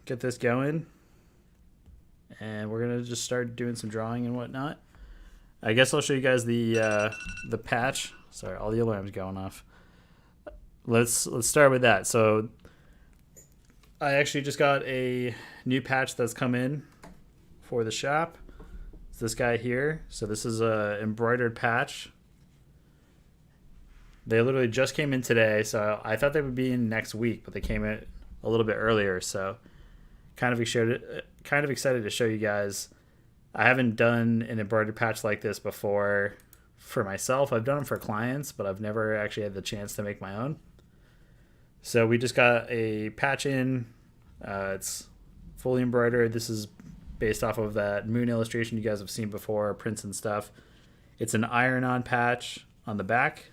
Get this going, and we're gonna just start doing some drawing and whatnot. I guess I'll show you guys the patch. Sorry, all the alarms going off. Let's start with that. So I actually just got a new patch that's come in for the shop. It's this guy here. So this is a embroidered patch. They literally just came in today, so I thought they would be in next week, but they came in a little bit earlier. So kind of excited to show you guys. I haven't done an embroidered patch like this before for myself. I've done them for clients, but I've never actually had the chance to make my own. So we just got a patch in. It's fully embroidered. This is based off of that moon illustration you guys have seen before, prints and stuff. It's an iron-on patch on the back,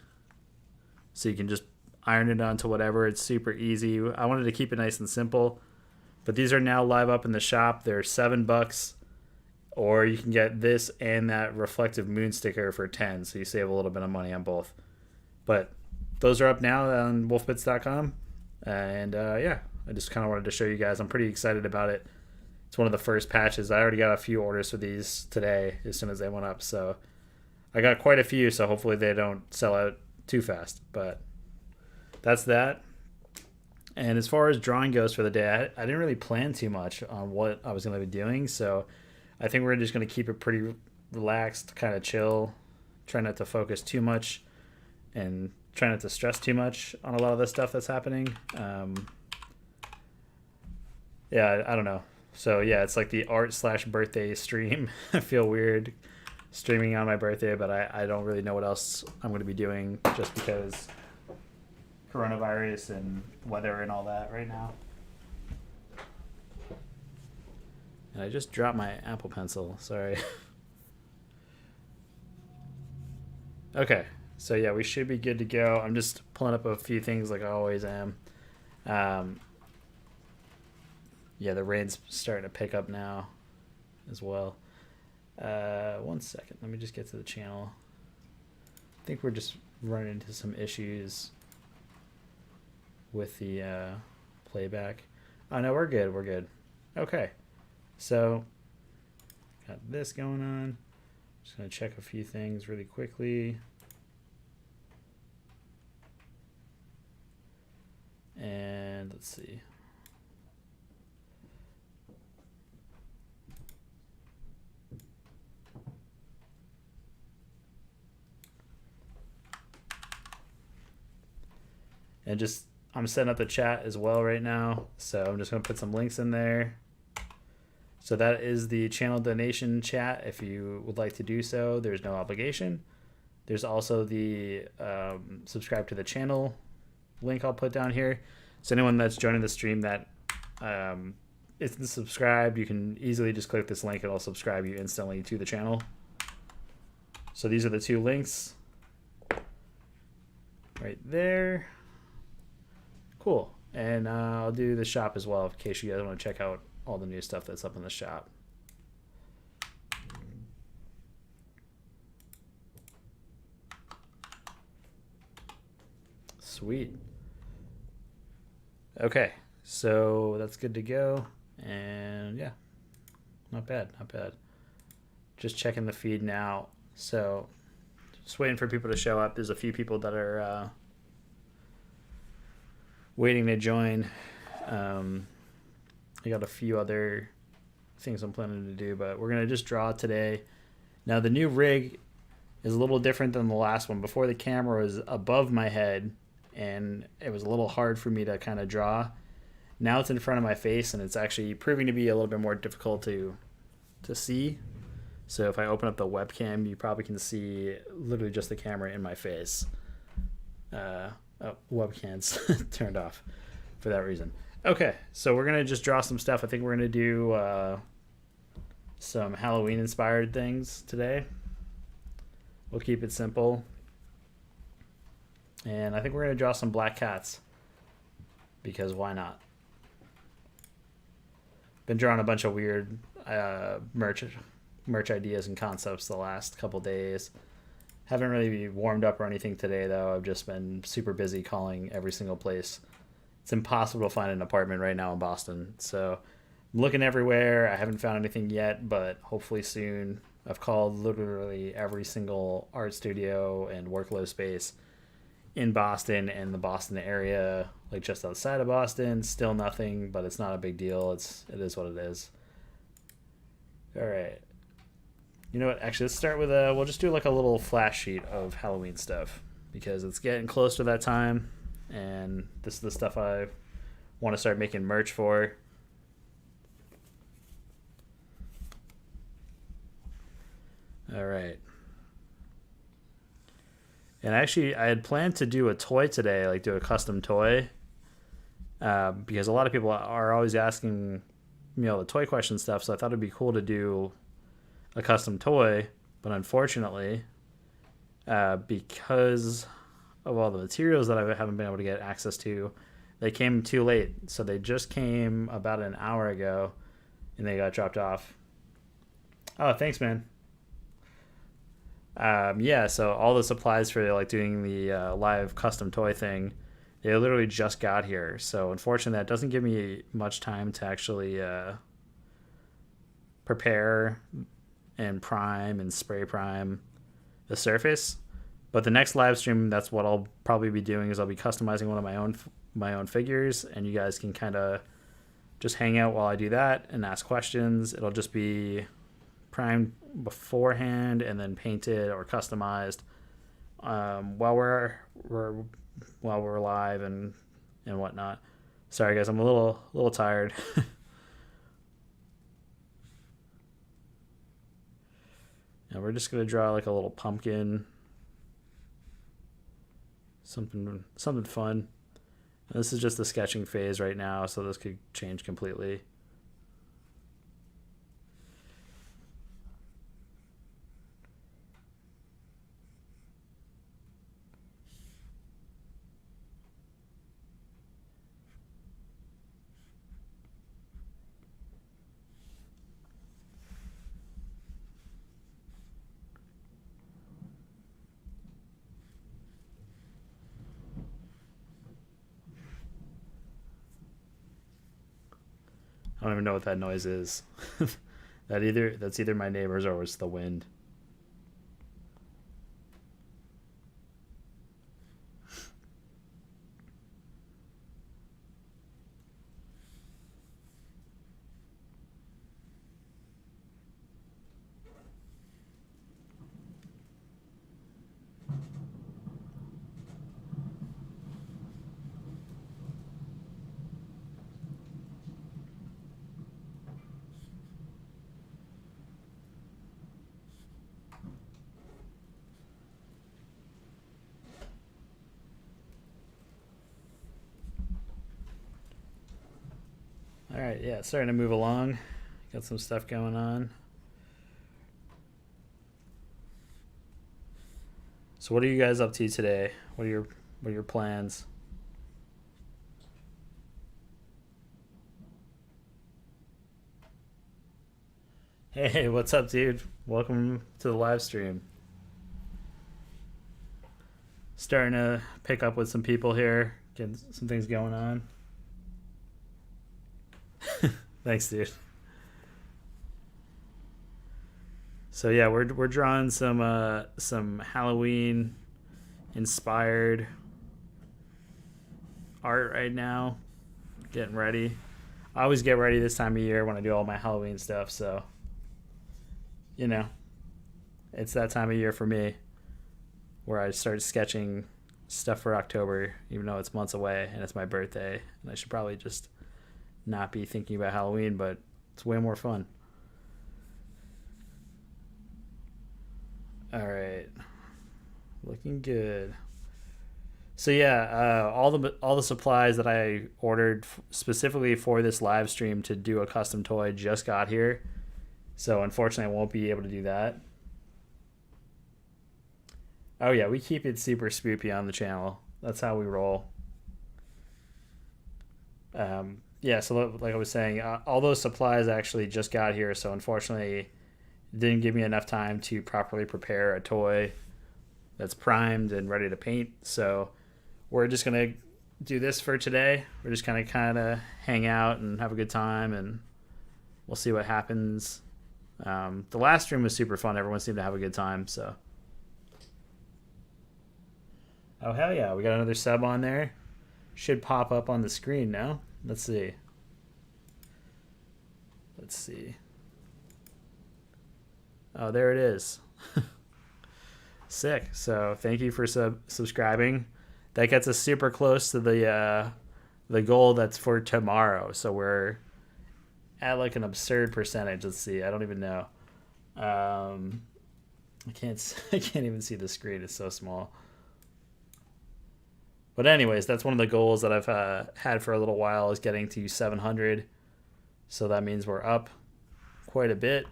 so you can just iron it onto whatever. It's super easy. I wanted to keep it nice and simple, but these are now live up in the shop. They're $7, or you can get this and that reflective moon sticker for 10, so you save a little bit of money on both. But those are up now on wolfbits.com, and yeah, I just kind of wanted to show you guys. I'm pretty excited about it. It's one of the first patches. I already got a few orders for these today as soon as they went up, so I got quite a few, so hopefully they don't sell out too fast. But that's that. And as far as drawing goes for the day, I didn't really plan too much on what I was going to be doing, so I think we're just going to keep it pretty relaxed, kind of chill, try not to focus too much, and try not to stress too much on a lot of the stuff that's happening. Yeah, I don't know. So yeah, it's like the art/birthday stream. I feel weird streaming on my birthday, but I don't really know what else I'm going to be doing just because coronavirus and weather and all that right now. And I just dropped my Apple Pencil. Sorry. Okay. So yeah, we should be good to go. I'm just pulling up a few things like I always am. Yeah, the rain's starting to pick up now as well. 1 second. Let me just get to the channel. I think we're just running into some issues with the playback. Oh, no, we're good. We're good. Okay. So, got this going on. Just going to check a few things really quickly. And let's see. And just, I'm setting up the chat as well right now. So I'm just going to put some links in there. So that is the channel donation chat if you would like to do so. There's no obligation. There's also the subscribe to the channel link I'll put down here. So anyone that's joining the stream that isn't subscribed, you can easily just click this link. It'll subscribe you instantly to the channel. So these are the two links right there. Cool. And I'll do the shop as well in case you guys want to check out all the new stuff that's up in the shop. Sweet. Okay, so that's good to go. And yeah, not bad, not bad. Just checking the feed now. So just waiting for people to show up. There's a few people that are waiting to join. I got a few other things I'm planning to do, but we're going to just draw today. Now the new rig is a little different than the last one. Before, the camera was above my head and it was a little hard for me to kind of draw. Now it's in front of my face and it's actually proving to be a little bit more difficult to see. So if I open up the webcam, you probably can see literally just the camera in my face. Webcam's turned off for that reason. Okay, so we're going to just draw some stuff. I think we're going to do some Halloween-inspired things today. We'll keep it simple. And I think we're going to draw some black cats, because why not? Been drawing a bunch of weird merch ideas and concepts the last couple days. Haven't really warmed up or anything today, though. I've just been super busy calling every single place it's impossible to find an apartment right now in Boston. So I'm looking everywhere. I haven't found anything yet, but hopefully soon. I've called literally every single art studio and workload space in Boston and the Boston area, like just outside of Boston. Still nothing, but it's not a big deal. It is what it is. All right. You know what? Actually, let's start with we'll just do like a little flash sheet of Halloween stuff because it's getting close to that time, and this is the stuff I want to start making merch for. All right. And actually, I had planned to do a toy today, like do a custom toy, because a lot of people are always asking, the toy question stuff. So I thought it'd be cool to do a custom toy, but unfortunately, because of all the materials that I haven't been able to get access to, they came too late. So they just came about an hour ago, and they got dropped off. Oh, thanks, man. Yeah, so all the supplies for like doing the live custom toy thing, they literally just got here. So unfortunately, that doesn't give me much time to actually prepare and prime and spray prime the surface. But the next live stream, that's what I'll probably be doing is I'll be customizing one of my own figures, and you guys can kind of just hang out while I do that and ask questions. It'll just be primed beforehand and then painted or customized while we're live and whatnot. Sorry guys, I'm a little tired. And we're just gonna draw like a little pumpkin, something fun. And this is just the sketching phase right now, so this could change completely. I don't even know what that noise is. That's either my neighbors or it's the wind. All right, yeah, starting to move along. Got some stuff going on. So what are you guys up to today? What are your plans? Hey, what's up, dude? Welcome to the live stream. Starting to pick up with some people here, getting some things going on. Thanks, dude. So yeah, we're drawing some Halloween inspired art right now. Getting ready. I always get ready this time of year when I do all my Halloween stuff, so you know, it's that time of year for me where I start sketching stuff for October, even though it's months away and it's my birthday, and I should probably just not be thinking about Halloween, but it's way more fun. All right, looking good. So yeah, all the supplies that I ordered specifically for this live stream to do a custom toy just got here. So unfortunately, I won't be able to do that. Oh yeah, we keep it super spoopy on the channel. That's how we roll. Yeah, so like I was saying, all those supplies actually just got here. So unfortunately, it didn't give me enough time to properly prepare a toy that's primed and ready to paint. So we're just gonna do this for today. We're just kind of hang out and have a good time, and we'll see what happens. The last stream was super fun. Everyone seemed to have a good time. So, oh hell yeah, we got another sub on there. Should pop up on the screen now. Let's see. Let's see. Oh, there it is. Sick. So thank you for subscribing. That gets us super close to the goal that's for tomorrow. So we're at like an absurd percentage. Let's see. I don't even know. I can't even see the screen. It's so small. But anyways, that's one of the goals that I've had for a little while, is getting to 700. So that means we're up quite a bit.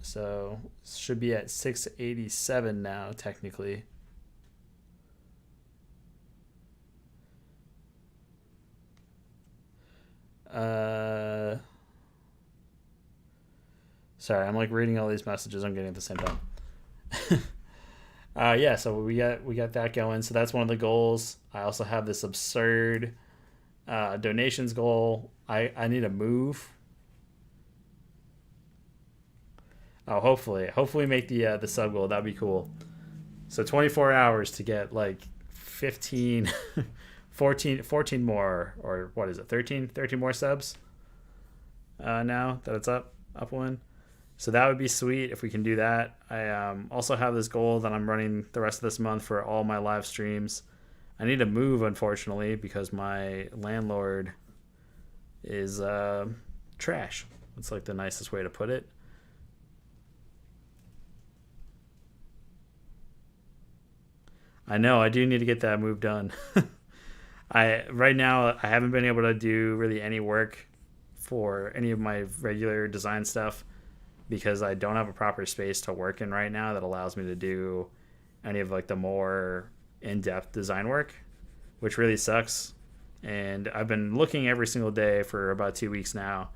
So should be at 687 now, technically. Sorry, I'm like reading all these messages I'm getting at the same time. Yeah, so we got that going. So that's one of the goals. I also have this absurd donations goal. I need a move. Oh, hopefully make the sub goal. That'd be cool. So 24 hours to get like 15, 14 more, or what is it, 13 more subs now that it's up one. So that would be sweet if we can do that. I also have this goal that I'm running the rest of this month for all my live streams. I need to move, unfortunately, because my landlord is trash. It's like the nicest way to put it. I know, I do need to get that move done. Right now I haven't been able to do really any work for any of my regular design stuff because I don't have a proper space to work in right now that allows me to do any of like the more in-depth design work, which really sucks. And I've been looking every single day for about 2 weeks now.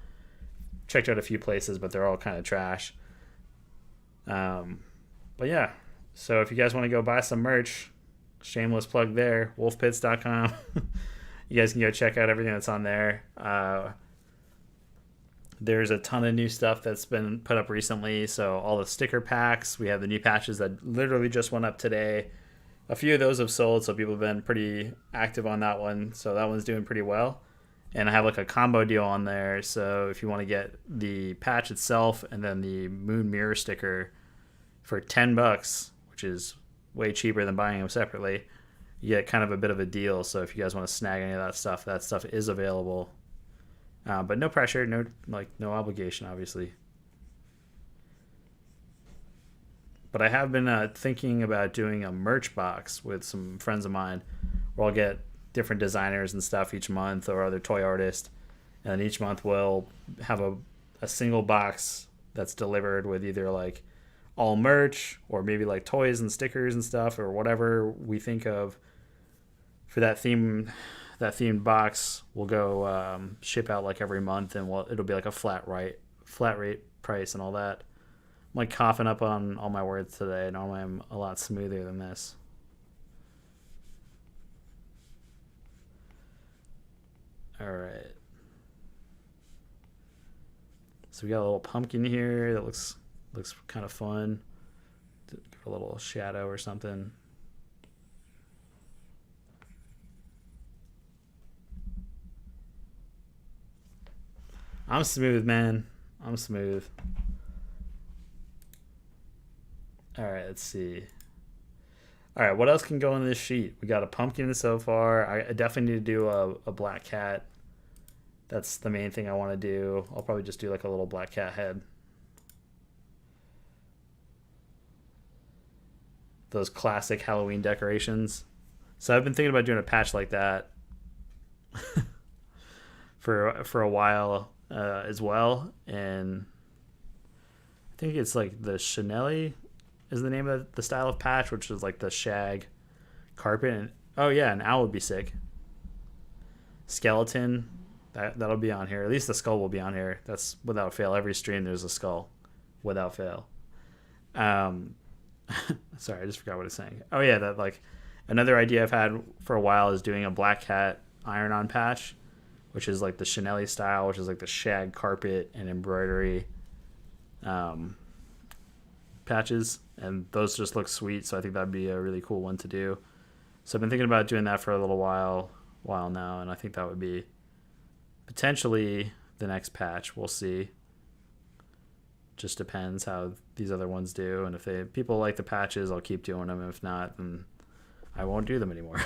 Checked out a few places, but they're all kind of trash. But yeah, so if you guys want to go buy some merch, shameless plug there, wolfpits.com. You guys can go check out everything that's on there. There's a ton of new stuff that's been put up recently. So all the sticker packs, we have the new patches that literally just went up today. A few of those have sold, so people have been pretty active on that one. So that one's doing pretty well. And I have like a combo deal on there. So if you want to get the patch itself and then the moon mirror sticker for $10, which is way cheaper than buying them separately, you get kind of a bit of a deal. So if you guys want to snag any of that stuff is available. But no pressure, no obligation, obviously. But I have been thinking about doing a merch box with some friends of mine, where I'll get different designers and stuff each month, or other toy artists, and then each month we'll have a single box that's delivered with either like all merch or maybe like toys and stickers and stuff, or whatever we think of for that themed box. We'll go ship out like every month, and it'll be like a flat rate price and all that. I'm like coughing up on all my words today. Normally I'm a lot smoother than this. All right. So we got a little pumpkin here that looks kind of fun. Give it a little shadow or something. I'm smooth, man. I'm smooth. All right, let's see. All right, what else can go in this sheet? We got a pumpkin so far. I definitely need to do a black cat. That's the main thing I want to do. I'll probably just do like a little black cat head. Those classic Halloween decorations. So I've been thinking about doing a patch like that for a while as well. And I think it's like the Chanel is the name of the style of patch, which is like the shag carpet. And, oh yeah, an owl would be sick. Skeleton, that'll be on here. At least the skull will be on here. That's without fail. Every stream there's a skull, without fail. Sorry, I just forgot what I was saying. Oh yeah, that like another idea I've had for a while is doing a black cat iron-on patch, which is like the Chanel style, which is like the shag carpet and embroidery patches, and those just look sweet. So I think that'd be a really cool one to do. So I've been thinking about doing that for a little while now, and I think that would be potentially the next patch. We'll see. Just depends how these other ones do, and if people like the patches, I'll keep doing them. If not, then I won't do them anymore.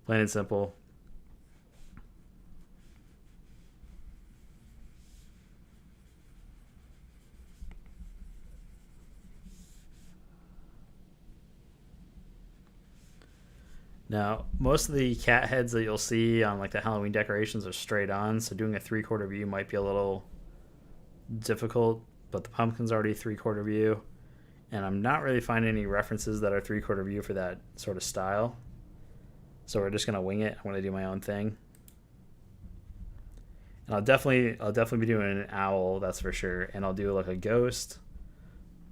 Plain and simple. Now, most of the cat heads that you'll see on like the Halloween decorations are straight on, so doing a 3/4 view might be a little difficult, but the pumpkin's already 3/4 view, and I'm not really finding any references that are 3/4 view for that sort of style. So we're just gonna wing it. I'm gonna do my own thing, and I'll definitely be doing an owl, that's for sure, and I'll do like a ghost.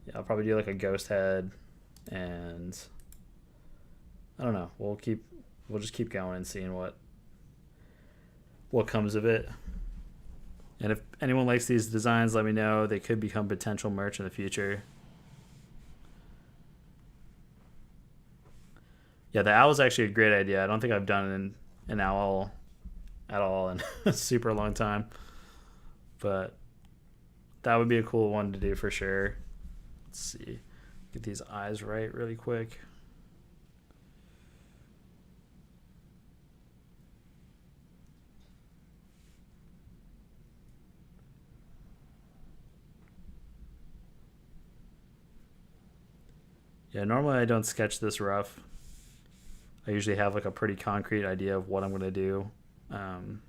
Yeah, I'll probably do like a ghost head, and I don't know. We'll just keep going and seeing what comes of it. And if anyone likes these designs, let me know. They could become potential merch in the future. Yeah, the owl is actually a great idea. I don't think I've done an owl at all in a super long time, but that would be a cool one to do for sure. Let's see. Get these eyes right really quick. Yeah, normally I don't sketch this rough. I usually have like a pretty concrete idea of what I'm going to do. Like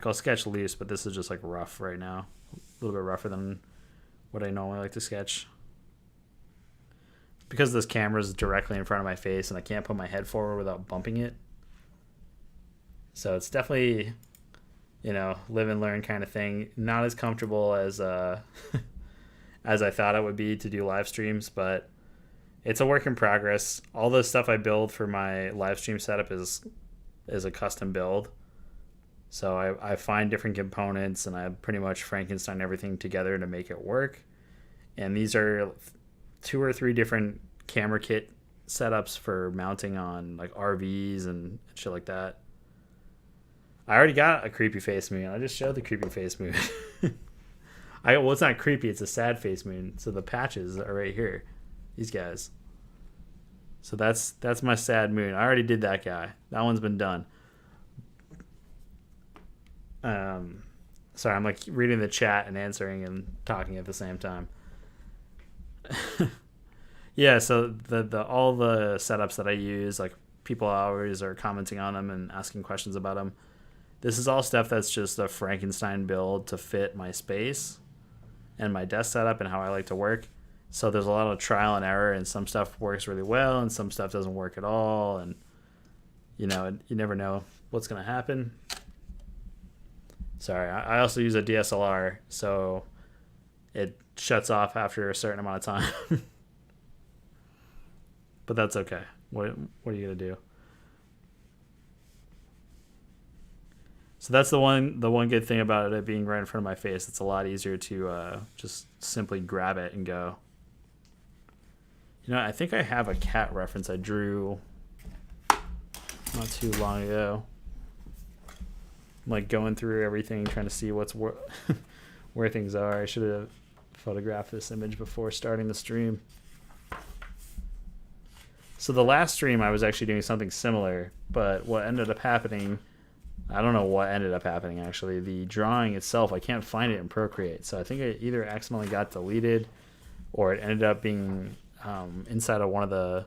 I'll sketch loose, but this is just like rough right now. A little bit rougher than what I normally like to sketch. Because this camera is directly in front of my face and I can't put my head forward without bumping it. So it's definitely, live and learn kind of thing. Not as comfortable as as I thought it would be to do live streams, but it's a work in progress. All the stuff I build for my live stream setup is a custom build. So I find different components and I pretty much Frankenstein everything together to make it work. And these are 2 or 3 different camera kit setups for mounting on like RVs and shit like that. I already got a creepy face moon. I just showed the creepy face moon. Well, it's not creepy. It's a sad face moon. So the patches are right here. These guys. So that's my sad moon. I already did that guy. That one's been done. Sorry, I'm like reading the chat and answering and talking at the same time. Yeah, so the all the setups that I use, like people always are commenting on them and asking questions about them. This is all stuff that's just a Frankenstein build to fit my space and my desk setup and how I like to work. So there's a lot of trial and error, and some stuff works really well and some stuff doesn't work at all, and you never know what's going to happen. Sorry, I also use a DSLR, so it shuts off after a certain amount of time. But that's okay. What are you going to do? So that's the one good thing about it being right in front of my face. It's a lot easier to just simply grab it and go. I think I have a cat reference I drew not too long ago. I'm like going through everything, trying to see where things are. I should have photographed this image before starting the stream. So the last stream I was actually doing something similar, but what ended up happening, I don't know what ended up happening actually. The drawing itself, I can't find it in Procreate. So I think it either accidentally got deleted or it ended up being inside of one of the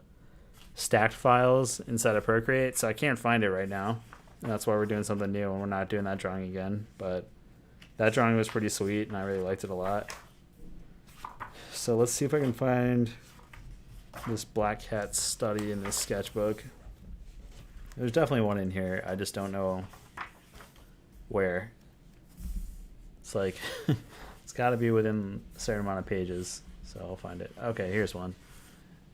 stacked files inside of Procreate. So I can't find it right now. And that's why we're doing something new and we're not doing that drawing again. But that drawing was pretty sweet and I really liked it a lot. So let's see if I can find this black cat study in this sketchbook. There's definitely one in here. I just don't know where. It's like it's got to be within a certain amount of pages, so I'll find it. Okay, here's one.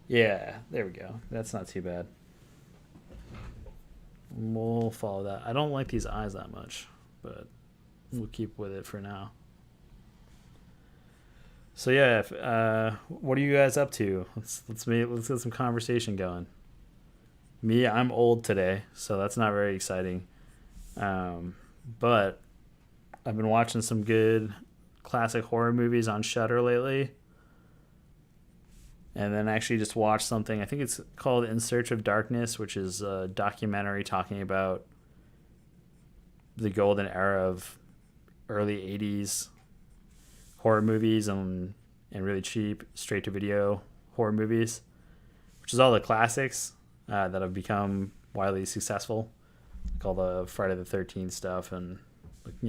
Yeah, there we go. That's not too bad. We'll follow that. I don't like these eyes that much, but we'll keep with it for now. So yeah, what are you guys up to? Let's get some conversation going. Me, I'm old today, so that's not very exciting. But I've been watching some good classic horror movies on Shudder lately, and then actually just watched something. I think it's called In Search of Darkness, which is a documentary talking about the golden era of early '80s horror movies and really cheap straight to video horror movies, which is all the classics that have become widely successful, like all the Friday the 13th stuff and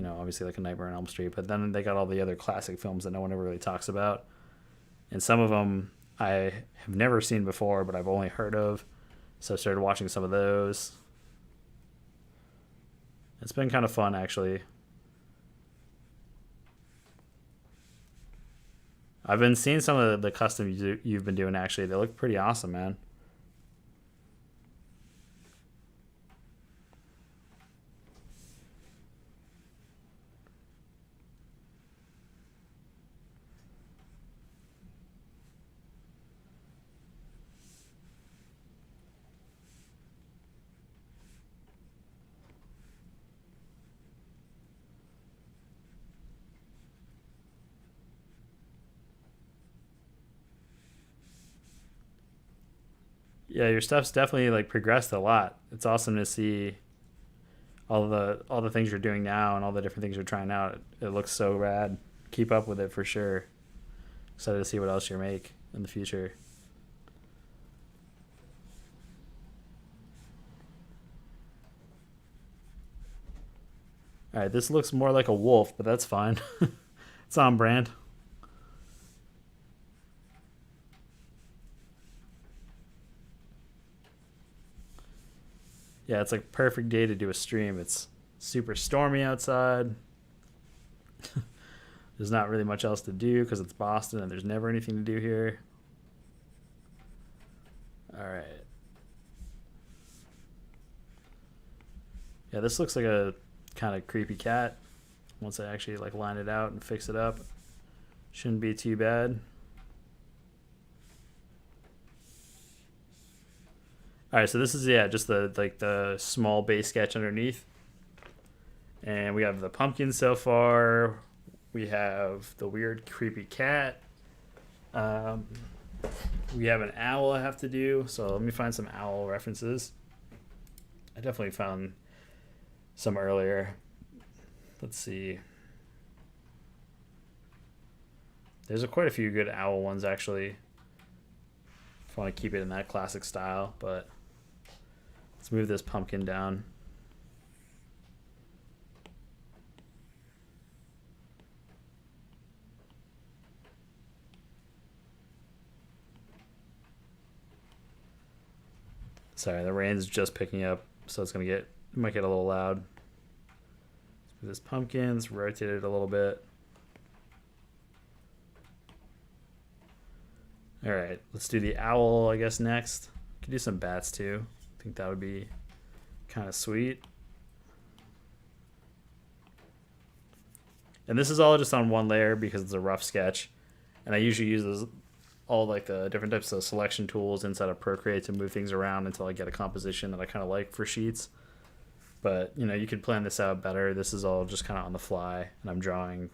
obviously like a Nightmare on Elm Street. But then they got all the other classic films that no one ever really talks about, and some of them I have never seen before, but I've only heard of. So I started watching some of those. It's been kind of fun, actually. I've been seeing some of the customs you've been doing, actually. They look pretty awesome, man. Yeah, your stuff's definitely like progressed a lot. It's awesome to see all the things you're doing now and all the different things you're trying out. It looks so rad. Keep up with it for sure. Excited to see what else you make in the future. All right, this looks more like a wolf, but that's fine. It's on brand. Yeah, it's like perfect day to do a stream. It's super stormy outside. There's not really much else to do because it's Boston and there's never anything to do here. All right. Yeah, this looks like a kind of creepy cat. Once I actually like line it out and fix it up, shouldn't be too bad. All right, so this is just the small base sketch underneath, and we have the pumpkin so far. We have the weird creepy cat. Um, we have an owl I have to do, so let me find some owl references. I definitely found some earlier. Let's see. There's quite a few good owl ones actually. If I want to keep it in that classic style, but let's move this pumpkin down. Sorry, the rain's just picking up, so it might get a little loud. This pumpkin's rotated a little bit. All right, let's do the owl, I guess, next. Could do some bats too. I think that would be kind of sweet. And this is all just on one layer because it's a rough sketch. And I usually use all like the different types of selection tools inside of Procreate to move things around until I get a composition that I kind of like for sheets. But, you could plan this out better. This is all just kind of on the fly, and I'm drawing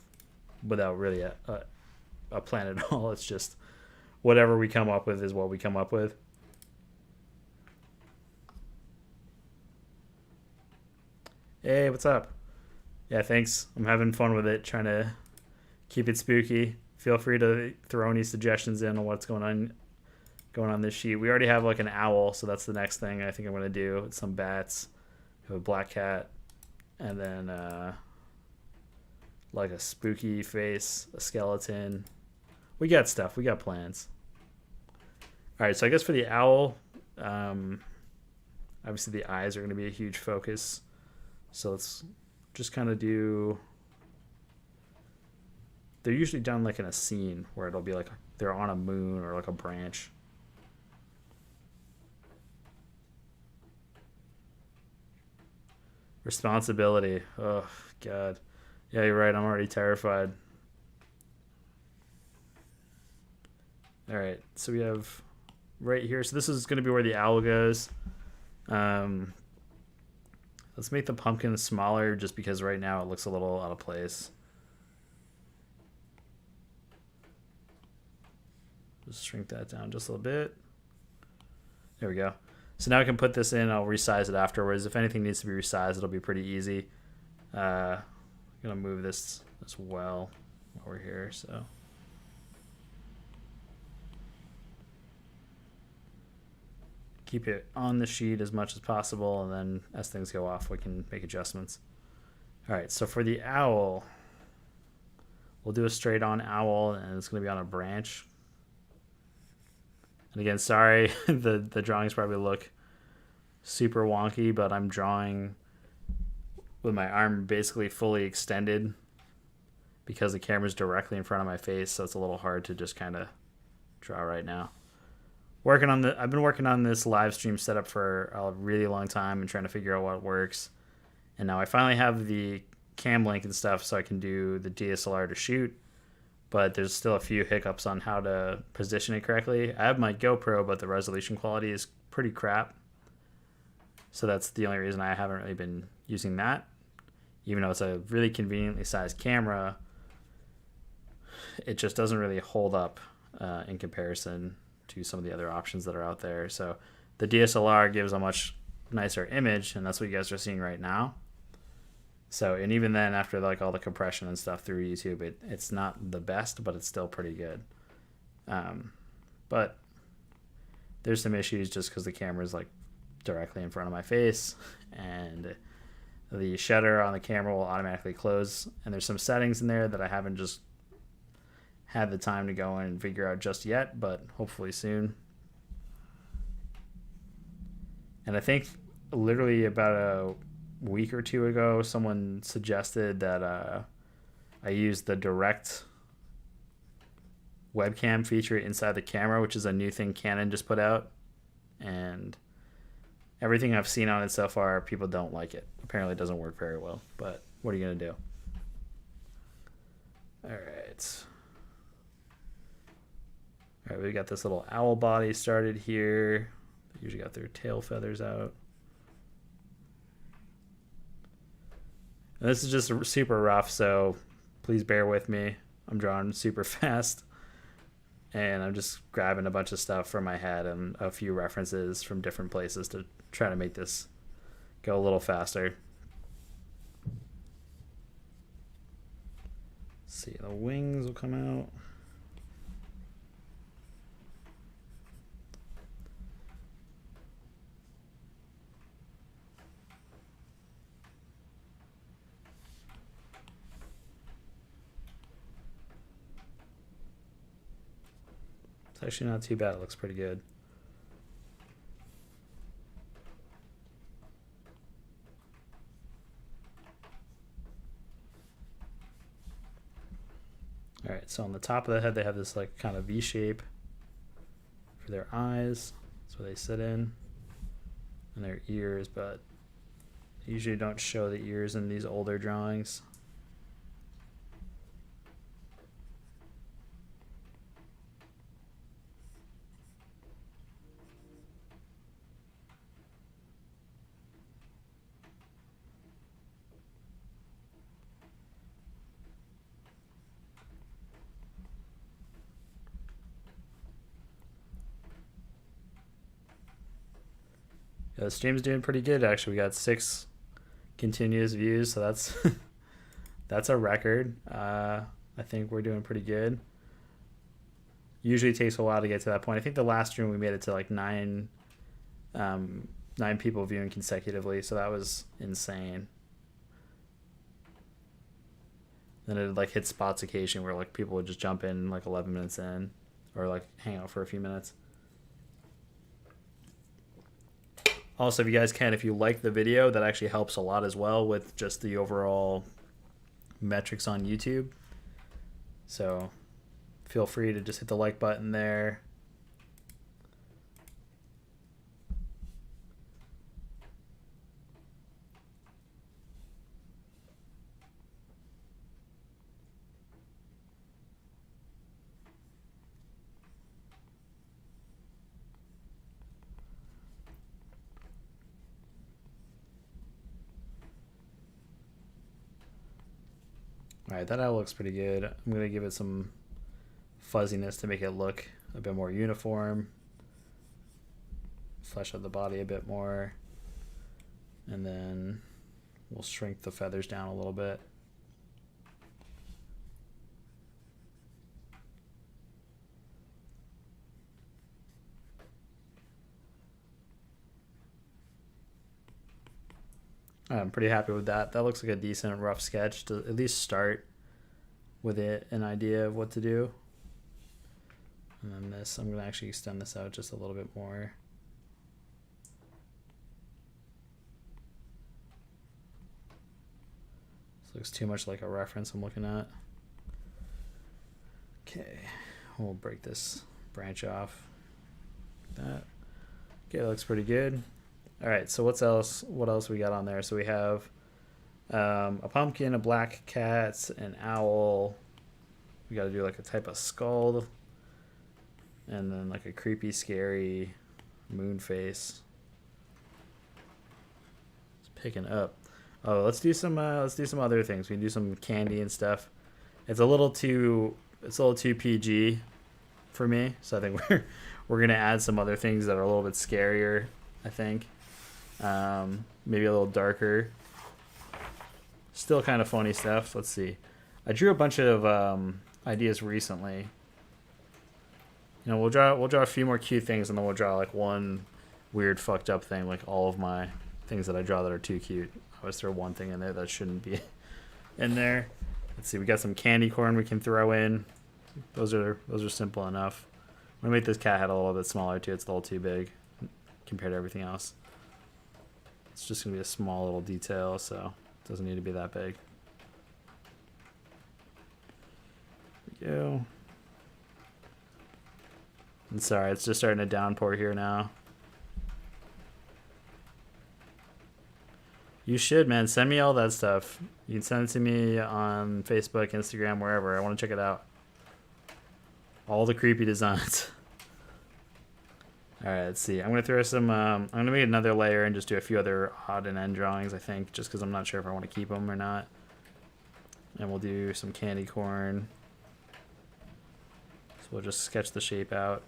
without really a plan at all. It's just whatever we come up with is what we come up with. Hey, what's up? Yeah, thanks. I'm having fun with it, trying to keep it spooky. Feel free to throw any suggestions in on what's going on this sheet. We already have like an owl, so that's the next thing I think I'm going to do. It's some bats. We have a black cat, and then like a spooky face, a skeleton. We got stuff. We got plans. All right, so I guess for the owl, obviously the eyes are going to be a huge focus. So let's just kind of do. They're usually done like in a scene where it'll be like they're on a moon or like a branch. Responsibility. Oh, God. Yeah, you're right. I'm already terrified. All right. So we have right here. So this is going to be where the owl goes. Um, let's make the pumpkin smaller just because right now it looks a little out of place. Just shrink that down just a little bit. There we go. So now I can put this in. I'll resize it afterwards. If anything needs to be resized, it'll be pretty easy. I'm going to move this as well while we're here. So keep it on the sheet as much as possible, and then as things go off, we can make adjustments. All right, so for the owl, we'll do a straight on owl, and it's going to be on a branch. And again, sorry, the drawings probably look super wonky, but I'm drawing with my arm basically fully extended because the camera's directly in front of my face, so it's a little hard to just kind of draw right now. I've been working on this live stream setup for a really long time and trying to figure out what works. And now I finally have the cam link and stuff so I can do the DSLR to shoot. But there's still a few hiccups on how to position it correctly. I have my GoPro, but the resolution quality is pretty crap. So that's the only reason I haven't really been using that. Even though it's a really conveniently sized camera, it just doesn't really hold up in comparison to some of the other options that are out there. So the DSLR gives a much nicer image, and that's what you guys are seeing right now. So, and even then, after like all the compression and stuff through YouTube, it's not the best, but it's still pretty good. But there's some issues just because the camera is like directly in front of my face, and the shutter on the camera will automatically close. And there's some settings in there that I haven't just had the time to go in and figure out just yet, but hopefully soon. And I think literally about a week or two ago, someone suggested that I use the direct webcam feature inside the camera, which is a new thing Canon just put out. And everything I've seen on it so far, people don't like it. Apparently it doesn't work very well, but what are you going to do? All right. All right, we got this little owl body started here. They usually got their tail feathers out. And this is just super rough, so please bear with me. I'm drawing super fast. And I'm just grabbing a bunch of stuff from my head and a few references from different places to try to make this go a little faster. Let's see, the wings will come out. It's actually not too bad. It looks pretty good. All right, so on the top of the head, they have this like kind of V shape for their eyes. That's where they sit in. And their ears, but they usually don't show the ears in these older drawings. Yeah, the stream's doing pretty good actually. We got 6 continuous views, so that's that's a record. I think we're doing pretty good. Usually it takes a while to get to that point. I think the last stream we made it to like 9 people viewing consecutively, so that was insane. Then it like hit spots occasion where like people would just jump in like 11 minutes in or like hang out for a few minutes. Also, if you guys can, if you like the video, that actually helps a lot as well with just the overall metrics on YouTube. So feel free to just hit the like button there. All right, that owl looks pretty good. I'm gonna give it some fuzziness to make it look a bit more uniform. Flesh out the body a bit more, and then we'll shrink the feathers down a little bit. I'm pretty happy with that. That looks like a decent rough sketch to at least start with an idea of what to do. And then this, I'm going to actually extend this out just a little bit more. This looks too much like a reference I'm looking at. Okay, we'll break this branch off. Like that. Okay, that looks pretty good. All right, so what else we got on there? So we have a pumpkin, a black cat, an owl. We got to do like a type of skull, and then like a creepy, scary moon face. It's picking up. Oh, let's do some other things. We can do some candy and stuff. It's a little too PG for me, so I think we're gonna add some other things that are a little bit scarier. I think. Maybe a little darker. Still kind of funny stuff. Let's see. I drew a bunch of ideas recently. You know, we'll draw a few more cute things, and then we'll draw like one weird fucked up thing, like all of my things that I draw that are too cute. I always throw one thing in there that shouldn't be in there. Let's see. We got some candy corn we can throw in. Those are simple enough. I'm gonna make this cat head a little bit smaller too. It's a little too big compared to everything else. It's just going to be a small little detail, so it doesn't need to be that big. There we go. And sorry, it's just starting to downpour here now. You should, man. Send me all that stuff. You can send it to me on Facebook, Instagram, wherever. I want to check it out. All the creepy designs. All right, let's see. I'm going to throw some, I'm going to make another layer and just do a few other odd and end drawings, I think, just because I'm not sure if I want to keep them or not. And we'll do some candy corn. So we'll just sketch the shape out.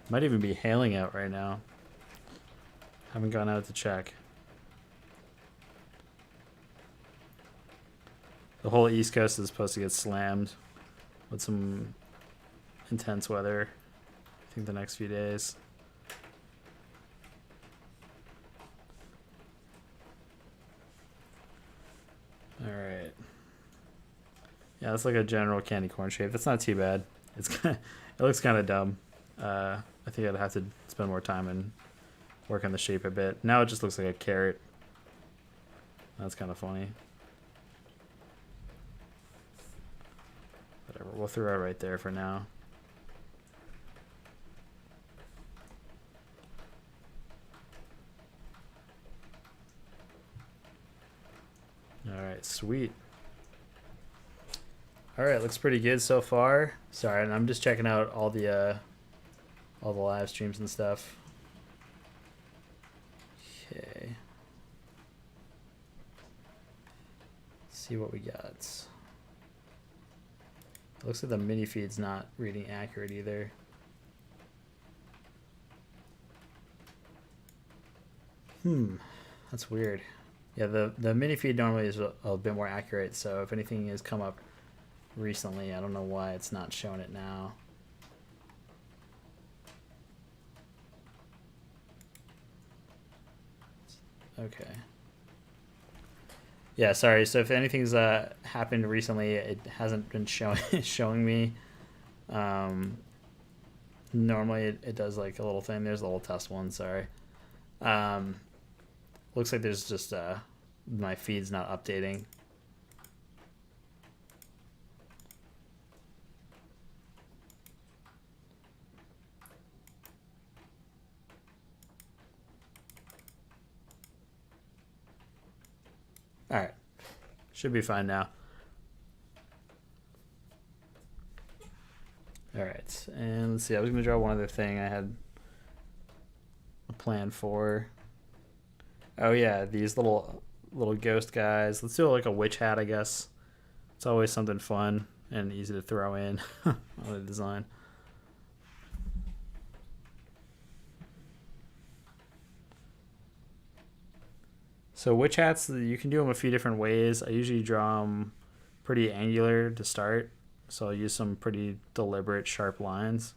Might even be hailing out right now. Haven't gone out to check. The whole East Coast is supposed to get slammed with some intense weather, I think, the next few days. All right. Yeah, that's like a general candy corn shape. That's not too bad. It looks kind of dumb. I think I'd have to spend more time and work on the shape a bit. Now it just looks like a carrot. That's kind of funny. Whatever, we'll throw it right there for now. All right, sweet. All right, looks pretty good so far. Sorry, and I'm just checking out all the live streams and stuff. Okay. Let's see what we got. Looks like the mini feed's not reading accurate either. That's weird. Yeah, the mini feed normally is a bit more accurate, so if anything has come up recently, I don't know why it's not showing it now. Okay. Yeah, sorry. So if anything's happened recently, it hasn't been showing me. Normally it does like a little thing. There's a little test one. Sorry. Looks like there's just my feed's not updating. All right, should be fine now. All right, and let's see. I was gonna draw one other thing. I had plan for. Oh yeah, these little ghost guys. Let's do like a witch hat, I guess. It's always something fun and easy to throw in on the design. So witch hats, you can do them a few different ways. I usually draw them pretty angular to start, so I'll use some pretty deliberate, sharp lines,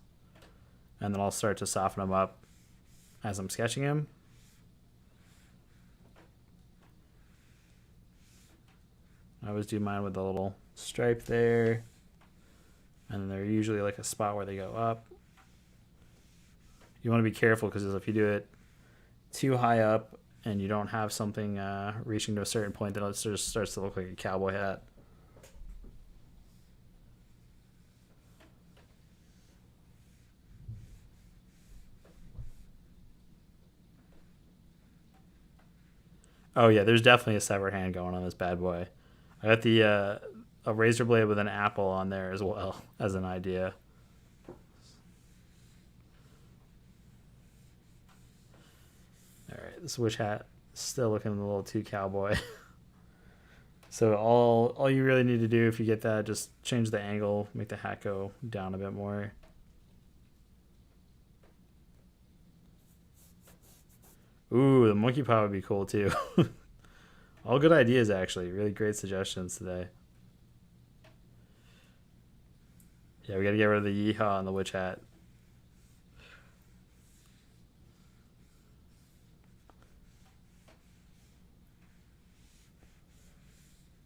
and then I'll start to soften them up as I'm sketching them. I always do mine with a little stripe there, and then they're usually like a spot where they go up. You want to be careful because if you do it too high up and you don't have something reaching to a certain point, then it just starts to look like a cowboy hat. Oh yeah, there's definitely a severed hand going on this bad boy. I got the a razor blade with an apple on there as well as an idea. All right, this witch hat still looking a little too cowboy. So all you really need to do if you get that, just change the angle, make the hat go down a bit more. Ooh, the monkey paw would be cool too. All good ideas, actually. Really great suggestions today. Yeah, we gotta get rid of the yeehaw and the witch hat.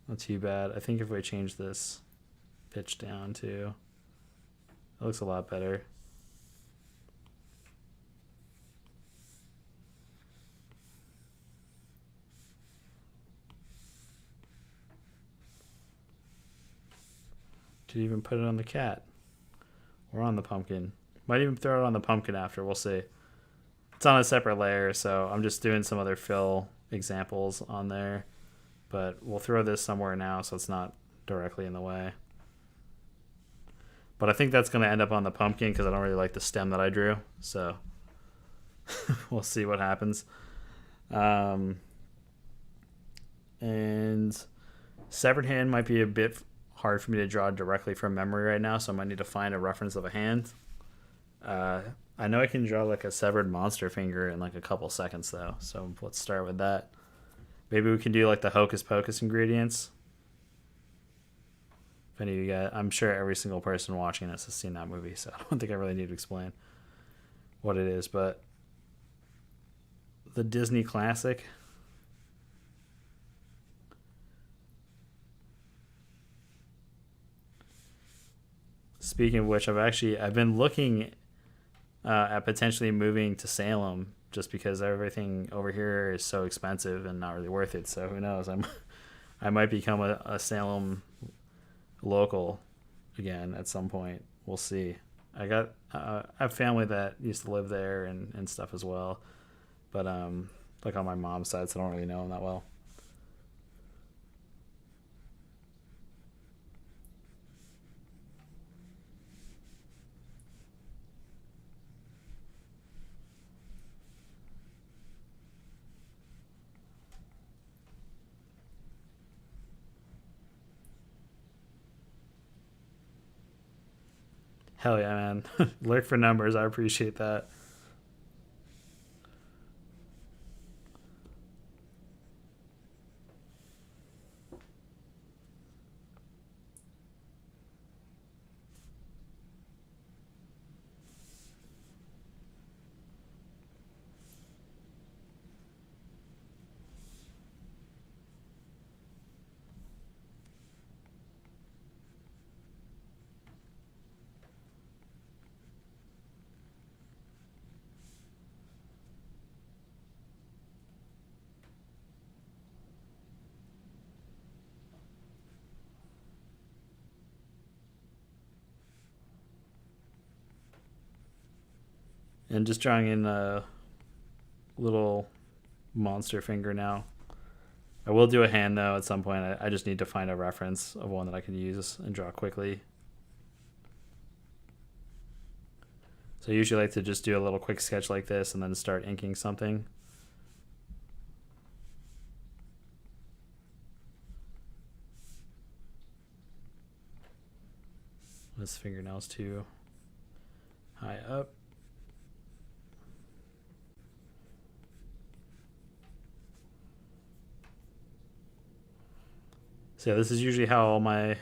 Not too bad. I think if we change this pitch down too, it looks a lot better. Did you even put it on the cat or on the pumpkin? Might even throw it on the pumpkin after. We'll see. It's on a separate layer, so I'm just doing some other fill examples on there. But we'll throw this somewhere now so it's not directly in the way. But I think that's going to end up on the pumpkin because I don't really like the stem that I drew. So we'll see what happens. And severed hand might be a bit hard for me to draw directly from memory right now, so I might need to find a reference of a hand. I know I can draw like a severed monster finger in like a couple seconds though, so let's start with that. Maybe we can do like the hocus pocus ingredients. If any of you guys, I'm sure every single person watching this has seen that movie, so I don't think I really need to explain what it is, but the Disney classic. Speaking of which, I've been looking at potentially moving to Salem just because everything over here is so expensive and not really worth it. So who knows? I might become a Salem local again at some point. We'll see. I have family that used to live there and stuff as well, but like on my mom's side, so I don't really know them that well. Hell yeah, man. Lurk for numbers. I appreciate that. And just drawing in a little monster finger now. I will do a hand though at some point. I just need to find a reference of one that I can use and draw quickly. So I usually like to just do a little quick sketch like this and then start inking something. His fingernails too high up. So yeah, this is usually how all my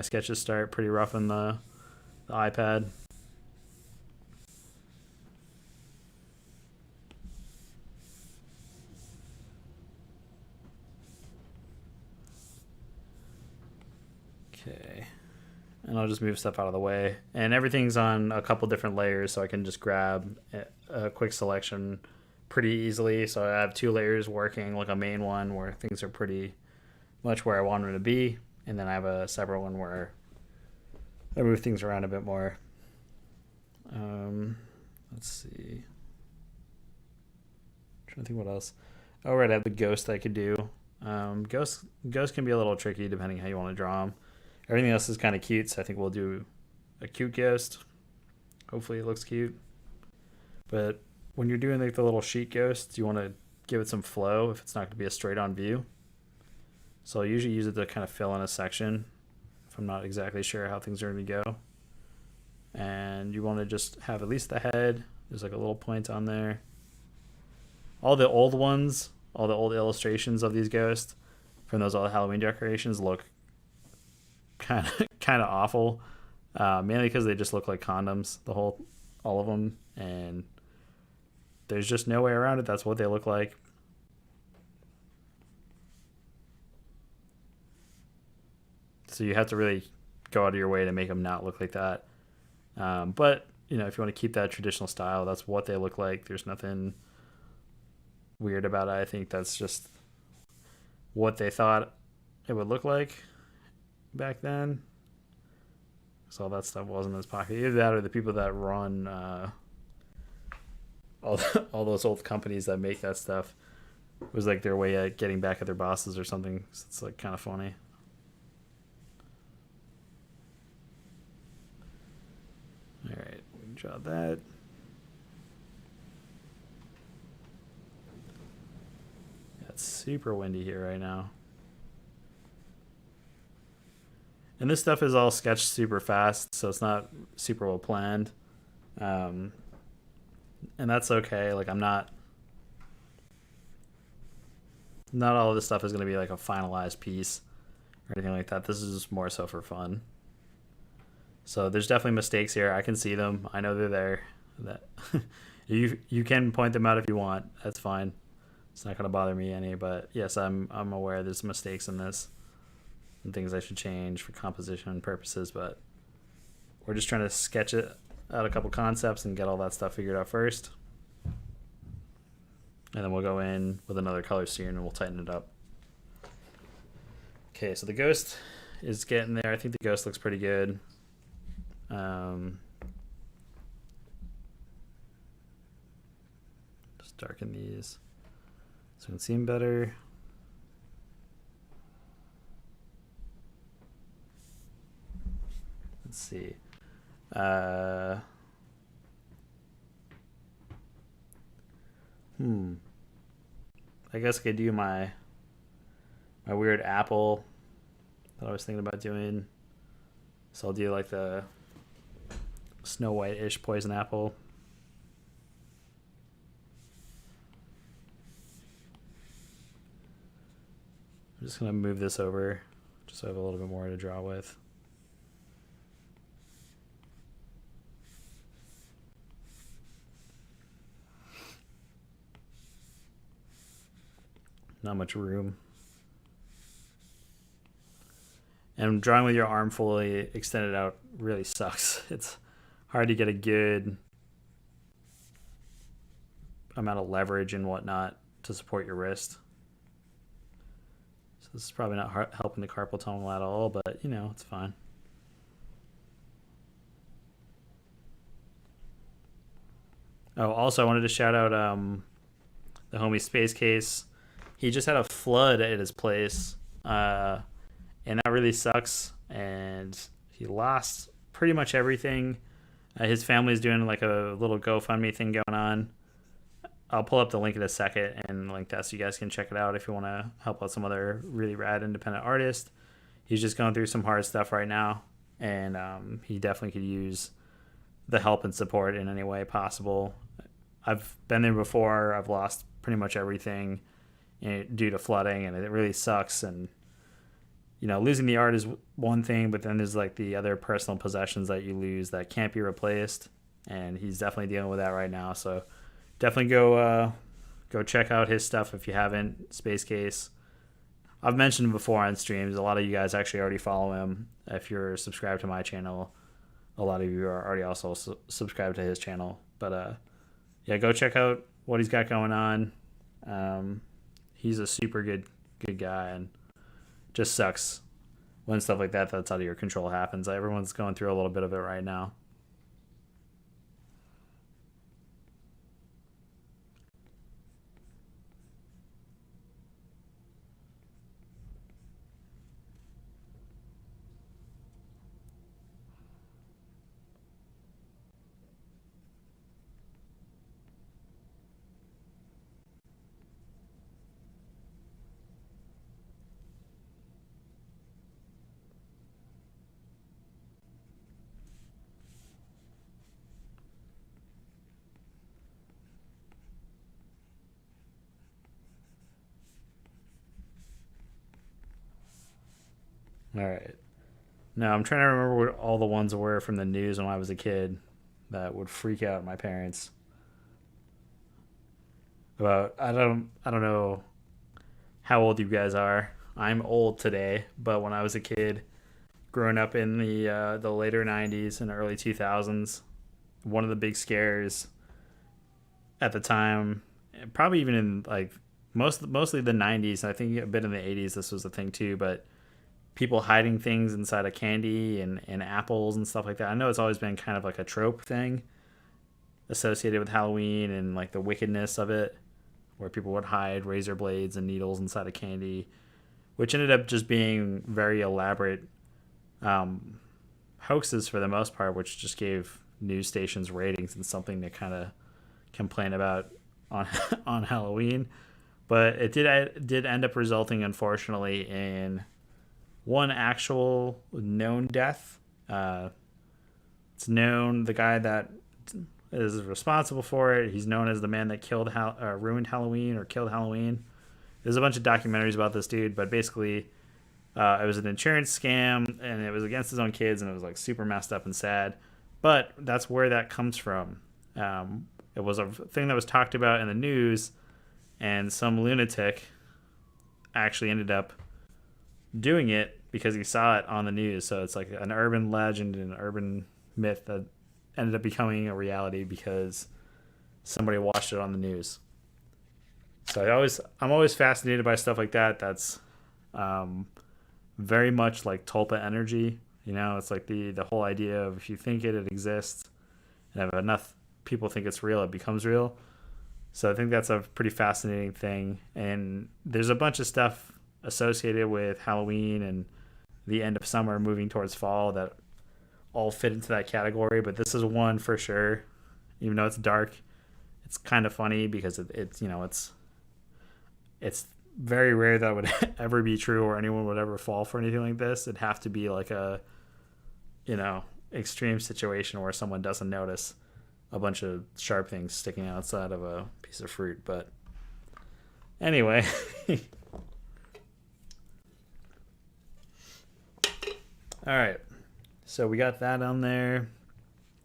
sketches start, pretty rough on the iPad. Okay. And I'll just move stuff out of the way. And everything's on a couple different layers, so I can just grab a quick selection pretty easily. So I have 2 layers working, like a main one where things are pretty much where I want them to be, and then I have a separate one where I move things around a bit more. Let's see. I'm trying to think what else. Oh, right, I have the ghost I could do. Ghost can be a little tricky depending how you want to draw them. Everything else is kind of cute, so I think we'll do a cute ghost. Hopefully it looks cute. But when you're doing like the little sheet ghosts, you want to give it some flow if it's not going to be a straight on view. So I'll usually use it to kind of fill in a section if I'm not exactly sure how things are going to go. And you want to just have at least the head. There's like a little point on there. All the old ones, all the old illustrations of these ghosts from those old Halloween decorations look kind of awful, mainly because they just look like condoms, all of them, and there's just no way around it. That's what they look like. So you have to really go out of your way to make them not look like that. But if you want to keep that traditional style, that's what they look like. There's nothing weird about it. I think that's just what they thought it would look like back then. So that stuff wasn't as popular. Either that or the people that run all those old companies that make that stuff, it was like their way of getting back at their bosses or something. So it's like kind of funny. All right, we can draw that. It's super windy here right now. And this stuff is all sketched super fast, so it's not super well planned. And that's okay. Like, not all of this stuff is going to be like a finalized piece or anything like that. This is just more so for fun. So there's definitely mistakes here. I can see them. I know they're there. That you can point them out if you want. That's fine. It's not going to bother me any. But yes, I'm aware there's mistakes in this and things I should change for composition purposes. But we're just trying to sketch it out a couple concepts and get all that stuff figured out first. And then we'll go in with another color serum and we'll tighten it up. Okay, so the ghost is getting there. I think the ghost looks pretty good. Just darken these so you can see them better. Let's see. I guess I could do my weird apple that I was thinking about doing. So I'll do like the Snow White-ish poison apple. I'm just going to move this over just so I have a little bit more to draw with. Not much room. And drawing with your arm fully extended out really sucks. It's hard to get a good amount of leverage and whatnot to support your wrist. So this is probably not helping the carpal tunnel at all, but it's fine. Oh, also I wanted to shout out the homie Space Case. He just had a flood at his place, and that really sucks. And he lost pretty much everything. His family's doing like a little GoFundMe thing going on. I'll pull up the link in a second and link that so you guys can check it out if you want to help out some other really rad independent artist. He's just going through some hard stuff right now, and he definitely could use the help and support in any way possible. I've been there before. I've lost pretty much everything due to flooding, and it really sucks. And losing the art is one thing, but then there's like the other personal possessions that you lose that can't be replaced, and he's definitely dealing with that right now. So definitely go check out his stuff if you haven't. Space Case. I've mentioned him before on streams. A lot of you guys actually already follow him. If you're subscribed to my channel, a lot of you are already also subscribed to his channel. But yeah, go check out what he's got going on. He's a super good guy, and just sucks when stuff like that's out of your control happens. Everyone's going through a little bit of it right now. All right. Now I'm trying to remember what all the ones were from the news when I was a kid that would freak out my parents about. I don't know how old you guys are. I'm old today, but when I was a kid, growing up in the later '90s and early 2000s, one of the big scares at the time, probably even in like mostly the '90s. I think a bit in the '80s this was a thing too, but people hiding things inside of candy and apples and stuff like that. I know it's always been kind of like a trope thing associated with Halloween and like the wickedness of it, where people would hide razor blades and needles inside of candy, which ended up just being very elaborate hoaxes for the most part, which just gave news stations ratings and something to kind of complain about on on Halloween. But it did end up resulting, unfortunately, in one actual known death. It's known the guy that is responsible for it. He's known as the man that ruined Halloween or killed Halloween. There's a bunch of documentaries about this dude, but basically, it was an insurance scam, and it was against his own kids, and it was like super messed up and sad. But that's where that comes from. It was a thing that was talked about in the news, and some lunatic actually ended up doing it because he saw it on the news. So it's like an urban legend and an urban myth that ended up becoming a reality because somebody watched it on the news. So I'm always fascinated by stuff like that. That's very much like Tulpa energy. It's like the whole idea of if you think it exists, and if enough people think it's real, it becomes real. So I think that's a pretty fascinating thing. And there's a bunch of stuff associated with Halloween and the end of summer moving towards fall that all fit into that category. But this is one for sure. Even though it's dark, it's kind of funny because it's very rare that would ever be true or anyone would ever fall for anything like this. It'd have to be like a extreme situation where someone doesn't notice a bunch of sharp things sticking outside of a piece of fruit. But anyway. All right, so we got that on there.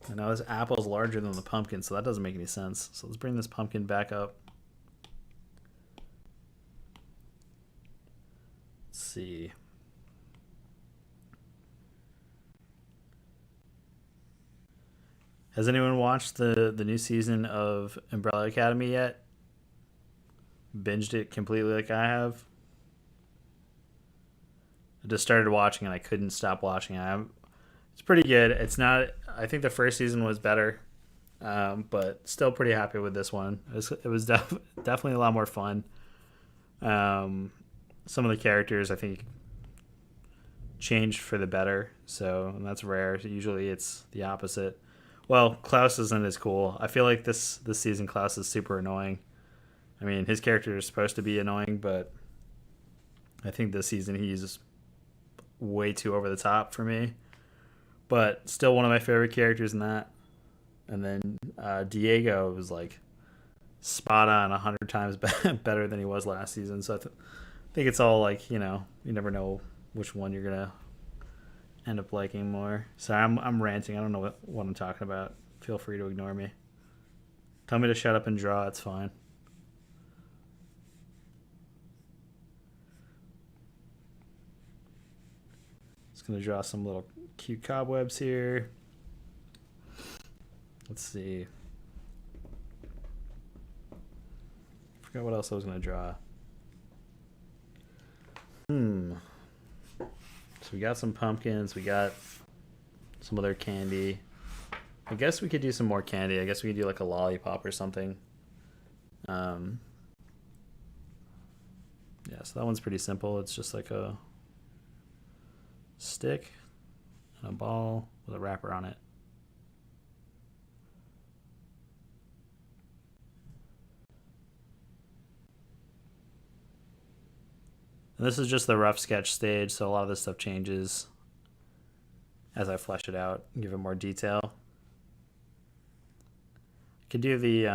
And now this apple is larger than the pumpkin, so that doesn't make any sense. So let's bring this pumpkin back up. Let's see. Has anyone watched the new season of Umbrella Academy yet? Binged it completely like I have? I just started watching and I couldn't stop watching it. It's pretty good. It's not. I think the first season was better, but still pretty happy with this one. It was definitely a lot more fun. Some of the characters I think changed for the better, so and that's rare. Usually it's the opposite. Well, Klaus isn't as cool. I feel like this season Klaus is super annoying. I mean, his character is supposed to be annoying, but I think this season he's way too over the top for me. But still one of my favorite characters in that. And then Diego was like spot on 100 times better than he was last season. So think it's all like, you never know which one you're gonna end up liking more. Sorry, I'm ranting. I don't know what I'm talking about. Feel free to ignore me. Tell me to shut up and draw. It's fine. Just gonna draw some little cute cobwebs here. Let's see. Forgot what else I was gonna draw. So we got some pumpkins. We got some other candy. I guess we could do some more candy. I guess we could do like a lollipop or something. Yeah, so that one's pretty simple. It's just like a stick and a ball with a wrapper on it. And this is just the rough sketch stage, so a lot of this stuff changes as I flesh it out and give it more detail. I could do the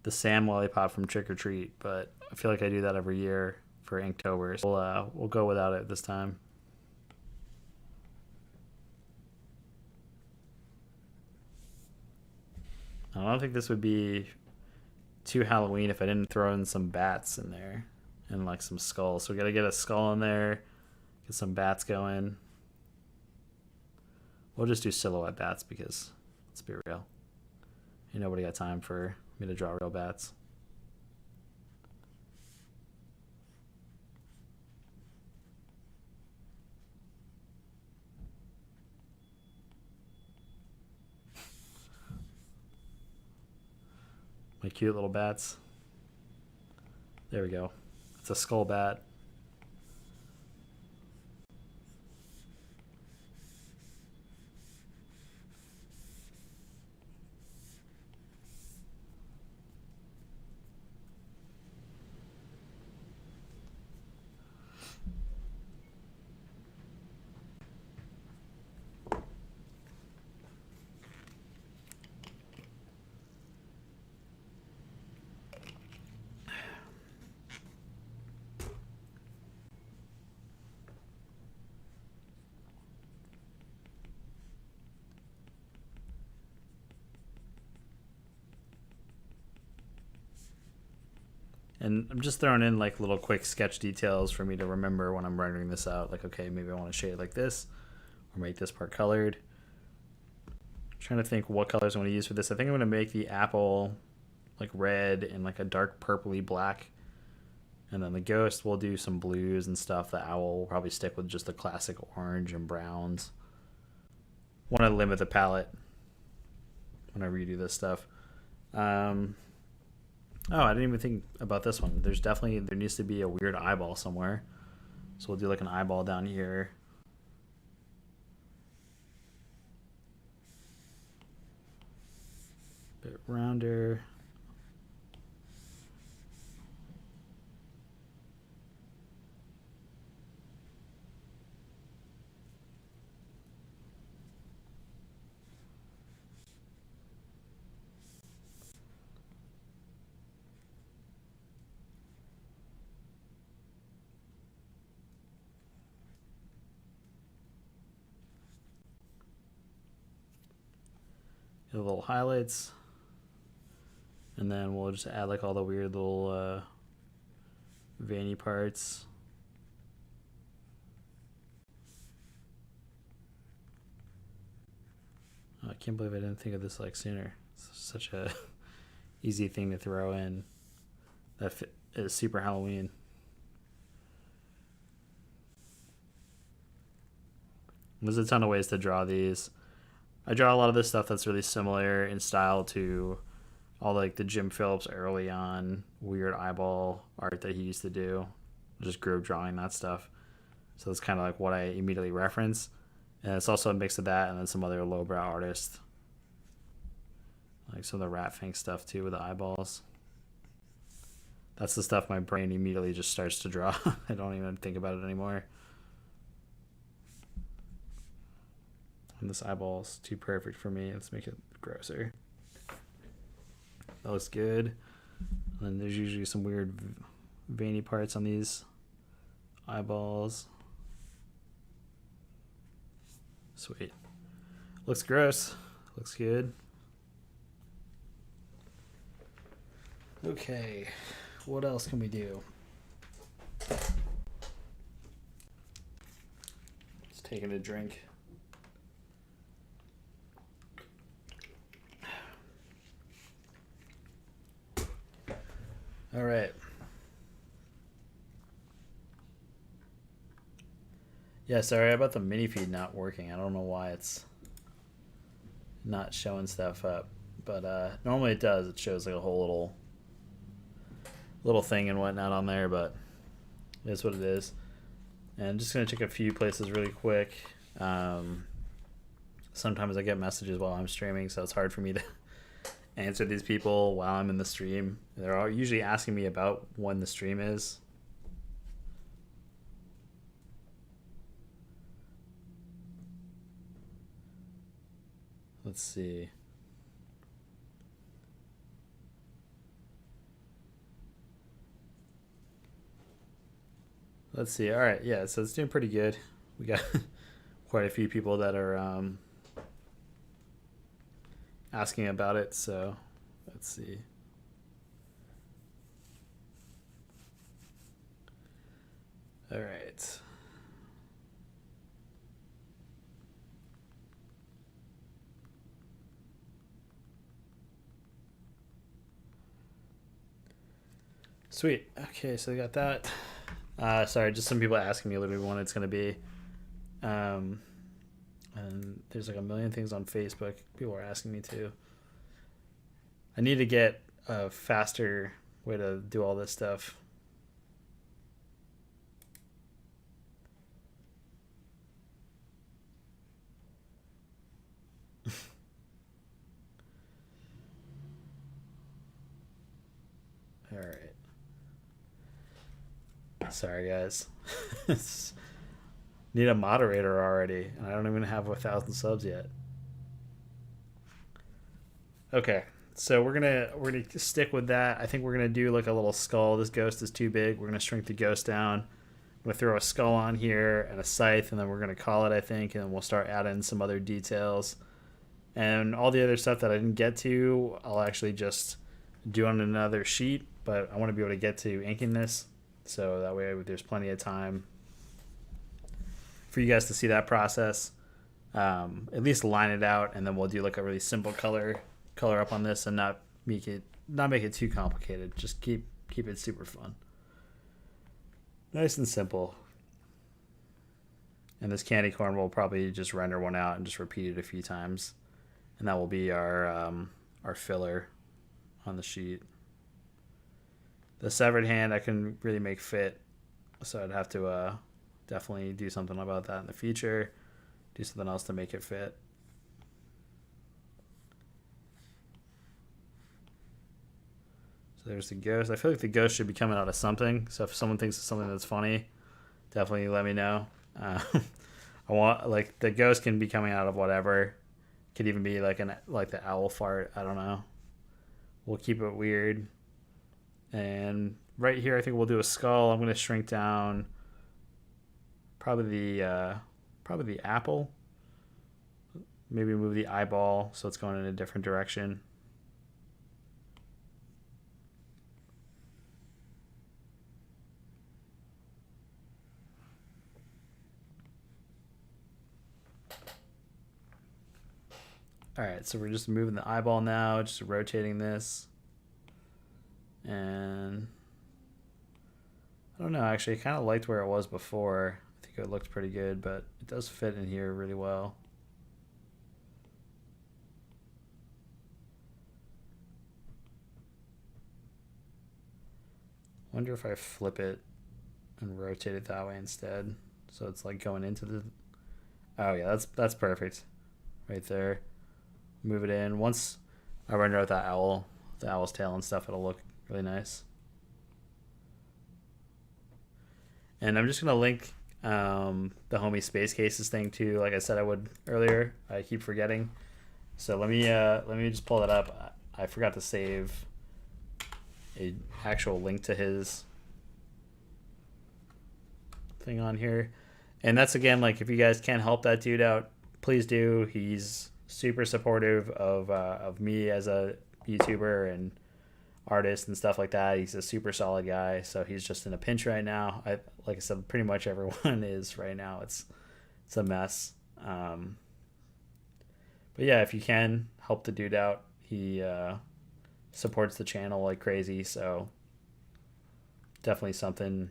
Sam lollipop from Trick or Treat, but I feel like I do that every year for Inktober, so we'll go without it this time. I don't think this would be too Halloween if I didn't throw in some bats in there and like some skulls. So we gotta get a skull in there, get some bats going. We'll just do silhouette bats because let's be real, ain't nobody got time for me to draw real bats. My cute little bats. There we go. It's a skull bat. And I'm just throwing in like little quick sketch details for me to remember when I'm rendering this out. Like, okay, maybe I want to shade it like this or make this part colored. I'm trying to think what colors I want to use for this. I think I'm going to make the apple like red and like a dark purpley black. And then the ghost will do some blues and stuff. The owl will probably stick with just the classic orange and browns. Want to limit the palette when I redo this stuff. Oh, I didn't even think about this one. There needs to be a weird eyeball somewhere. So we'll do like an eyeball down here. Bit rounder. Get a little highlights. And then we'll just add like all the weird little veiny parts. Oh, I can't believe I didn't think of this like sooner. It's such a easy thing to throw in. That is super Halloween. There's a ton of ways to draw these. I draw a lot of this stuff that's really similar in style to all like the Jim Phillips early on weird eyeball art that he used to do. I just grew up drawing that stuff. So that's kind of like what I immediately reference. And it's also a mix of that and then some other lowbrow artists. Like some of the Rat Fink stuff too with the eyeballs. That's the stuff my brain immediately just starts to draw. I don't even think about it anymore. And this eyeball's too perfect for me. Let's make it grosser. That looks good. And then there's usually some weird veiny parts on these eyeballs. Sweet. Looks gross. Looks good. Okay. What else can we do? Just taking a drink. All right. Yeah, sorry about the mini feed not working. I don't know why it's not showing stuff up, but normally it does. It shows like a whole little thing and whatnot on there, but it is what it is. And I'm just gonna check a few places really quick. Sometimes I get messages while I'm streaming, so it's hard for me to answer these people while I'm in the stream. They're all usually asking me about when the stream is. Let's see. Let's see. All right. Yeah. So it's doing pretty good. We got quite a few people that are asking about it. So let's see. All right. Sweet. Okay, so we got that. Sorry, just some people asking me literally when it's going to be. And there's like a million things on Facebook. People are asking me too. I need to get a faster way to do all this stuff. All right. Sorry, guys. Need a moderator already, and I don't even have 1,000 subs yet. Okay, so we're gonna stick with that. I think we're gonna do like a little skull. This ghost is too big. We're gonna shrink the ghost down. I'm gonna throw a skull on here and a scythe, and then we're gonna call it, I think, and then we'll start adding some other details. And all the other stuff that I didn't get to, I'll actually just do on another sheet. But I want to be able to get to inking this, so that way there's plenty of time for you guys to see that process. At least line it out, and then we'll do like a really simple color up on this, and not make it too complicated. Just keep it super fun, nice and simple. And this candy corn will probably just render one out and just repeat it a few times, and that will be our filler on the sheet. The severed hand I can really make fit, so I'd have to definitely do something about that in the future. Do something else to make it fit. So there's the ghost. I feel like the ghost should be coming out of something. So if someone thinks it's something that's funny, definitely let me know. I want, like, the ghost can be coming out of whatever. Could even be like the owl fart. I don't know. We'll keep it weird. And right here, I think we'll do a skull. I'm going to shrink down probably the apple. Maybe move the eyeball so it's going in a different direction. All right, so we're just moving the eyeball now, just rotating this. And I don't know, actually, I kind of liked where it was before. I think it looked pretty good, but it does fit in here really well. Wonder if I flip it and rotate it that way instead, so it's like going into the Oh yeah, that's perfect, right there. Move it in. Once I render out that owl, the owl's tail and stuff, it'll look really nice. And I'm just gonna link the homie Space Cases thing too. Like I said I would earlier. I keep forgetting. So let me just pull that up. I forgot to save a actual link to his thing on here. And that's again, like, if you guys can help that dude out, please do. He's super supportive of me as a YouTuber and artist and stuff like that. He's a super solid guy. So he's just in a pinch right now. Like I said, pretty much everyone is right now. It's a mess. But yeah, if you can help the dude out, he supports the channel like crazy. So definitely something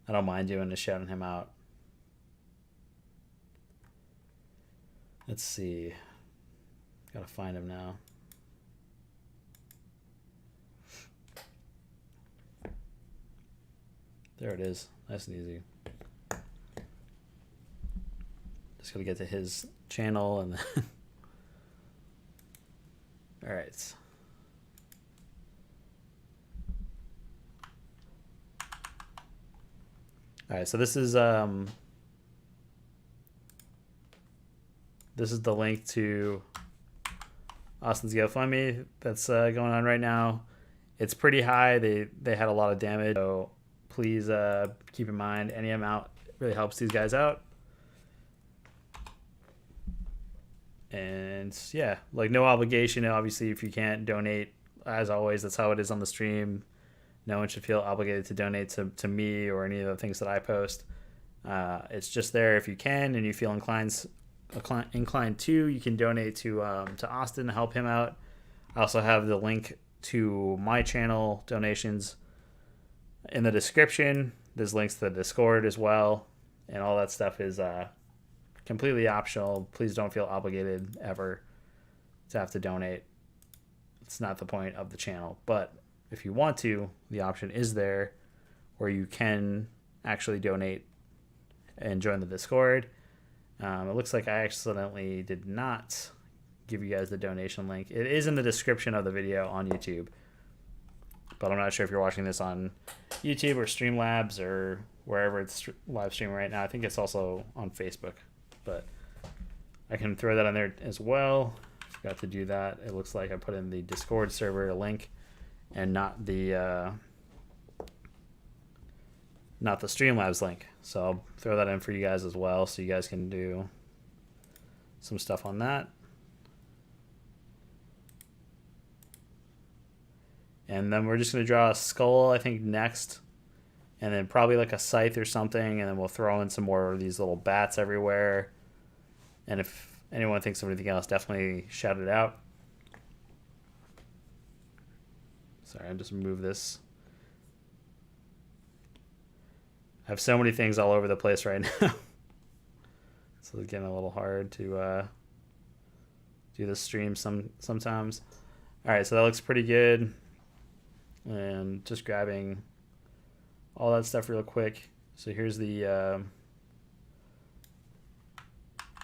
I don't mind doing, is shouting him out. Let's see. Gotta find him now. There it is. Nice and easy. Just gotta get to his channel and then all right. All right, so this is the link to Austin's GoFundMe that's going on right now. It's pretty high. They had a lot of damage, so please keep in mind any amount really helps these guys out. And yeah, like, no obligation. Obviously, if you can't donate, as always, that's how it is on the stream. No one should feel obligated to donate to me or any of the things that I post. It's just there if you can and you feel inclined to. You can donate to Austin to help him out. I also have the link to my channel donations in the description. There's links to the Discord as well, and all that stuff is completely optional. Please don't feel obligated ever to have to donate. It's not the point of the channel. But if you want to, the option is there where you can actually donate and join the Discord. It looks like I accidentally did not give you guys the donation link. It is in the description of the video on YouTube, but I'm not sure if you're watching this on YouTube or Streamlabs or wherever it's live streaming right now. I think it's also on Facebook, but I can throw that on there as well. Forgot to do that. It looks like I put in the Discord server link and not the Streamlabs link. So I'll throw that in for you guys as well, so you guys can do some stuff on that. And then we're just going to draw a skull, I think, next. And then probably like a scythe or something. And then we'll throw in some more of these little bats everywhere. And if anyone thinks of anything else, definitely shout it out. Sorry, I just moved this. I have so many things all over the place right now. So it's getting a little hard to do this stream sometimes. All right, so that looks pretty good. And just grabbing all that stuff real quick. So here's the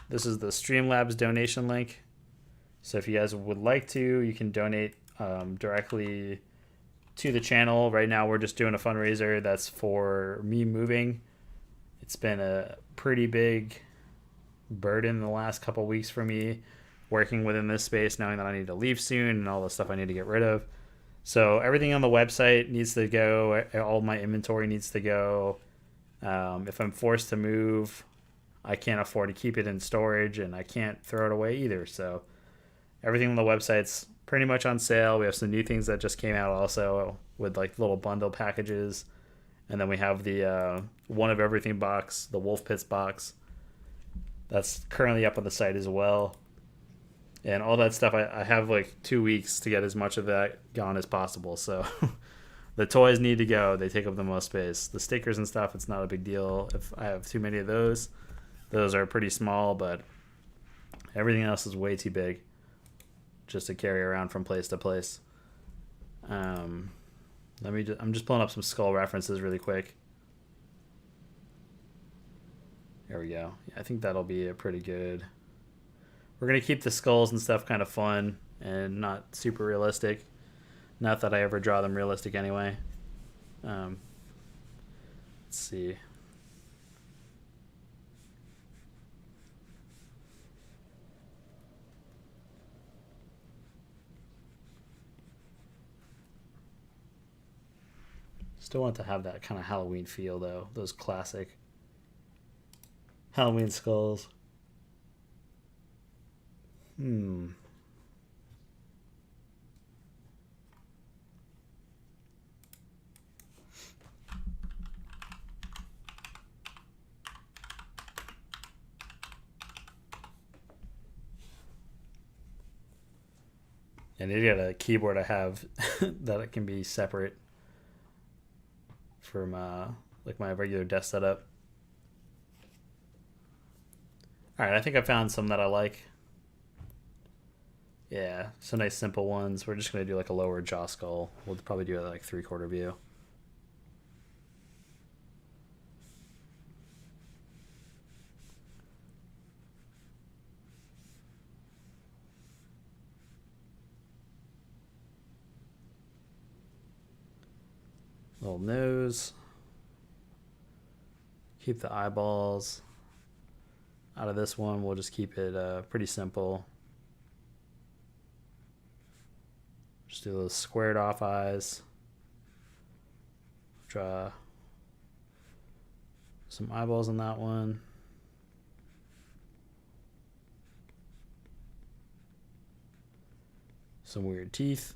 this is the Streamlabs donation link. So if you guys would like to, you can donate directly to the channel. Right now we're just doing a fundraiser that's for me moving. It's been a pretty big burden the last couple weeks for me, working within this space, knowing that I need to leave soon and all the stuff I need to get rid of. So everything on the website needs to go. All my inventory needs to go. If I'm forced to move, I can't afford to keep it in storage, and I can't throw it away either. So everything on the website's pretty much on sale. We have some new things that just came out also with like little bundle packages. And then we have the one of everything box, the Wolf Pits box. That's currently up on the site as well. And all that stuff, I have like 2 weeks to get as much of that gone as possible. So the toys need to go. They take up the most space. The stickers and stuff, it's not a big deal if I have too many of those. Those are pretty small, but everything else is way too big just to carry around from place to place. I'm just pulling up some skull references really quick. There we go. Yeah, I think that'll be a pretty good. We're gonna keep the skulls and stuff kind of fun and not super realistic. Not that I ever draw them realistic anyway. Let's see. Still want to have that kind of Halloween feel though. Those classic Halloween skulls. Hmm. And you got a keyboard I have that it can be separate from like my regular desk setup. All right, I think I found some that I like. Yeah, some nice simple ones. We're just gonna do like a lower jaw skull. We'll probably do it like 3/4 view. Little nose. Keep the eyeballs. Out of this one, we'll just keep it pretty simple. Just do those squared off eyes. Draw some eyeballs on that one. Some weird teeth.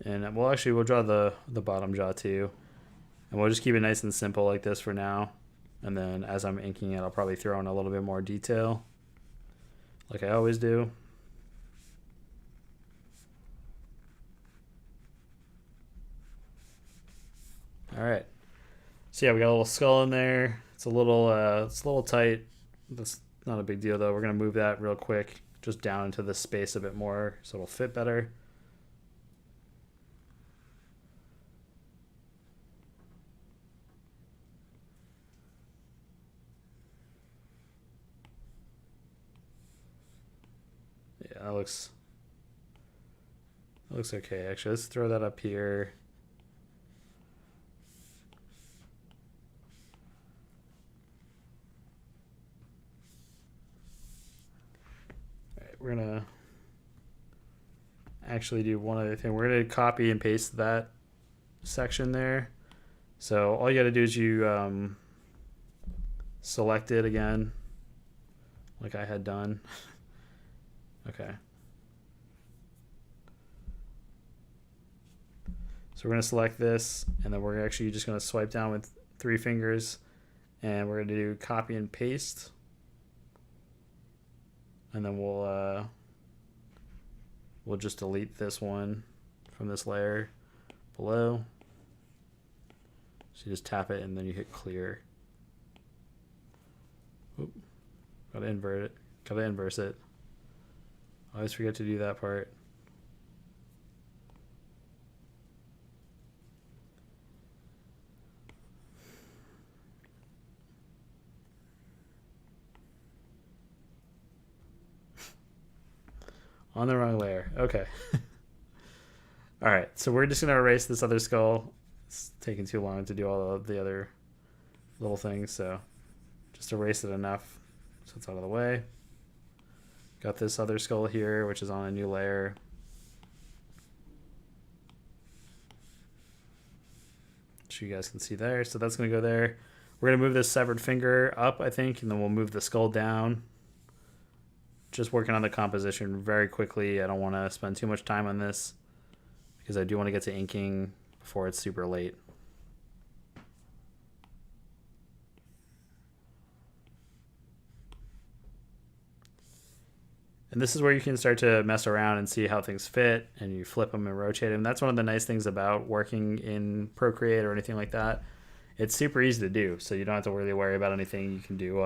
And we'll draw the bottom jaw too. And we'll just keep it nice and simple like this for now. And then as I'm inking it, I'll probably throw in a little bit more detail like I always do. All right. So yeah, we got a little skull in there. It's a little tight. That's not a big deal though. We're gonna move that real quick, just down into the space a bit more so it'll fit better. Yeah, that looks okay. Actually, let's throw that up here. All right, we're gonna actually do one other thing. We're gonna copy and paste that section there. So all you got to do is you select it again, like I had done. Okay. So we're going to select this, and then we're actually just going to swipe down with 3 fingers, and we're going to do copy and paste. And then we'll just delete this one from this layer below. So you just tap it, and then you hit clear. Oop. Gotta invert it. Gotta inverse it. I always forget to do that part. On the wrong layer. Okay. All right. So we're just going to erase this other skull. It's taking too long to do all of the other little things. So just erase it enough so it's out of the way. Got this other skull here, which is on a new layer. So you guys can see there. So that's going to go there. We're going to move this severed finger up, I think, and then we'll move the skull down. Just working on the composition very quickly. I don't want to spend too much time on this because I do want to get to inking before it's super late. And this is where you can start to mess around and see how things fit, and you flip them and rotate them. That's one of the nice things about working in Procreate or anything like that. It's super easy to do, so you don't have to really worry about anything. You can do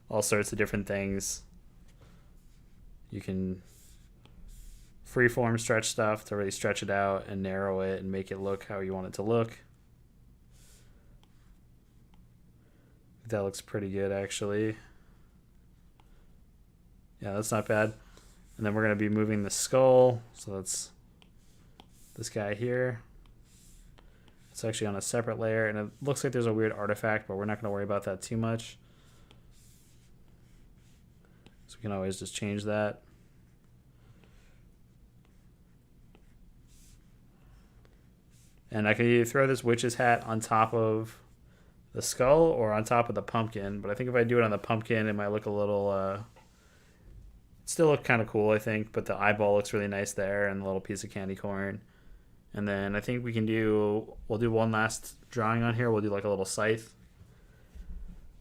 all sorts of different things. You can freeform stretch stuff to really stretch it out and narrow it and make it look how you want it to look. That looks pretty good, actually. Yeah, that's not bad. And then we're going to be moving the skull. So that's this guy here. It's actually on a separate layer, and it looks like there's a weird artifact, but we're not going to worry about that too much. So we can always just change that. And I can either throw this witch's hat on top of the skull or on top of the pumpkin, but I think if I do it on the pumpkin, it might look a little still look kind of cool, I think, but the eyeball looks really nice there and the little piece of candy corn. And then I think we'll do one last drawing on here. We'll do like a little scythe,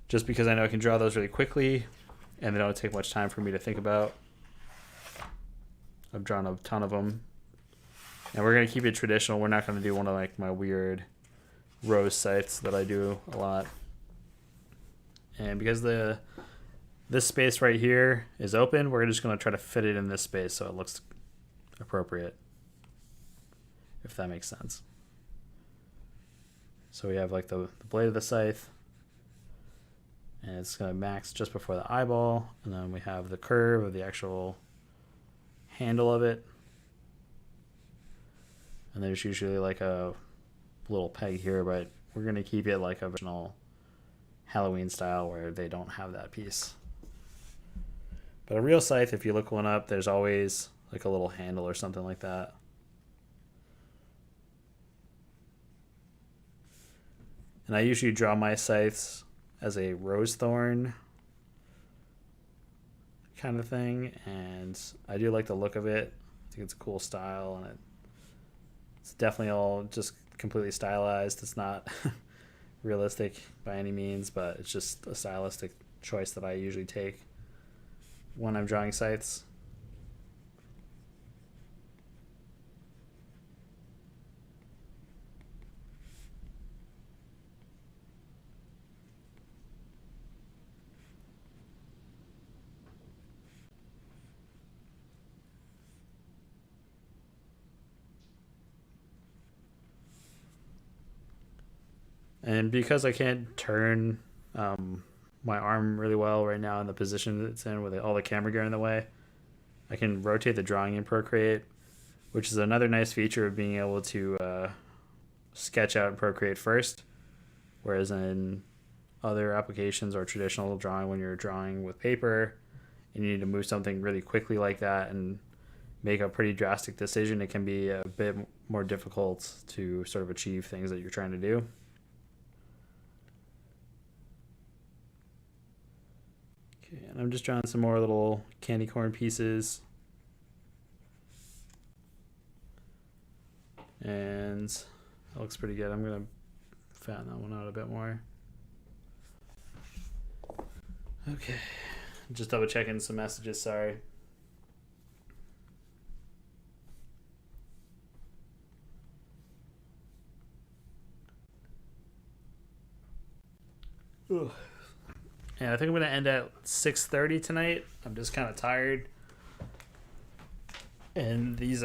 just because I know I can draw those really quickly and they don't take much time for me to think about. I've drawn a ton of them, and we're going to keep it traditional. We're not going to do one of like my weird rose scythes that I do a lot. And because this space right here is open, we're just going to try to fit it in this space so it looks appropriate, if that makes sense. So we have like the blade of the scythe, and it's going to max just before the eyeball, and then we have the curve of the actual handle of it, and there's usually like a little peg here, but we're going to keep it like a original Halloween style where they don't have that piece. But a real scythe, if you look one up, there's always like a little handle or something like that. And I usually draw my scythes as a rose thorn kind of thing, and I do like the look of it. I think it's a cool style, and it's definitely all just completely stylized. It's not realistic by any means, but it's just a stylistic choice that I usually take when I'm drawing scythes. And because I can't turn my arm really well right now in the position it's in with all the camera gear in the way, I can rotate the drawing in Procreate, which is another nice feature of being able to sketch out in Procreate first, whereas in other applications or traditional drawing, when you're drawing with paper and you need to move something really quickly like that and make a pretty drastic decision, it can be a bit more difficult to sort of achieve things that you're trying to do. Okay, and I'm just drawing some more little candy corn pieces. And that looks pretty good. I'm going to fatten that one out a bit more. Okay, just double checking some messages, sorry. Ugh. And I think I'm going to end at 6:30 tonight. I'm just kind of tired. And these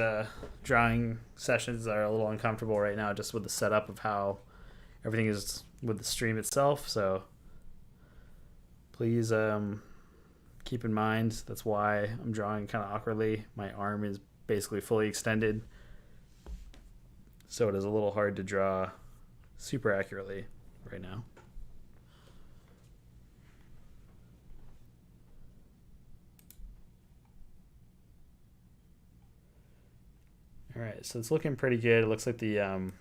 drawing sessions are a little uncomfortable right now just with the setup of how everything is with the stream itself. So please keep in mind that's why I'm drawing kind of awkwardly. My arm is basically fully extended, so it is a little hard to draw super accurately right now. All right, so it's looking pretty good. It looks like the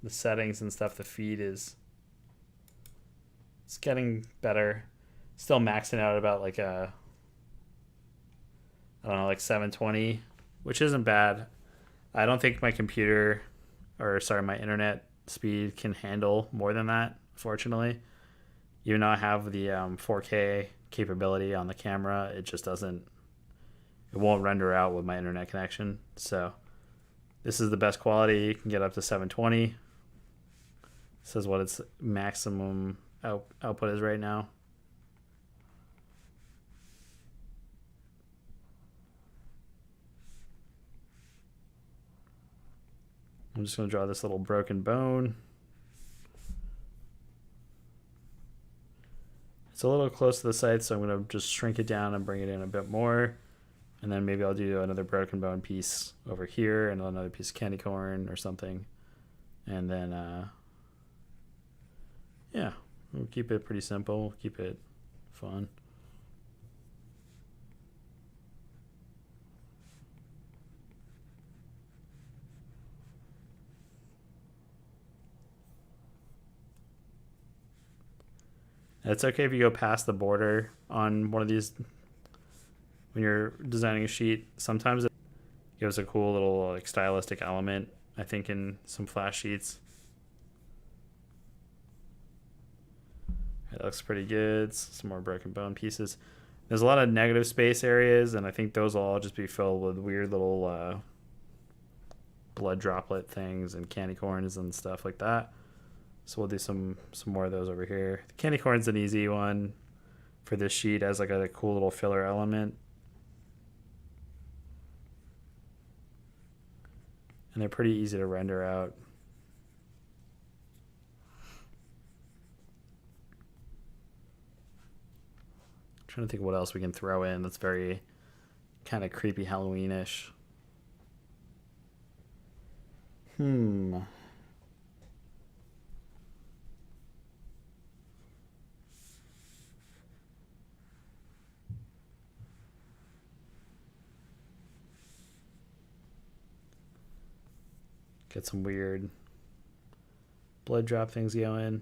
settings and stuff, the feed it's getting better. Still maxing out about like I don't know, like 720, which isn't bad. I don't think my computer, or sorry, my internet speed can handle more than that, fortunately. Even though I have the 4K capability on the camera, it just doesn't, it won't render out with my internet connection. So this is the best quality. You can get up to 720. This is what its maximum output is right now. I'm just going to draw this little broken bone. It's a little close to the site, so I'm going to just shrink it down and bring it in a bit more. And then maybe I'll do another broken bone piece over here and another piece of candy corn or something. And then, yeah, we'll keep it pretty simple, keep it fun. It's okay if you go past the border on one of these when you're designing a sheet. Sometimes it gives a cool little like stylistic element, I think, in some flash sheets. It looks pretty good. Some more broken bone pieces. There's a lot of negative space areas, and I think those will all just be filled with weird little blood droplet things and candy corns and stuff like that. So we'll do some more of those over here. The candy corn's an easy one for this sheet as like a cool little filler element. And they're pretty easy to render out. I'm trying to think what else we can throw in that's very kind of creepy Halloween-ish. Get some weird blood drop things going.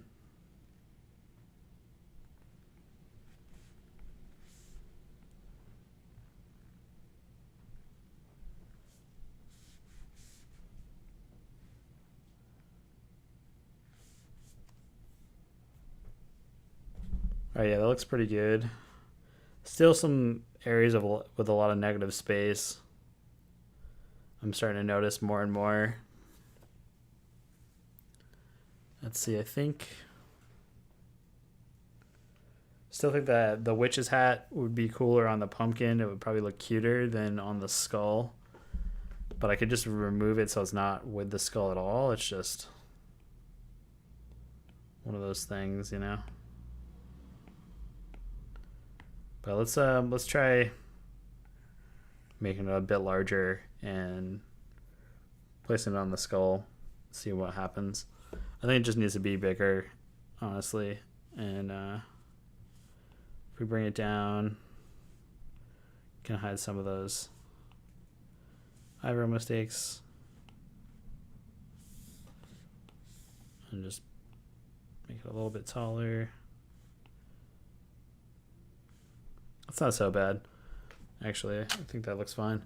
Oh yeah, that looks pretty good. Still some areas with a lot of negative space. I'm starting to notice more and more. Let's see, I still think that the witch's hat would be cooler on the pumpkin. It would probably look cuter than on the skull. But I could just remove it so it's not with the skull at all. It's just one of those things, you know. But let's try making it a bit larger and placing it on the skull. See what happens. I think it just needs to be bigger, honestly. And if we bring it down, can hide some of those eyebrow mistakes. And just make it a little bit taller. That's not so bad, actually. I think that looks fine.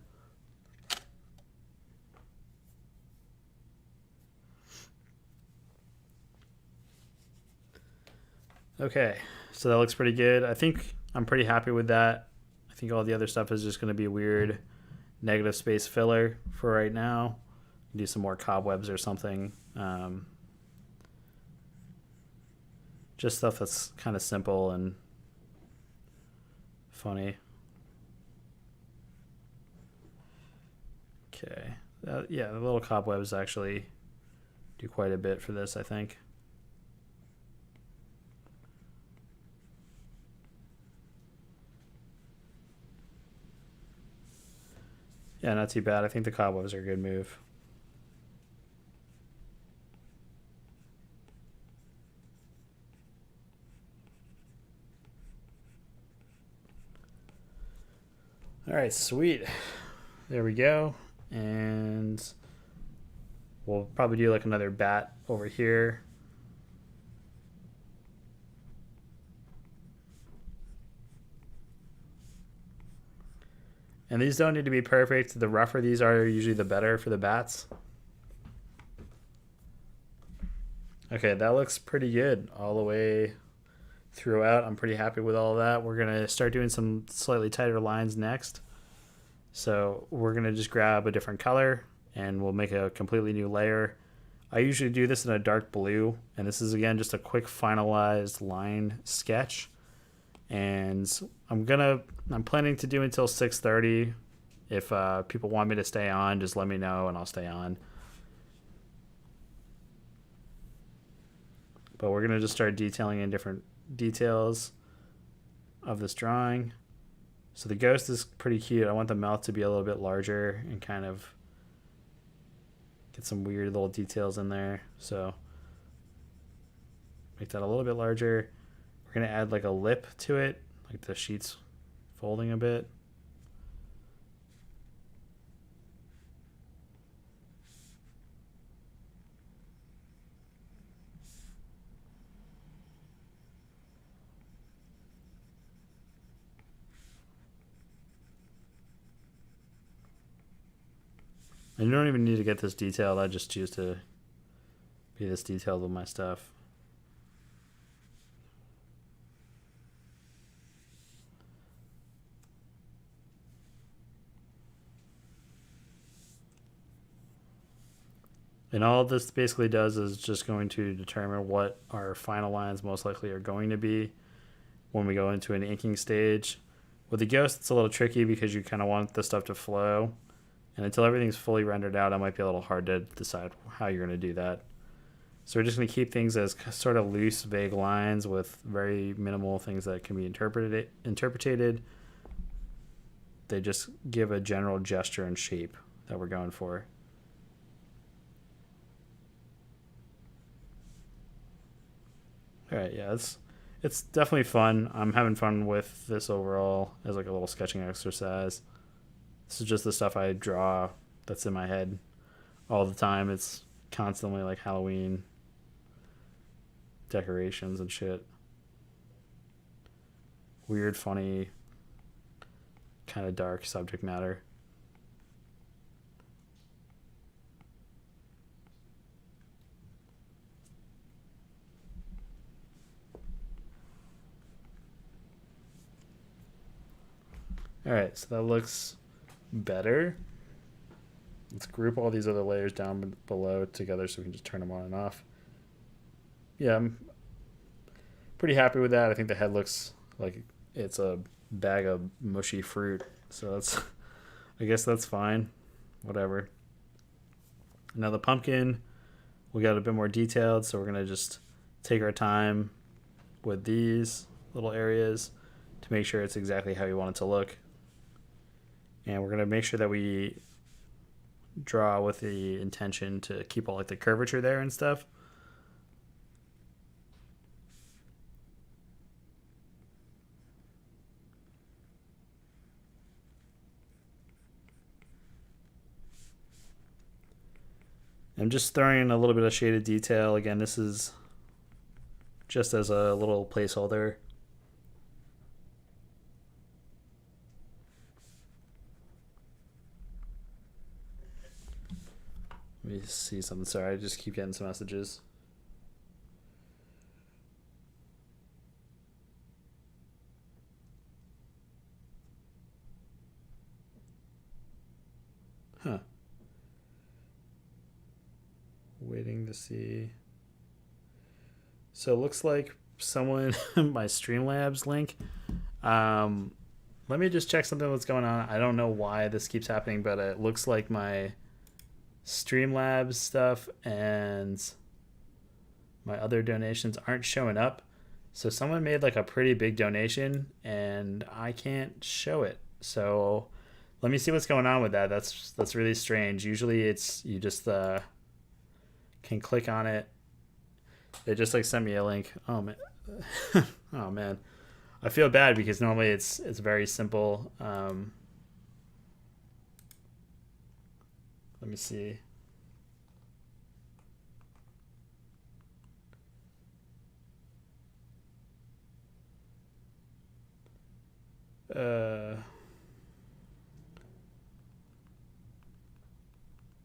Okay, so that looks pretty good. I think I'm pretty happy with that. I think all the other stuff is just going to be weird negative space filler for right now. Do some more cobwebs or something. Just stuff that's kind of simple and funny. Okay. Yeah, the little cobwebs actually do quite a bit for this, I think. Yeah, not too bad. I think the cobwebs are a good move. All right, sweet. There we go. And we'll probably do like another bat over here. And these don't need to be perfect. The rougher these are, usually the better for the bats. Okay, that looks pretty good all the way throughout. I'm pretty happy with all of that. We're going to start doing some slightly tighter lines next. So we're going to just grab a different color and we'll make a completely new layer. I usually do this in a dark blue, and this is again just a quick finalized line sketch. And I'm planning to do until 6:30. If people want me to stay on, just let me know and I'll stay on. But we're going to just start detailing in different details of this drawing. So the ghost is pretty cute. I want the mouth to be a little bit larger and kind of get some weird little details in there. So make that a little bit larger. We're going to add like a lip to it, like the sheets folding a bit. And you don't even need to get this detailed. I just choose to be this detailed with my stuff. And all this basically does is just going to determine what our final lines most likely are going to be when we go into an inking stage. With the ghost, it's a little tricky because you kind of want the stuff to flow. And until everything's fully rendered out, it might be a little hard to decide how you're going to do that. So we're just going to keep things as sort of loose, vague lines with very minimal things that can be interpreted. They just give a general gesture and shape that we're going for. All right, yeah, it's definitely fun. I'm having fun with this overall as like a little sketching exercise. This is just the stuff I draw that's in my head all the time. It's constantly like Halloween decorations and shit. Weird, funny, kind of dark subject matter. All right, so that looks better. Let's group all these other layers down below together so we can just turn them on and off. Yeah, I'm pretty happy with that. I think the head looks like it's a bag of mushy fruit. So that's, I guess that's fine. Whatever. Now the pumpkin, we got a bit more detailed, so we're going to just take our time with these little areas to make sure it's exactly how you want it to look. And we're going to make sure that we draw with the intention to keep all like the curvature there and stuff. I'm just throwing in a little bit of shaded detail. Again, this is just as a little placeholder. Let me see something. Sorry, I just keep getting some messages. Huh. Waiting to see. So it looks like someone my Streamlabs link. Let me just check something that's going on. I don't know why this keeps happening, but it looks like my Streamlabs stuff and my other donations aren't showing up. So someone made like a pretty big donation and I can't show it. So let me see what's going on with that. That's really strange. Usually it's you just can click on it. They just like sent me a link. Oh man. Oh man. I feel bad because normally it's very simple. Let me see.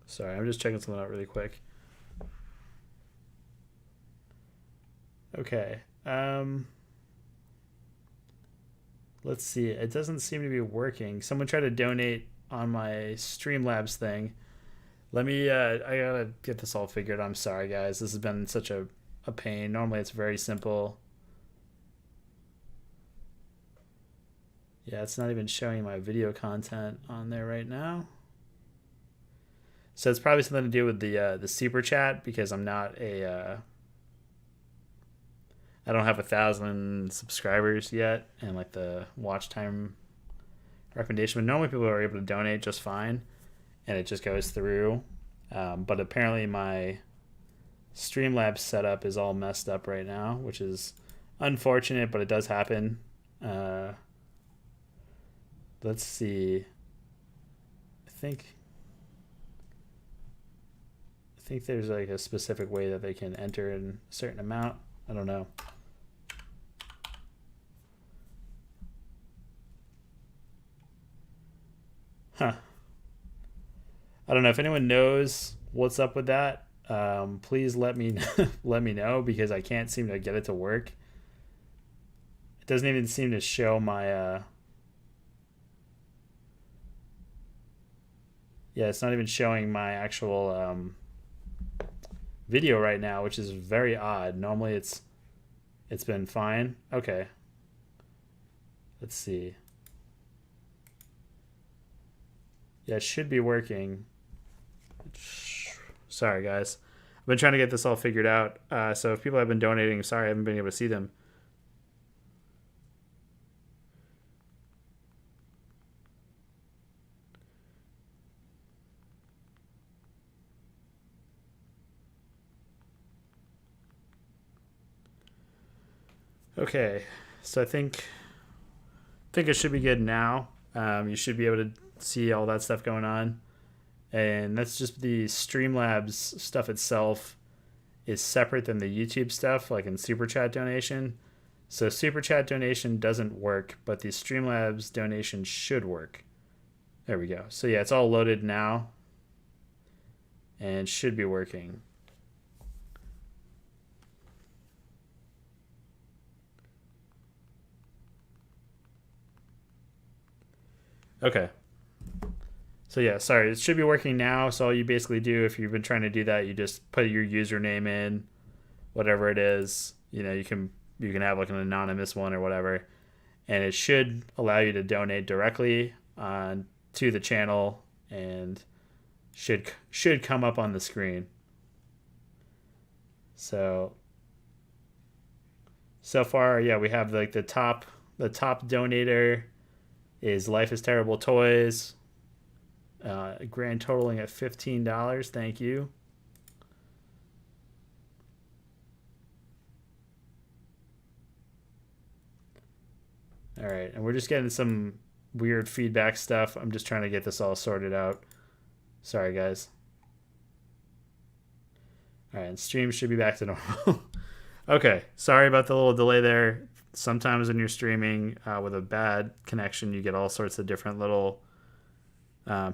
Sorry, I'm just checking something out really quick. Okay. Let's see. It doesn't seem to be working. Someone tried to donate on my Streamlabs thing. Let me I gotta get this all figured. I'm sorry guys. This has been such a pain. Normally it's very simple. Yeah, it's not even showing my video content on there right now. So it's probably something to do with the super chat because I'm not a I don't have 1,000 subscribers yet, and like the watch time recommendation. But normally people are able to donate just fine, and it just goes through. But apparently my Streamlabs setup is all messed up right now, which is unfortunate, but it does happen. Let's see. I think there's like a specific way that they can enter in a certain amount. I don't know. Huh. I don't know if anyone knows what's up with that. Please let me let me know, because I can't seem to get it to work. It doesn't even seem to show my yeah, it's not even showing my actual video right now, which is very odd. Normally it's been fine. Okay. Let's see. Yeah, it should be working. Sorry, guys. I've been trying to get this all figured out. So if people have been donating, sorry, I haven't been able to see them. Okay, so I think it should be good now. You should be able to see all that stuff going on, and that's just the Streamlabs stuff itself is separate than the YouTube stuff, like in Super Chat donation. So Super Chat donation doesn't work, but the Streamlabs donation should work. There we go. So yeah, it's all loaded now, and should be working. Okay. So yeah, sorry, it should be working now. So all you basically do, if you've been trying to do that, you just put your username in, whatever it is. You can have like an anonymous one or whatever, and it should allow you to donate directly to the channel, and should come up on the screen. So far, yeah, we have like the top donator is Life is Terrible Toys. Grand totaling at $15. Thank you. All right, and we're just getting some weird feedback stuff. I'm just trying to get this all sorted out. Sorry, guys. All right, and stream should be back to normal. Okay, sorry about the little delay there. Sometimes when you're streaming with a bad connection, you get all sorts of different little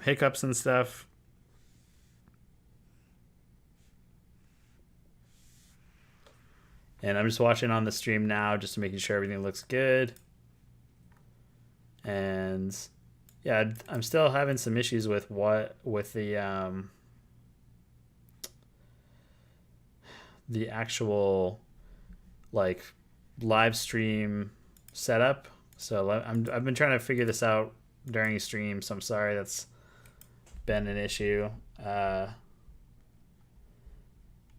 hiccups and stuff. And I'm just watching on the stream now, just making sure everything looks good. And yeah, I'm still having some issues with the actual like live stream setup. So I've been trying to figure this out during stream, so I'm sorry that's been an issue.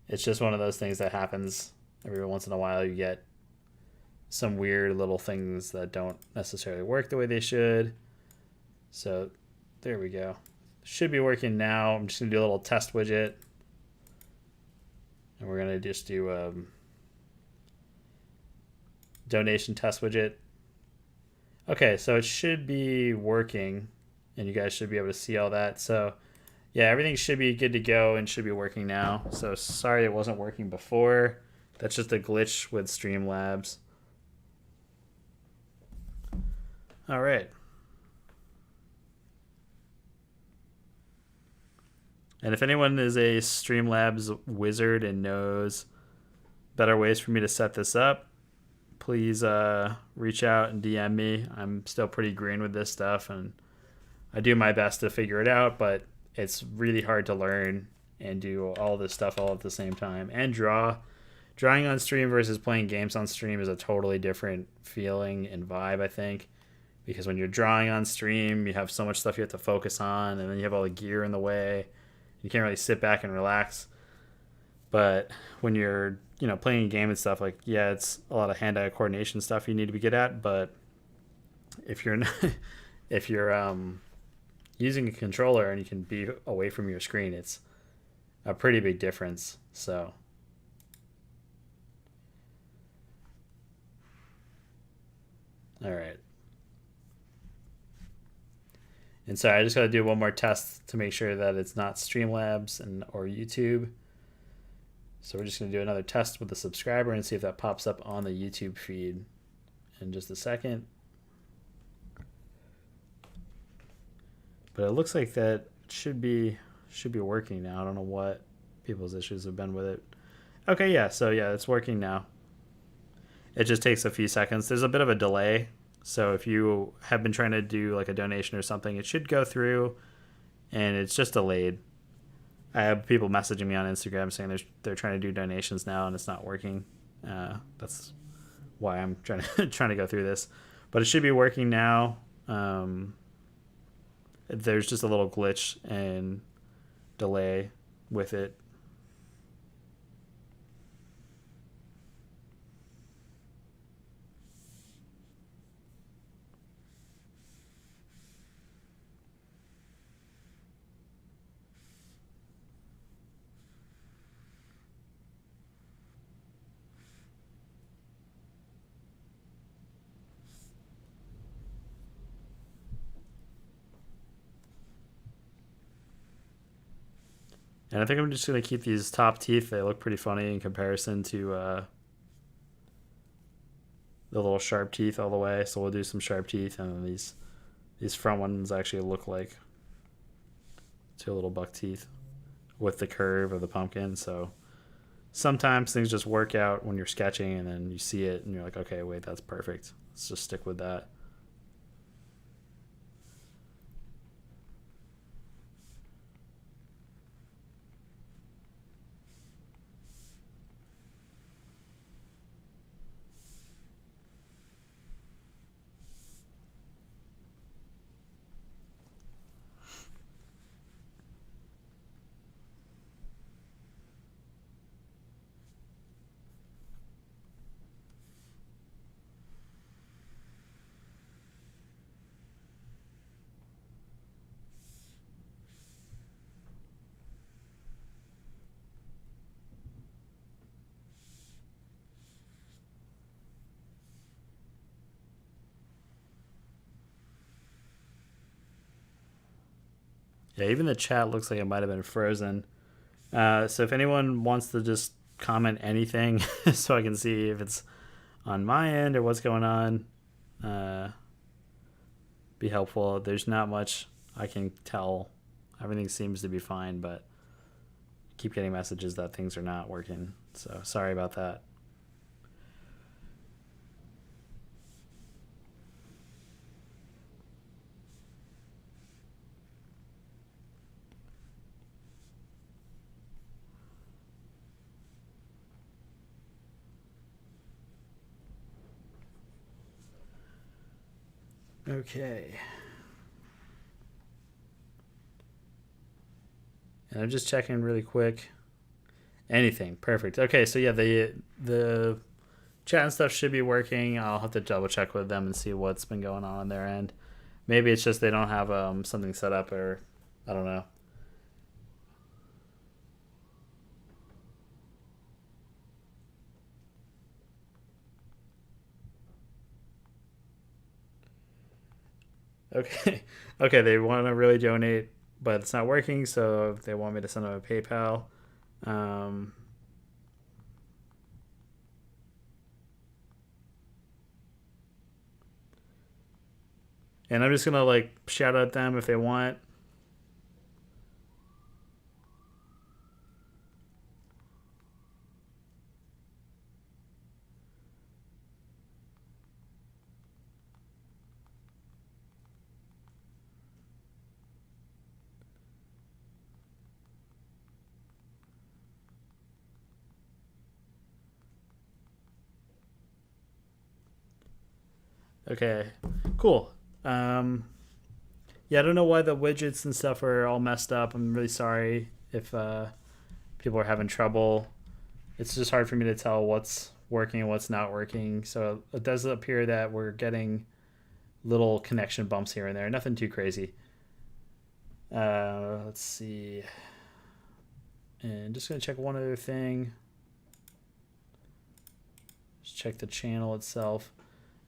It's just one of those things that happens every once in a while. You get some weird little things that don't necessarily work the way they should. So there we go. Should be working now. I'm just gonna do a little test widget, and we're gonna just do donation test widget. Okay, so it should be working, and you guys should be able to see all that. So yeah, everything should be good to go and should be working now. So sorry it wasn't working before. That's just a glitch with Streamlabs. All right. And if anyone is a Streamlabs wizard and knows better ways for me to set this up, please reach out and DM me. I'm still pretty green with this stuff, and I do my best to figure it out, but it's really hard to learn and do all this stuff all at the same time. And drawing on stream versus playing games on stream is a totally different feeling and vibe, I think, because when you're drawing on stream, you have so much stuff you have to focus on, and then you have all the gear in the way. You can't really sit back and relax. But when you're playing a game and stuff, like, yeah, it's a lot of hand-eye coordination stuff you need to be good at, but if you're not, if you're using a controller and you can be away from your screen, it's a pretty big difference. So, all right. And so I just got to do one more test to make sure that it's not Streamlabs and or YouTube. So we're just going to do another test with the subscriber and see if that pops up on the YouTube feed in just a second. But it looks like that should be working now. I don't know what people's issues have been with it. Okay, yeah, so yeah, it's working now. It just takes a few seconds. There's a bit of a delay. So if you have been trying to do like a donation or something, it should go through and it's just delayed. I have people messaging me on Instagram saying they're trying to do donations now and it's not working. That's why I'm trying to go through this. But it should be working now. There's just a little glitch and delay with it. And I think I'm just going to keep these top teeth. They look pretty funny in comparison to the little sharp teeth all the way. So we'll do some sharp teeth. And then these front ones actually look like two little buck teeth with the curve of the pumpkin. So sometimes things just work out when you're sketching and then you see it and you're like, okay, wait, that's perfect. Let's just stick with that. Yeah, even the chat looks like it might have been frozen. So if anyone wants to just comment anything so I can see if it's on my end or what's going on, be helpful. There's not much I can tell. Everything seems to be fine, but I keep getting messages that things are not working. So sorry about that. Okay. And I'm just checking really quick. Anything. Perfect. Okay, so yeah, the chat and stuff should be working. I'll have to double check with them and see what's been going on their end. Maybe it's just they don't have something set up, or I don't know. Okay. Okay, they want to really donate, but it's not working, so they want me to send them a PayPal. Um, and I'm just gonna like shout at them if they want. Okay, cool. Um, yeah, I don't know why the widgets and stuff are all messed up. I'm really sorry if people are having trouble. it's just hard for me to tell what's working and what's not working. So it does appear that we're getting little connection bumps here and there. Nothing too crazy. Let's see. And just going to check one other thing. Just check the channel itself.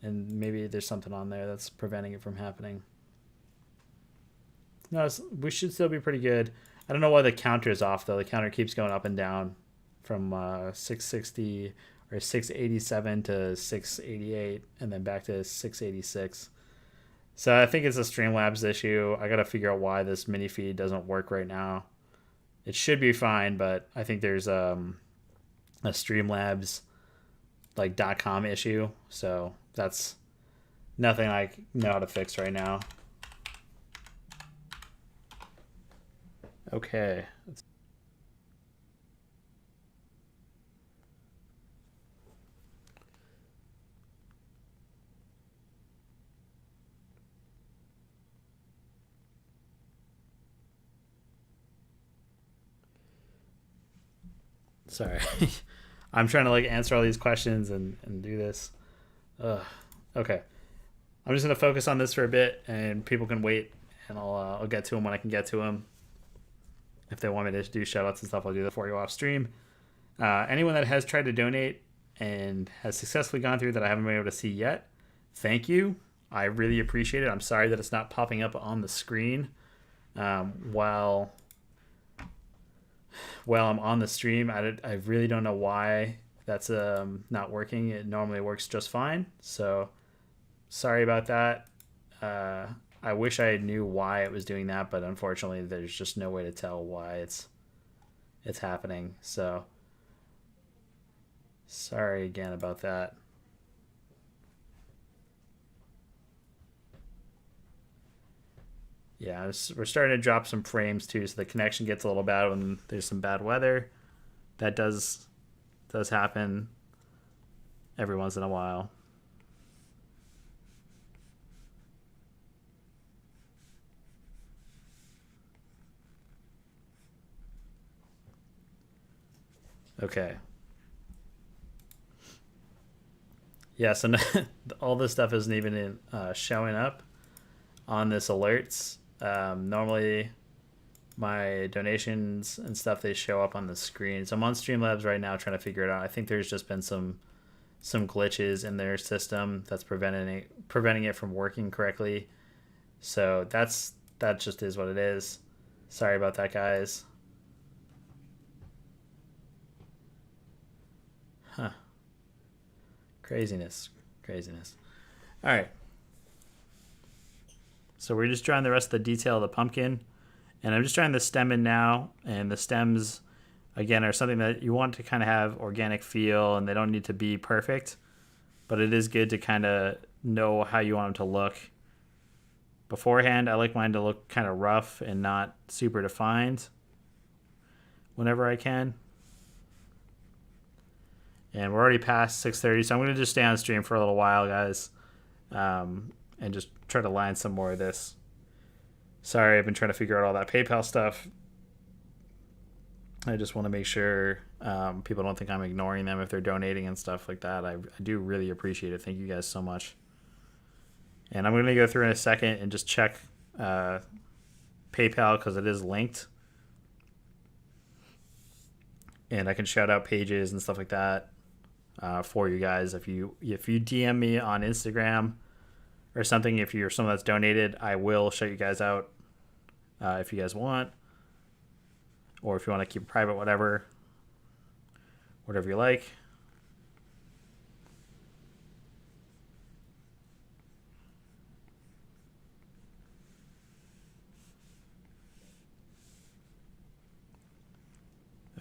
And maybe there's something on there that's preventing it from happening. No, we should still be pretty good. I don't know why the counter is off, though. The counter keeps going up and down from 660 or 687 to 688 and then back to 686. So I think it's a Streamlabs issue. I got to figure out why this mini feed doesn't work right now. It should be fine, but I think there's a Streamlabs like .com issue. So that's nothing I know how to fix right now. Okay. Sorry. I'm trying to like answer all these questions and do this. Okay. I'm just going to focus on this for a bit and people can wait and I'll get to them when I can get to them. If they want me to do shout outs and stuff, I'll do that for you off stream. Anyone that has tried to donate and has successfully gone through that I haven't been able to see yet, thank you. I really appreciate it. I'm sorry that it's not popping up on the screen while I'm on the stream. I really don't know why that's not working. It normally works just fine. So sorry about that. I wish I knew why it was doing that, but unfortunately there's just no way to tell why it's happening. So sorry again about that. Yeah, we're starting to drop some frames too, so the connection gets a little bad when there's some bad weather. That does happen every once in a while. Okay. Yeah, so all this stuff isn't even showing up on this alerts. Normally my donations and stuff, they show up on the screen. So I'm on Streamlabs right now trying to figure it out. I think there's just been some glitches in their system that's preventing it from working correctly. So that just is what it is. Sorry about that, guys. Huh. Craziness. All right. So we're just drawing the rest of the detail of the pumpkin. And I'm just trying the stem in now. And the stems, again, are something that you want to kind of have organic feel. And they don't need to be perfect. But it is good to kind of know how you want them to look. Beforehand, I like mine to look kind of rough and not super defined whenever I can. And we're already past 6:30, so I'm going to just stay on stream for a little while, guys, and just try to line some more of this. Sorry, I've been trying to figure out all that PayPal stuff. I just want to make sure people don't think I'm ignoring them if they're donating and stuff like that. I do really appreciate it. Thank you guys so much. And I'm going to go through in a second and just check PayPal because it is linked. And I can shout out pages and stuff like that for you guys. If you DM me on Instagram or something, if you're someone that's donated, I will shout you guys out if you guys want. Or if you want to keep it private, whatever you like.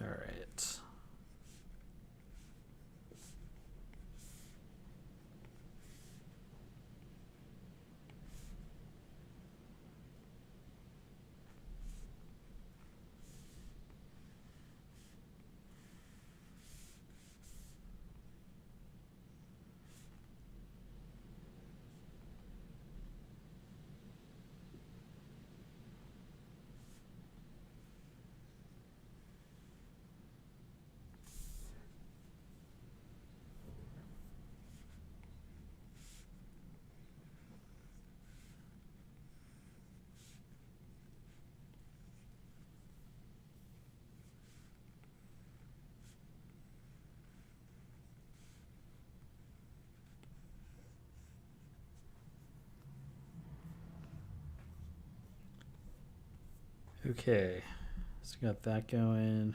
All right. Okay, so got that going.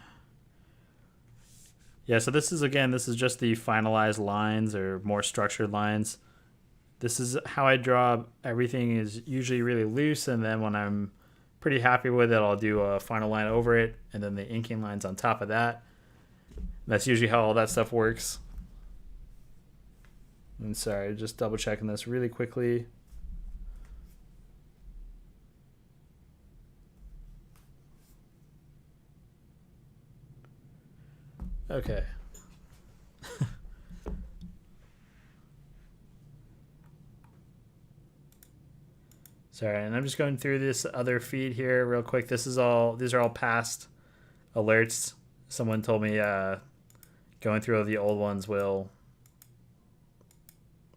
Yeah, so this is just the finalized lines or more structured lines. This is how I draw. Everything is usually really loose, and then when I'm pretty happy with it, I'll do a final line over it, and then the inking lines on top of that. That's usually how all that stuff works. And sorry, just double checking this really quickly. Okay. Sorry, and I'm just going through this other feed here real quick. These are all past alerts. Someone told me going through all the old ones will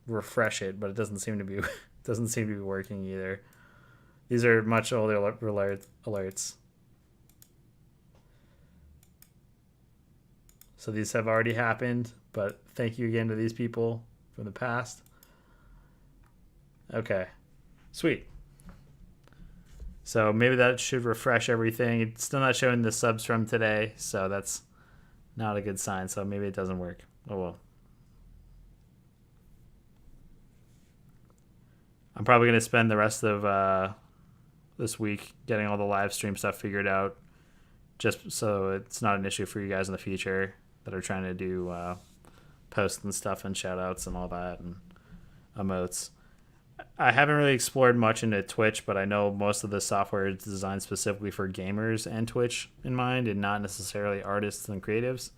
refresh it, but it doesn't seem to be doesn't seem to be working either. These are much older alerts. So these have already happened, but thank you again to these people from the past. Okay, sweet. So maybe that should refresh everything. It's still not showing the subs from today, so that's not a good sign. So maybe it doesn't work. Oh well. I'm probably going to spend the rest of this week getting all the live stream stuff figured out, just so it's not an issue for you guys in the future that are trying to do posts and stuff and shout outs and all that and emotes. I haven't really explored much into Twitch, but I know most of the software is designed specifically for gamers and Twitch in mind, and not necessarily artists and creatives.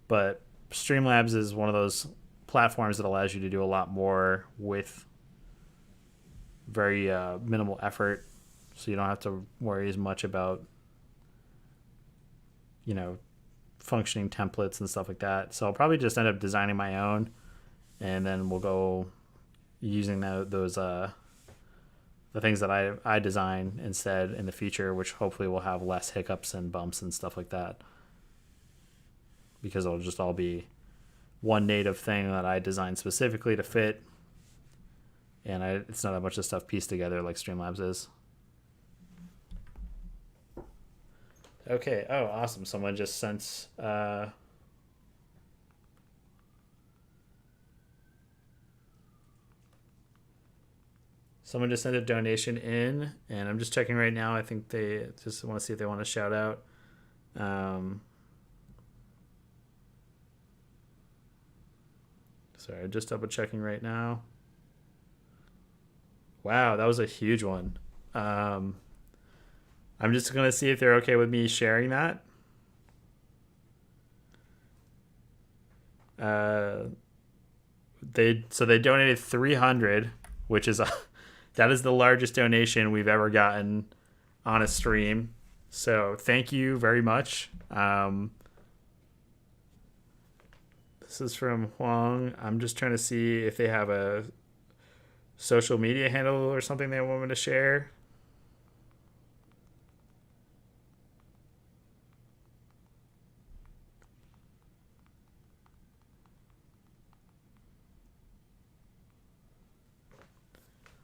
But Streamlabs is one of those platforms that allows you to do a lot more with very minimal effort, so you don't have to worry as much about, functioning templates and stuff like that. So I'll probably just end up designing my own, and then we'll go using those the things that I design instead in the future, which hopefully will have less hiccups and bumps and stuff like that, because it'll just all be one native thing that I designed specifically to fit, and it's not a bunch of stuff pieced together like Streamlabs is. Okay. Oh, awesome. Someone just sent a donation in, and I'm just checking right now. I think they just want to see if they want to shout out. Sorry, just double checking right now. Wow, that was a huge one. I'm just gonna see if they're okay with me sharing that. They donated 300, which is that is the largest donation we've ever gotten on a stream. So thank you very much. This is from Huang. I'm just trying to see if they have a social media handle or something they want me to share.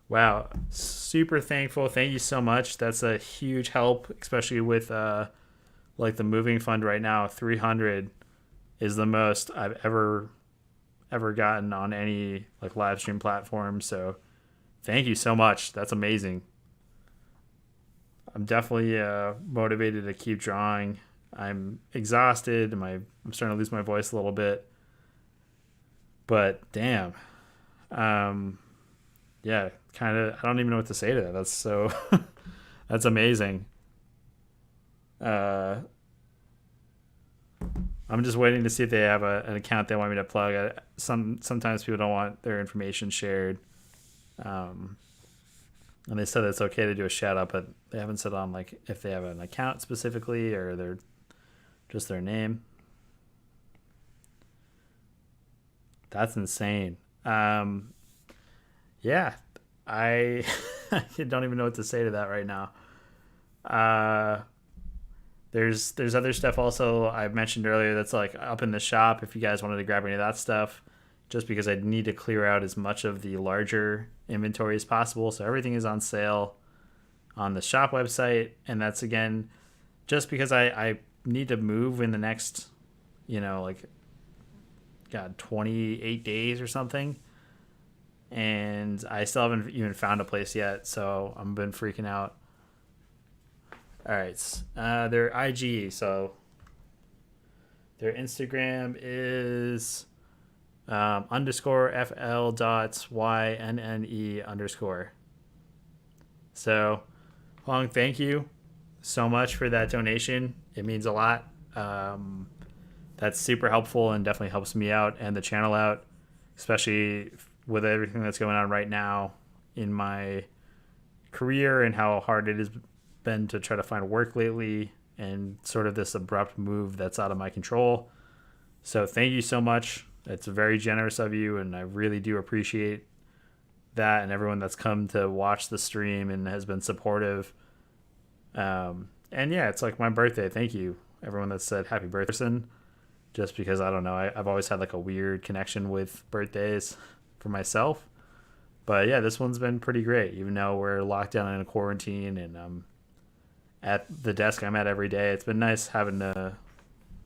Wow, super thankful. Thank you so much. That's a huge help, especially with like the moving fund right now. 300 is the most I've ever gotten on any like live stream platform. So thank you so much. That's amazing. I'm definitely motivated to keep drawing. I'm exhausted. I'm starting to lose my voice a little bit. But damn. Yeah, kind of. I don't even know what to say to that. That's so. That's amazing. I'm just waiting to see if they have an account they want me to plug. Sometimes people don't want their information shared, and they said it's okay to do a shout out, but they haven't said on like if they have an account specifically or they're just their name. That's insane. Yeah, I don't even know what to say to that right now. There's other stuff also I mentioned earlier that's like up in the shop if you guys wanted to grab any of that stuff, just because I need to clear out as much of the larger inventory as possible. So everything is on sale on the shop website, and that's again just because I need to move in the next, like, God, 28 days or something, and I still haven't even found a place yet, so I've been freaking out. All right, their IG, so their Instagram is underscore FL dot YNNE underscore. So, Hong, thank you so much for that donation. It means a lot. That's super helpful and definitely helps me out and the channel out, especially with everything that's going on right now in my career and how hard it has been to try to find work lately and sort of this abrupt move that's out of my control. So thank you so much. It's very generous of you, and I really do appreciate that, and everyone that's come to watch the stream and has been supportive. And yeah, it's like my birthday. Thank you, everyone that said happy birthday. Just because, I don't know, I've always had like a weird connection with birthdays for myself. But yeah, this one's been pretty great, even though we're locked down in a quarantine and at the desk I'm at every day. It's been nice having a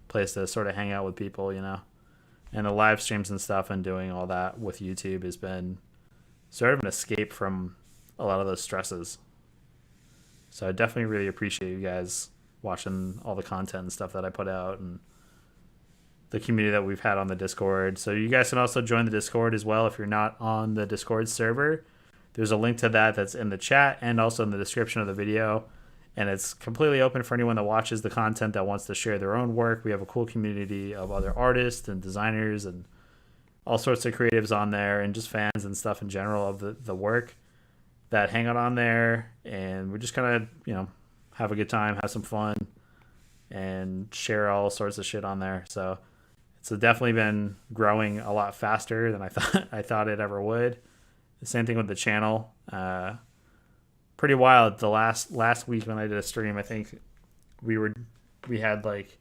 place to sort of hang out with people, And the live streams and stuff and doing all that with YouTube has been sort of an escape from a lot of those stresses. So I definitely really appreciate you guys watching all the content and stuff that I put out and the community that we've had on the Discord. So you guys can also join the Discord as well if you're not on the Discord server. There's a link to that that's in the chat and also in the description of the video. And it's completely open for anyone that watches the content that wants to share their own work. We have a cool community of other artists and designers and all sorts of creatives on there, and just fans and stuff in general of the work that hang out on there. And we just kind of, have a good time, have some fun, and share all sorts of shit on there. So it's definitely been growing a lot faster than I thought it ever would. The same thing with the channel. Pretty wild. The last week when I did a stream, I think we had like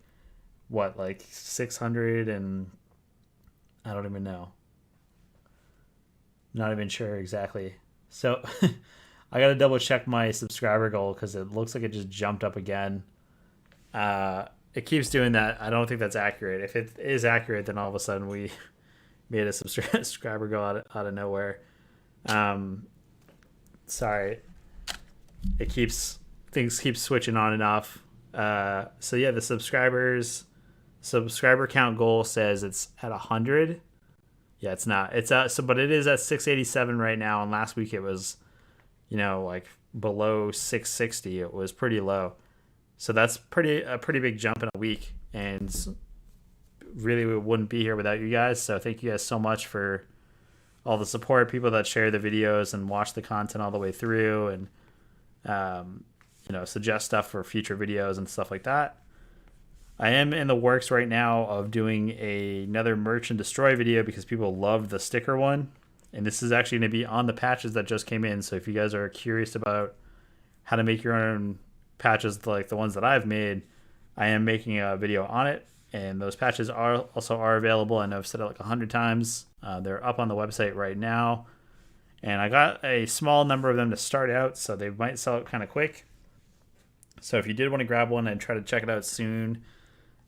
600, and I don't even know. Not even sure exactly. So I got to double check my subscriber goal because it looks like it just jumped up again. It keeps doing that. I don't think that's accurate. If it is accurate, then all of a sudden we made a subscriber goal out of nowhere. Sorry. Things keep switching on and off. So yeah, the subscriber count goal says it's at 100. Yeah, it's not. It's but it is at 687 right now, and last week it was, like below 660. It was pretty low. So that's a pretty big jump in a week, and really we wouldn't be here without you guys. So thank you guys so much for all the support, people that share the videos and watch the content all the way through, and suggest stuff for future videos and stuff like that. I am in the works right now of doing another merch and destroy video because people loved the sticker one. And this is actually going to be on the patches that just came in. So if you guys are curious about how to make your own patches like the ones that I've made, I am making a video on it. And those patches are available. And I've said it like 100 times. They're up on the website right now. And I got a small number of them to start out, so they might sell it kind of quick. So if you did want to grab one and try to check it out soon,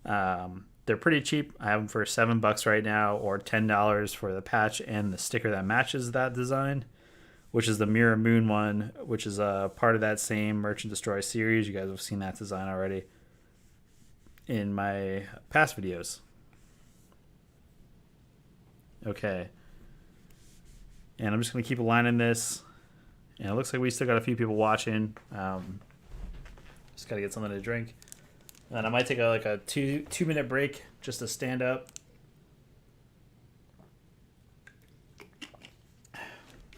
they're pretty cheap. I have them for $7 right now, or $10 for the patch and the sticker that matches that design, which is the Mirror Moon one, which is a part of that same Merchant Destroy series. You guys have seen that design already in my past videos. Okay. And I'm just going to keep aligning this. And it looks like we still got a few people watching. Just got to get something to drink. And I might take a 2-minute break just to stand up.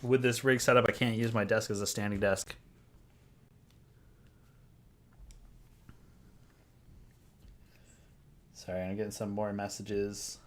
With this rig setup, I can't use my desk as a standing desk. Sorry, I'm getting some more messages.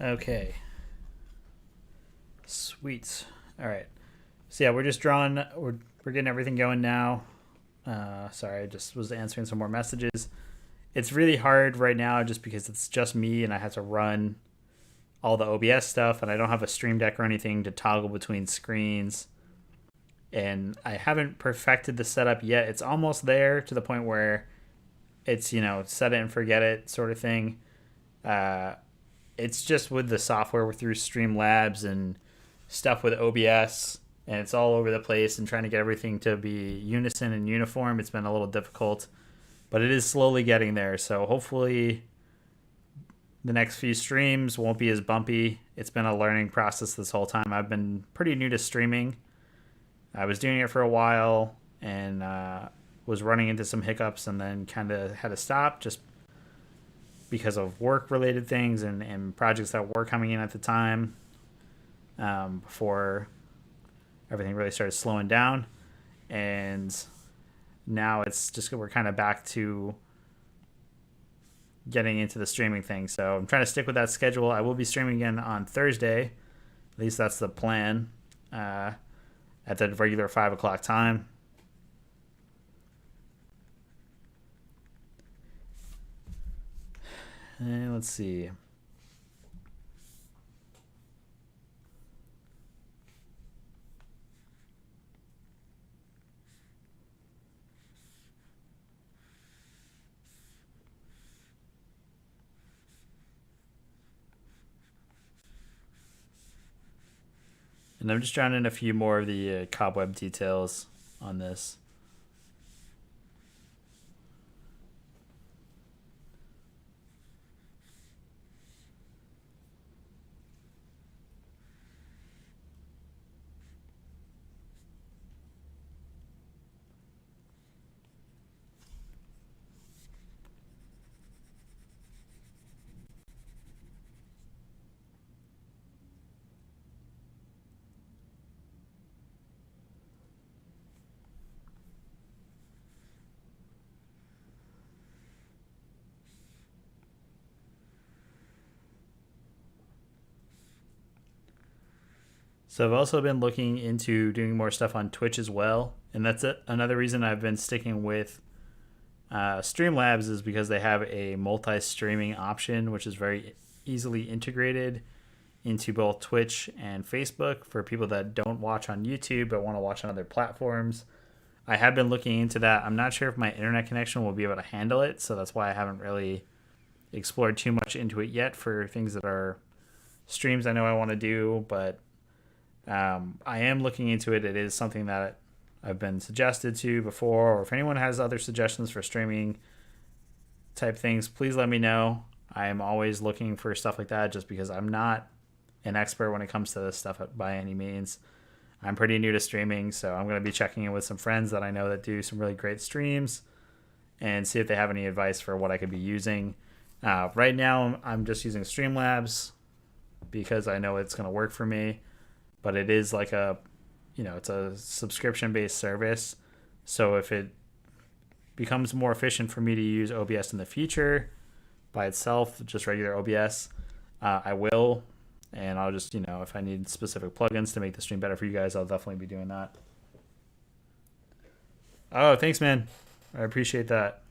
Okay. Sweet. All right. So yeah, we're just drawing. We're getting everything going now. Sorry, I just was answering some more messages. It's really hard right now just because it's just me and I have to run all the OBS stuff and I don't have a stream deck or anything to toggle between screens. And I haven't perfected the setup yet. It's almost there to the point where it's, set it and forget it sort of thing. Uh, it's just with the software through Streamlabs and stuff with OBS, and it's all over the place, and trying to get everything to be unison and uniform. It's been a little difficult, but it is slowly getting there. So hopefully the next few streams won't be as bumpy. It's been a learning process this whole time. I've been pretty new to streaming. I was doing it for a while and was running into some hiccups and then kind of had to stop just because of work related things and projects that were coming in at the time, before everything really started slowing down. And now it's just, we're kind of back to getting into the streaming thing. So I'm trying to stick with that schedule. I will be streaming again on Thursday. At least that's the plan, at the regular 5 o'clock time. And let's see. And I'm just drawing in a few more of the cobweb details on this. So I've also been looking into doing more stuff on Twitch as well, and that's another reason I've been sticking with Streamlabs, is because they have a multi-streaming option, which is very easily integrated into both Twitch and Facebook for people that don't watch on YouTube but want to watch on other platforms. I have been looking into that. I'm not sure if my internet connection will be able to handle it, so that's why I haven't really explored too much into it yet for things that are streams I know I want to do, but I am looking into it. It is something that I've been suggested to before, or if anyone has other suggestions for streaming type things, please let me know. I am always looking for stuff like that just because I'm not an expert when it comes to this stuff by any means. I'm pretty new to streaming, so I'm going to be checking in with some friends that I know that do some really great streams and see if they have any advice for what I could be using. Right now, I'm just using Streamlabs because I know it's going to work for me, but it is like it's a subscription-based service. So if it becomes more efficient for me to use OBS in the future by itself, just regular OBS, I will. And I'll just, if I need specific plugins to make the stream better for you guys, I'll definitely be doing that. Oh, thanks, man. I appreciate that.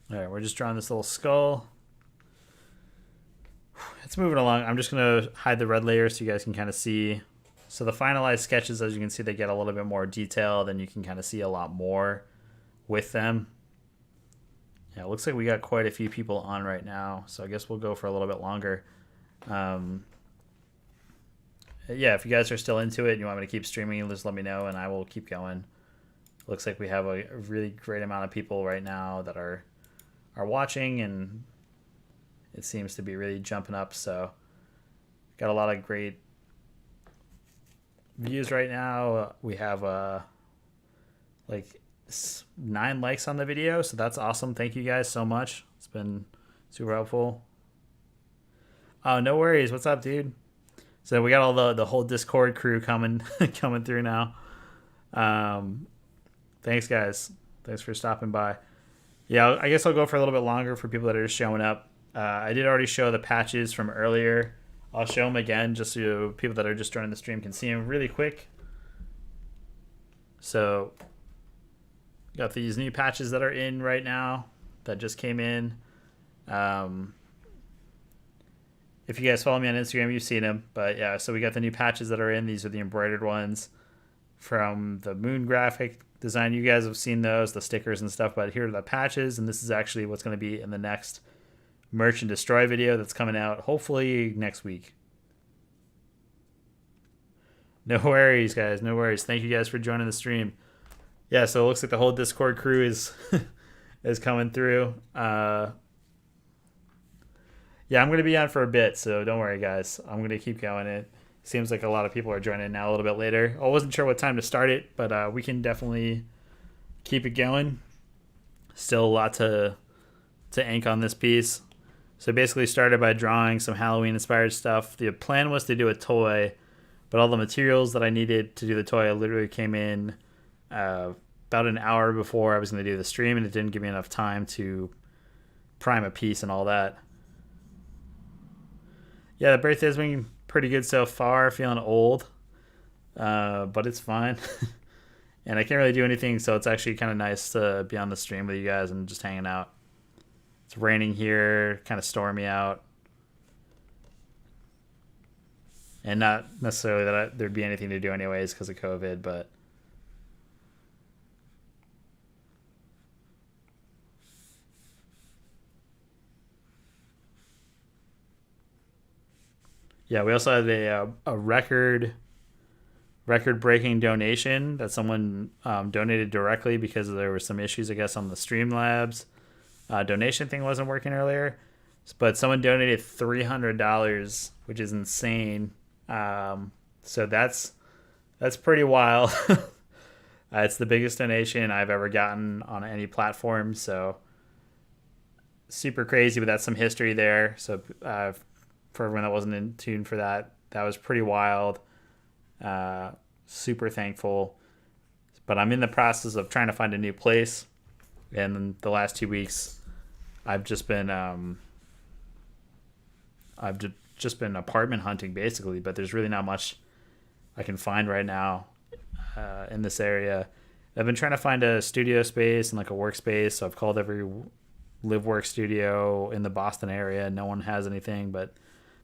All right, we're just drawing this little skull. It's moving along. I'm just going to hide the red layer so you guys can kind of see. So the finalized sketches, as you can see, they get a little bit more detailed, and you can kind of see a lot more with them. Yeah, it looks like we got quite a few people on right now, so I guess we'll go for a little bit longer. Yeah, if you guys are still into it and you want me to keep streaming, just let me know, and I will keep going. Looks like we have a really great amount of people right now that are watching, and it seems to be really jumping up. So got a lot of great views right now. We have like 9 likes on the video, so that's awesome. Thank you guys so much. It's been super helpful. Oh, no worries. What's up, dude? So we got all the whole Discord crew coming coming through now. Um, Thanks, guys. Thanks for stopping by. Yeah, I guess I'll go for a little bit longer for people that are just showing up. I did already show the patches from earlier. I'll show them again just so people that are just joining the stream can see them really quick. So, got these new patches that are in right now that just came in. Um, if you guys follow me on Instagram, you've seen them. But yeah, so we got the new patches that are in. These are the embroidered ones from the moon graphic design. You guys have seen those, the stickers and stuff. But here are the patches, and this is actually what's going to be in the next Merch and Destroy video that's coming out hopefully next week. No worries, guys. No worries. Thank you guys for joining the stream. Yeah, so it looks like the whole Discord crew is is coming through. Yeah, I'm going to be on for a bit, so don't worry, guys. I'm going to keep going. It seems like a lot of people are joining now a little bit later. I wasn't sure what time to start it, but we can definitely keep it going. Still a lot to ink on this piece. So basically started by drawing some Halloween-inspired stuff. The plan was to do a toy, but all the materials that I needed to do the toy literally came in about an hour before I was going to do the stream, and it didn't give me enough time to prime a piece and all that. Yeah, the birthday's been pretty good so far. Feeling old, but it's fine. And I can't really do anything, so it's actually kind of nice to be on the stream with you guys and just hanging out. It's raining here, kind of stormy out. And not necessarily that there'd be anything to do anyways because of COVID, but... Yeah, we also had a record-breaking donation that someone donated directly because there were some issues, I guess, on the Streamlabs donation thing wasn't working earlier. But someone donated $300, which is insane. So that's pretty wild. It's the biggest donation I've ever gotten on any platform, so super crazy. But that's some history there. So for everyone that wasn't in tune for that, that was pretty wild. Super thankful. But I'm in the process of trying to find a new place. And the last 2 weeks, I've just been apartment hunting basically. But there's really not much I can find right now in this area. I've been trying to find a studio space and like a workspace. So I've called every live work studio in the Boston area. No one has anything, but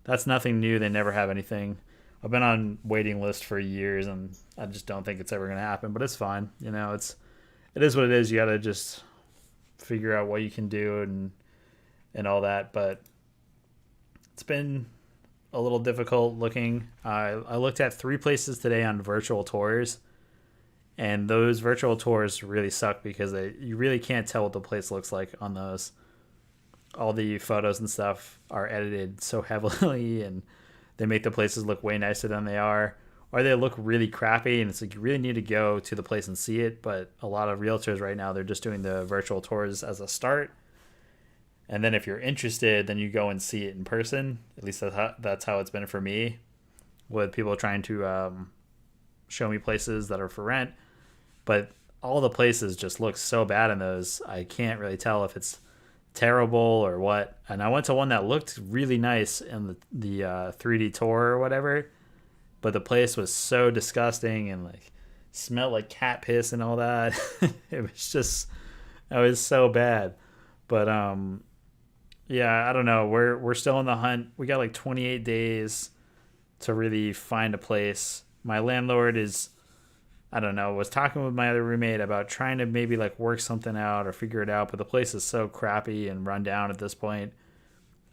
that's nothing new. They never have anything. I've been on waiting list for years, and I just don't think it's ever going to happen. But it's fine. You know, it is what it is. You got to just figure out what you can do and all that. But it's been a little difficult looking. I looked at 3 places today on virtual tours, and those virtual tours really suck because you really can't tell what the place looks like on those. All the photos and stuff are edited so heavily, and they make the places look way nicer than they are, or they look really crappy, and it's like you really need to go to the place and see it. But a lot of realtors right now, they're just doing the virtual tours as a start, and then if you're interested, then you go and see it in person. At least that's how it's been for me, with people trying to show me places that are for rent. But all the places just look so bad in those, I can't really tell if it's terrible or what. And I went to one that looked really nice in the 3D tour or whatever, but the place was so disgusting and like smelled like cat piss and all that. It was so bad. But yeah, I don't know, we're still in the hunt. We got like 28 days to really find a place. My landlord is, I don't know, was talking with my other roommate about trying to maybe like work something out or figure it out, but the place is so crappy and run down at this point.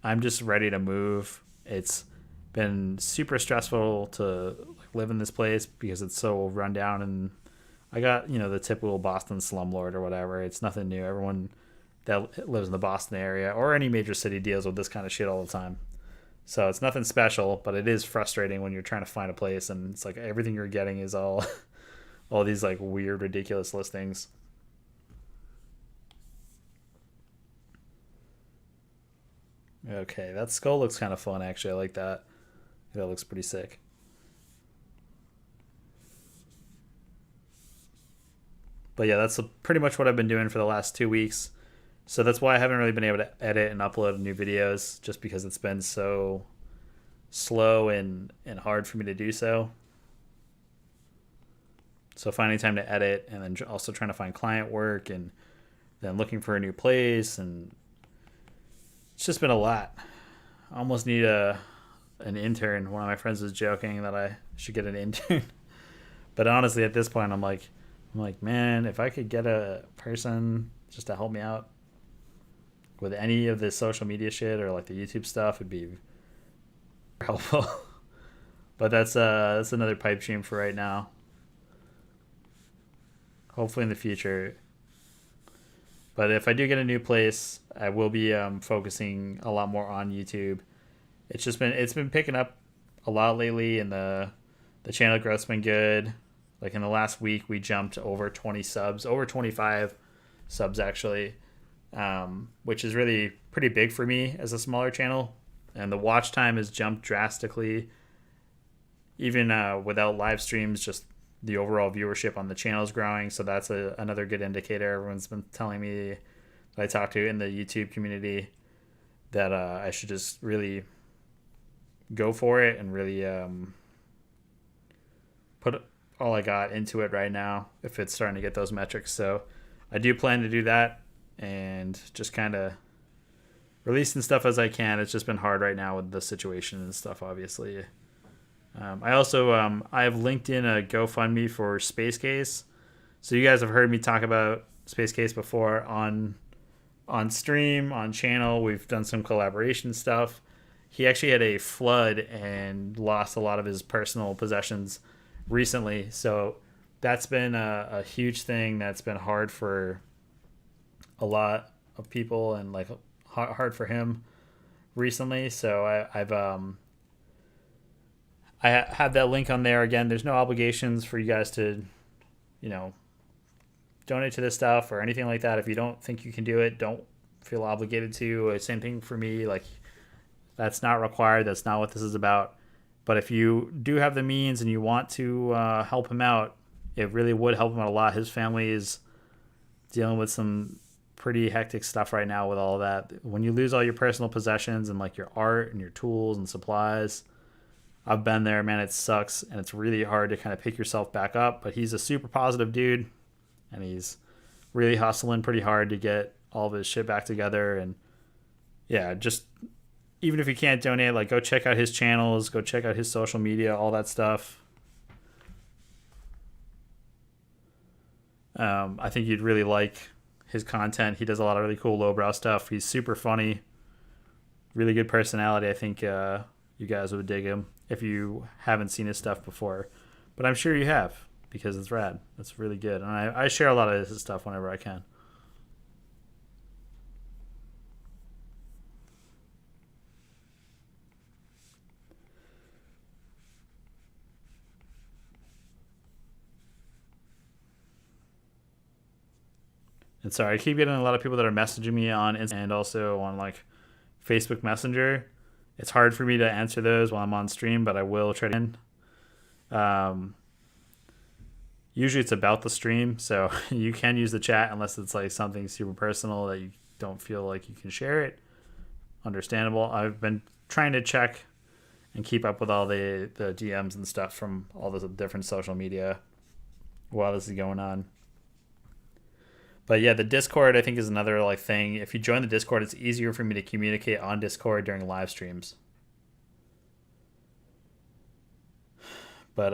I'm just ready to move. It's been super stressful to like live in this place because it's so run down, and I got, the typical Boston slumlord or whatever. It's nothing new. Everyone that lives in the Boston area or any major city deals with this kind of shit all the time. So it's nothing special, but it is frustrating when you're trying to find a place and it's like everything you're getting is all these like weird, ridiculous listings. Okay, that skull looks kind of fun, actually. I like that. That looks pretty sick. But yeah, that's pretty much what I've been doing for the last 2 weeks. So that's why I haven't really been able to edit and upload new videos, just because it's been so slow and hard for me to do so. So finding time to edit, and then also trying to find client work, and then looking for a new place, and it's just been a lot. I almost need a an intern. One of my friends was joking that I should get an intern. But honestly, at this point, I'm like, man, if I could get a person just to help me out with any of this social media shit or like the YouTube stuff, it'd be helpful. But that's another pipe dream for right now. Hopefully in the future. But if I do get a new place, I will be focusing a lot more on YouTube. It's been picking up a lot lately, and the channel growth's been good. Like in the last week, we jumped over 20 subs, over 25 subs actually, which is really pretty big for me as a smaller channel. And the watch time has jumped drastically, even without live streams. Just the overall viewership on the channel is growing, so that's another good indicator. Everyone's been telling me that I talk to in the YouTube community that I should just really go for it and really put all I got into it right now if it's starting to get those metrics. So I do plan to do that and just kind of releasing stuff as I can. It's just been hard right now with the situation and stuff, obviously. I also I have linked in a GoFundMe for Space Case. So you guys have heard me talk about Space Case before on stream, on channel. We've done some collaboration stuff. He actually had a flood and lost a lot of his personal possessions recently. So that's been a huge thing that's been hard for a lot of people, and like hard for him recently. So I have that link on there. Again, there's no obligations for you guys to, you know, donate to this stuff or anything like that. If you don't think you can do it, don't feel obligated to. Same thing for me. Like, that's not required. That's not what this is about. But if you do have the means and you want to help him out, it really would help him out a lot. His family is dealing with some pretty hectic stuff right now with all that. When you lose all your personal possessions and like your art and your tools and supplies, I've been there, man. It sucks, and it's really hard to kind of pick yourself back up. But he's a super positive dude, and he's really hustling pretty hard to get all of his shit back together. And yeah, just even if you can't donate, like, go check out his channels, go check out his social media, all that stuff. I think you'd really like his content. He does a lot of really cool lowbrow stuff. He's super funny, really good personality. I think you guys would dig him if you haven't seen his stuff before. But I'm sure you have, because it's rad. It's really good. And I share a lot of his stuff whenever I can. And sorry, I keep getting a lot of people that are messaging me on Instagram and also on like Facebook Messenger. It's hard for me to answer those while I'm on stream, but I will try to. Usually it's about the stream, so you can use the chat unless it's like something super personal that you don't feel like you can share it. Understandable. I've been trying to check and keep up with all the DMs and stuff from all the different social media while this is going on. But yeah, the Discord I think is another like thing. If you join the Discord, it's easier for me to communicate on Discord during live streams. But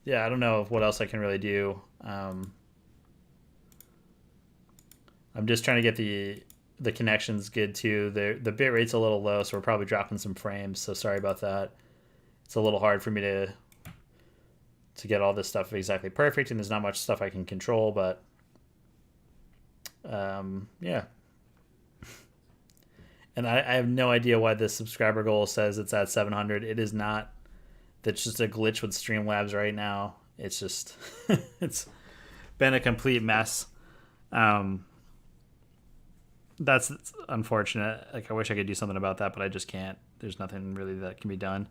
yeah, I don't know what else I can really do. I'm just trying to get the connections good too. The bit rate's a little low, so we're probably dropping some frames. So sorry about that. It's a little hard for me to get all this stuff exactly perfect, and there's not much stuff I can control. But yeah. And I have no idea why this subscriber goal says it's at 700. It is not. That's just a glitch with Streamlabs right now. It's just, it's been a complete mess. that's unfortunate. Like I wish I could do something about that, but I just can't. There's nothing really that can be done.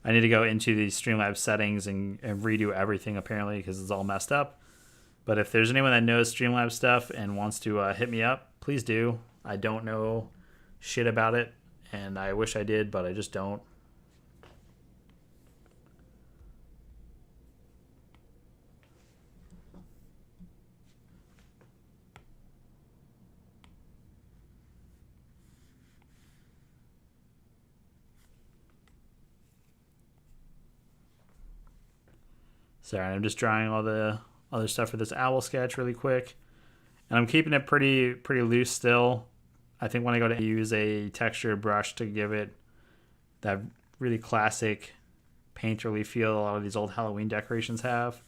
I need to go into the Streamlabs settings and redo everything apparently because it's all messed up. But if there's anyone that knows Streamlabs stuff and wants to hit me up, please do. I don't know shit about it, and I wish I did, but I just don't. Sorry, I'm just drawing all the other stuff for this owl sketch really quick. And I'm keeping it pretty loose still. I think when I go to use a texture brush to give it that really classic painterly feel a lot of these old Halloween decorations have.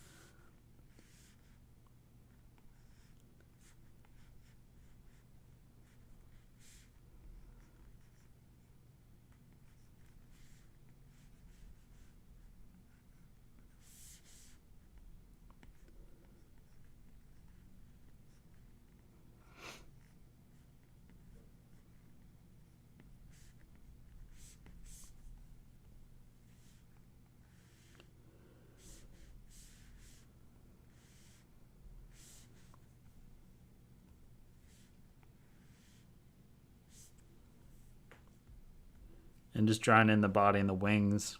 And just drawing in the body and the wings.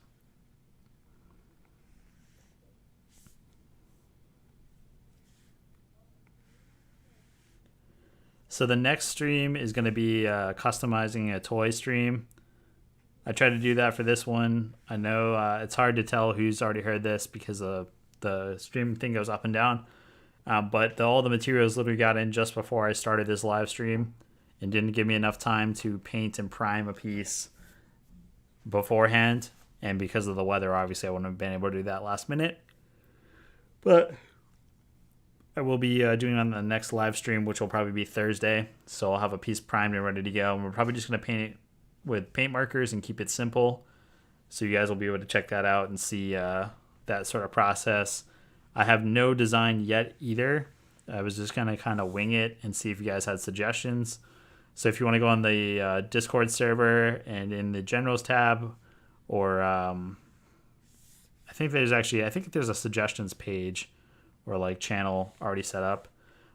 So the next stream is going to be customizing a toy stream. I tried to do that for this one. I know it's hard to tell who's already heard this because the stream thing goes up and down. But all the materials literally got in just before I started this live stream and didn't give me enough time to paint and prime a piece beforehand. And because of the weather, obviously, I wouldn't have been able to do that last minute. But I will be doing it on the next live stream, which will probably be Thursday. So I'll have a piece primed and ready to go. And we're probably just going to paint it with paint markers and keep it simple. So you guys will be able to check that out and see that sort of process. I have no design yet either. I was just going to kind of wing it and see if you guys had suggestions. So if you want to go on the Discord server and in the Generals tab, or I think there's a suggestions page or like channel already set up.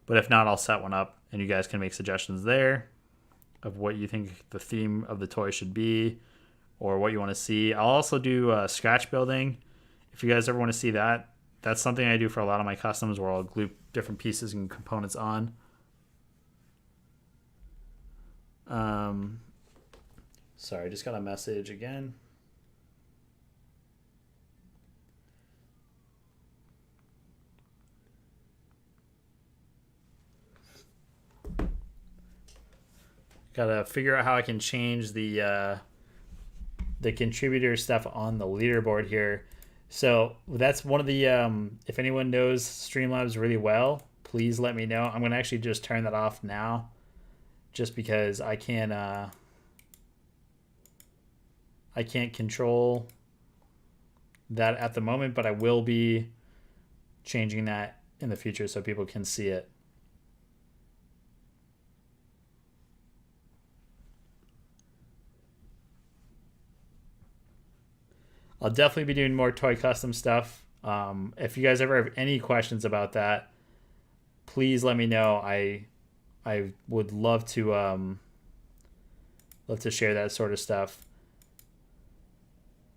But if not, I'll set one up and you guys can make suggestions there of what you think the theme of the toy should be or what you want to see. I'll also do scratch building. If you guys ever want to see that, that's something I do for a lot of my customs where I'll glue different pieces and components on. Sorry, I just got a message again. Gotta figure out how I can change the contributor stuff on the leaderboard here. So that's one of the if anyone knows Streamlabs really well, please let me know. I'm gonna actually just turn that off now, just because I can't control that at the moment, but I will be changing that in the future so people can see it. I'll definitely be doing more toy custom stuff. If you guys ever have any questions about that, please let me know. I would love to share that sort of stuff.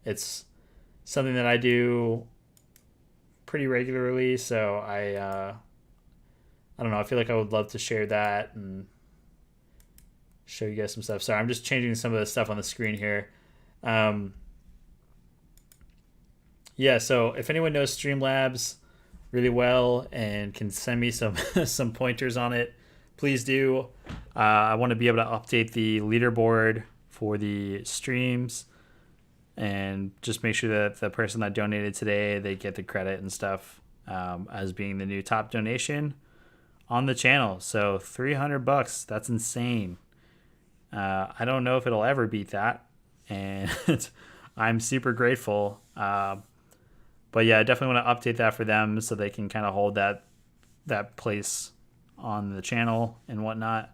It's something that I do pretty regularly, so I don't know. I feel like I would love to share that and show you guys some stuff. Sorry, I'm just changing some of the stuff on the screen here. Yeah, so if anyone knows Streamlabs really well and can send me some some pointers on it, please do. I want to be able to update the leaderboard for the streams and just make sure that the person that donated today, they get the credit and stuff as being the new top donation on the channel. So $300, that's insane. I don't know if it'll ever beat that, and I'm super grateful. But yeah, I definitely want to update that for them so they can kind of hold that place on the channel and whatnot.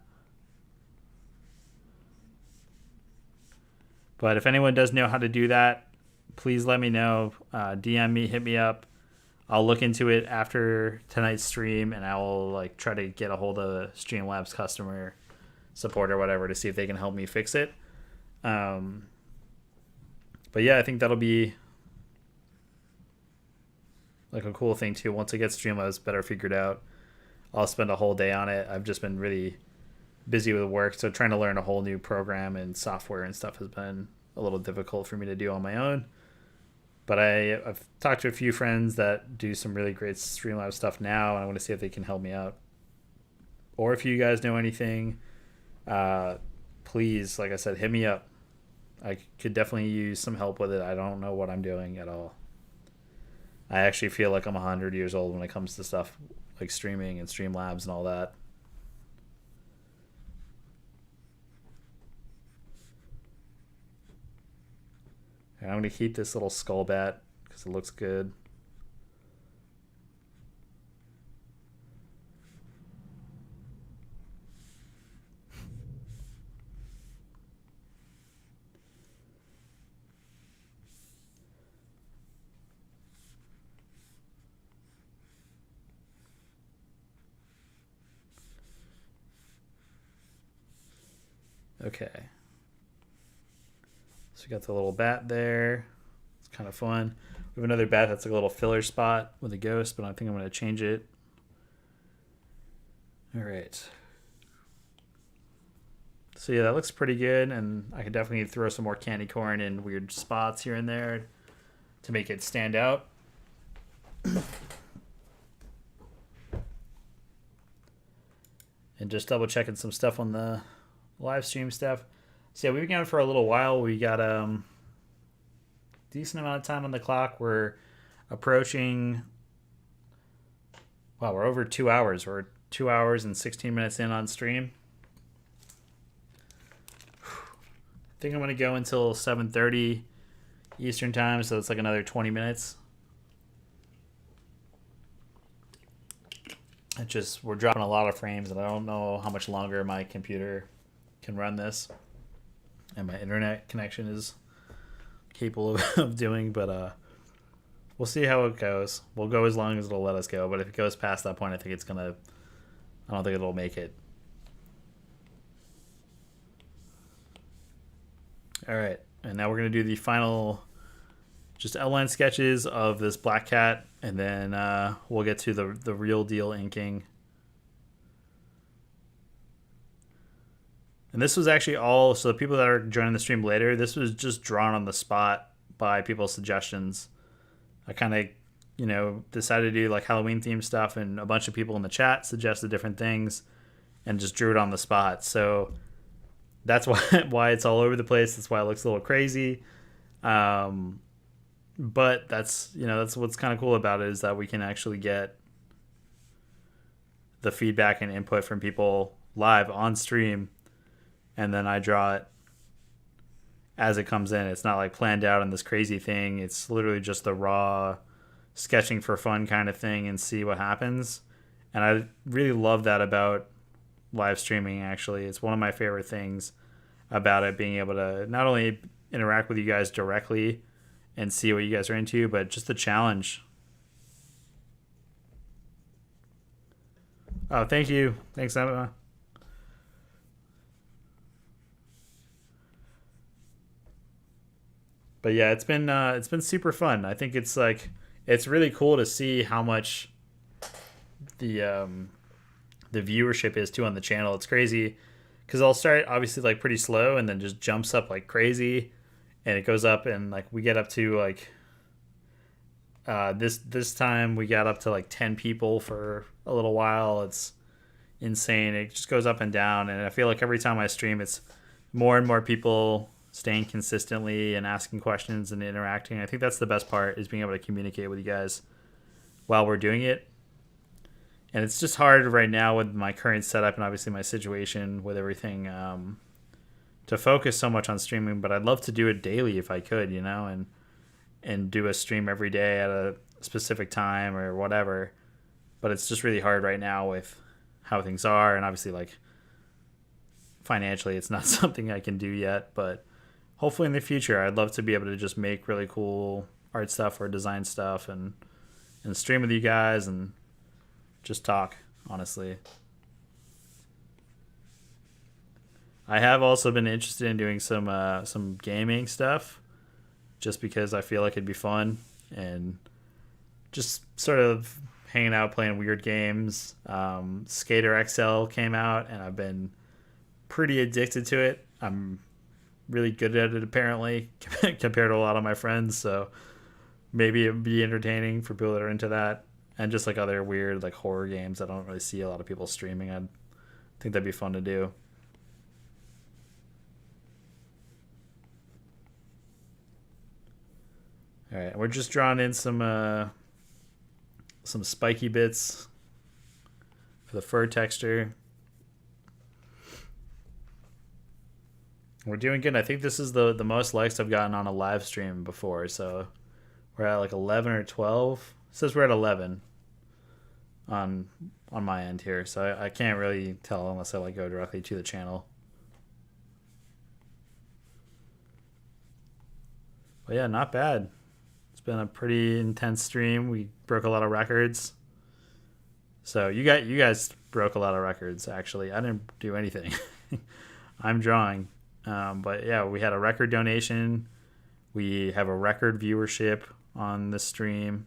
But if anyone does know how to do that, please let me know. DM me, hit me up. I'll look into it after tonight's stream, and I will like try to get a hold of Streamlabs customer support or whatever to see if they can help me fix it. But yeah, I think that'll be like a cool thing too. Once I get Streamlabs better figured out, I'll spend a whole day on it. I've just been really busy with work, so trying to learn a whole new program and software and stuff has been a little difficult for me to do on my own. But I've talked to a few friends that do some really great Streamlabs stuff now, and I want to see if they can help me out. Or if you guys know anything, please, like I said, hit me up. I could definitely use some help with it. I don't know what I'm doing at all. I actually feel like I'm 100 years old when it comes to stuff like streaming and Streamlabs and all that. And I'm going to keep this little skull bat because it looks good. Okay. So we got the little bat there. It's kind of fun. We have another bat that's like a little filler spot with a ghost, but I think I'm going to change it. All right. So yeah, that looks pretty good, and I could definitely throw some more candy corn in weird spots here and there to make it stand out. And just double checking some stuff on the live stream stuff. So yeah, we've been going for a little while. We got decent amount of time on the clock. We're approaching, wow, we're over 2 hours. We're 2 hours and 16 minutes in on stream. I think I'm going to go until 7:30 Eastern time, so it's like another 20 minutes. It's just, we're dropping a lot of frames, and I don't know how much longer my computer can run this, and my internet connection is capable of doing, but we'll see how it goes. We'll go as long as it'll let us go, but if it goes past that point, I don't think it'll make it. All right, and now we're going to do the final just outline sketches of this black cat, and then we'll get to the real deal inking. And this was actually all, so the people that are joining the stream later, this was just drawn on the spot by people's suggestions. I kind of, decided to do like Halloween themed stuff, and a bunch of people in the chat suggested different things and just drew it on the spot. So that's why it's all over the place. That's why it looks a little crazy. But that's what's kind of cool about it, is that we can actually get the feedback and input from people live on stream, and then I draw it as it comes in. It's not like planned out in this crazy thing. It's literally just the raw sketching for fun kind of thing and see what happens. And I really love that about live streaming, actually. It's one of my favorite things about it, being able to not only interact with you guys directly and see what you guys are into, but just the challenge. Oh, thank you. Thanks, Emma. But yeah, it's been super fun. I think it's really cool to see how much the viewership is too on the channel. It's crazy because I'll start obviously like pretty slow and then just jumps up like crazy, and it goes up, and like we get up to like this time we got up to like 10 people for a little while. It's insane. It just goes up and down, and I feel like every time I stream, it's more and more people staying consistently and asking questions and interacting. I think that's the best part, is being able to communicate with you guys while we're doing it. And it's just hard right now with my current setup and obviously my situation with everything to focus so much on streaming, but I'd love to do it daily if I could, and do a stream every day at a specific time or whatever. But it's just really hard right now with how things are, and obviously like financially it's not something I can do yet, but hopefully in the future, I'd love to be able to just make really cool art stuff or design stuff and stream with you guys and just talk, honestly. I have also been interested in doing some gaming stuff just because I feel like it'd be fun and just sort of hanging out playing weird games. Skater XL came out and I've been pretty addicted to it. I'm really good at it apparently compared to a lot of my friends, so maybe it'd be entertaining for people that are into that. And just like other weird like horror games I don't really see a lot of people streaming. I think that'd be fun to do. All right, we're just drawing in some spiky bits for the fur texture. We're doing good. I think this is the most likes I've gotten on a live stream before. So we're at like 11 or 12. It says we're at 11 on my end here. So I can't really tell unless I like go directly to the channel. But yeah, not bad. It's been a pretty intense stream. We broke a lot of records. So you guys broke a lot of records actually. I didn't do anything. I'm drawing. But yeah, we had a record donation. We have a record viewership on the stream.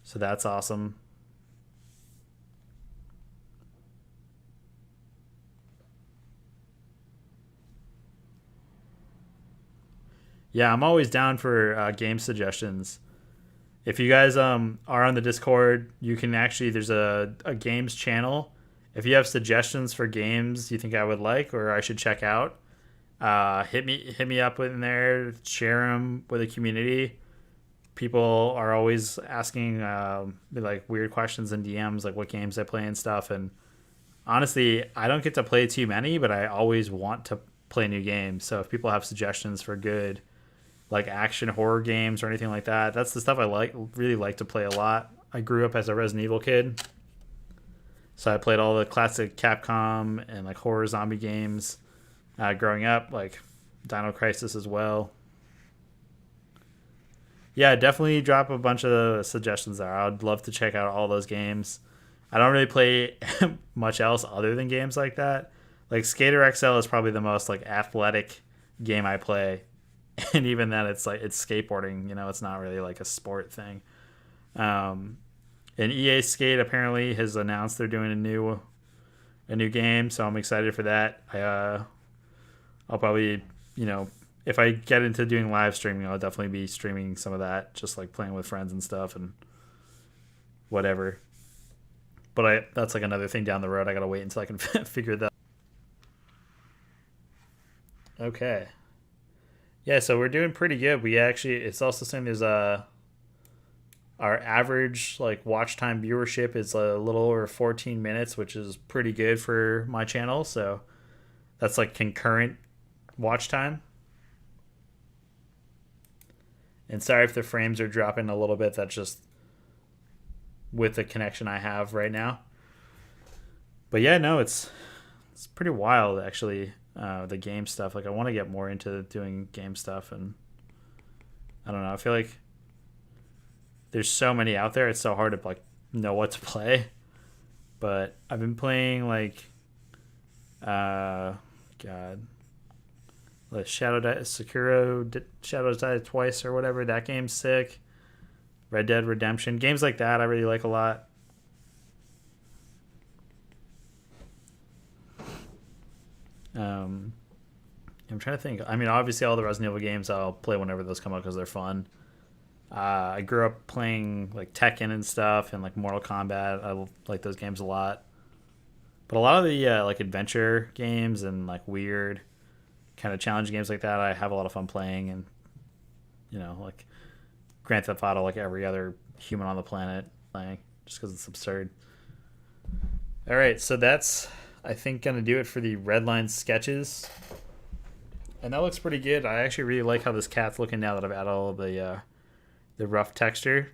So that's awesome. Yeah, I'm always down for game suggestions. If you guys are on the Discord, you can actually there's a games channel. If you have suggestions for games you think I would like or I should check out, hit me up in there. Share them with the community. People are always asking like weird questions in DMs, like what games I play and stuff. And honestly, I don't get to play too many, but I always want to play new games. So if people have suggestions for good like action horror games or anything like that, that's the stuff I really like to play a lot. I grew up as a Resident Evil kid. So I played all the classic Capcom and like horror zombie games growing up, like Dino Crisis as well. Yeah, definitely drop a bunch of suggestions there. I'd love to check out all those games. I don't really play much else other than games like that. Like Skater XL is probably the most like athletic game I play. And even then it's like it's skateboarding, it's not really like a sport thing. And EA Skate apparently has announced they're doing a new game, so I'm excited for that. I'll probably, if I get into doing live streaming, I'll definitely be streaming some of that, just like playing with friends and stuff and whatever. But that's like another thing down the road. I gotta wait until I can figure that. Okay. Yeah, so we're doing pretty good. It's also saying there's our average like watch time viewership is a little over 14 minutes, which is pretty good for my channel. So that's like concurrent watch time. And sorry if the frames are dropping a little bit. That's just with the connection I have right now. But yeah, no, it's pretty wild actually. The game stuff. Like I want to get more into doing game stuff, and I don't know. I feel like there's so many out there. It's so hard to like know what to play. But I've been playing like, like Shadows Die Twice or whatever. That game's sick. Red Dead Redemption, games like that I really like a lot. I'm trying to think. I mean, obviously, all the Resident Evil games I'll play whenever those come out because they're fun. I grew up playing like Tekken and stuff, and like Mortal Kombat. I like those games a lot. But a lot of the like adventure games and like weird kind of challenge games like that, I have a lot of fun playing. And like Grand Theft Auto, like every other human on the planet playing, just because it's absurd. All right, so that's I think gonna do it for the Redline sketches, and that looks pretty good. I actually really like how this cat's looking now that I've added all of the rough texture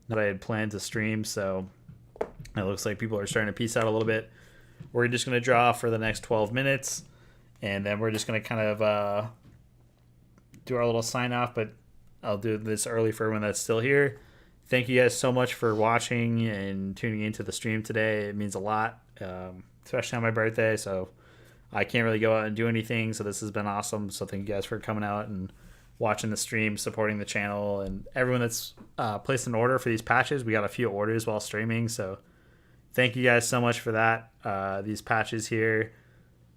that I had planned to stream. So it looks like people are starting to piece out a little bit. we're just going to draw for the next 12 minutes, and then we're just going to kind of do our little sign off, but I'll do this early for everyone that's still here. Thank you guys so much for watching and tuning into the stream today. It means a lot, especially on my birthday, so I can't really go out and do anything, so this has been awesome. So thank you guys for coming out and watching the stream, supporting the channel, and everyone that's placed an order for these patches. We got a few orders while streaming, so thank you guys so much for that. These patches here,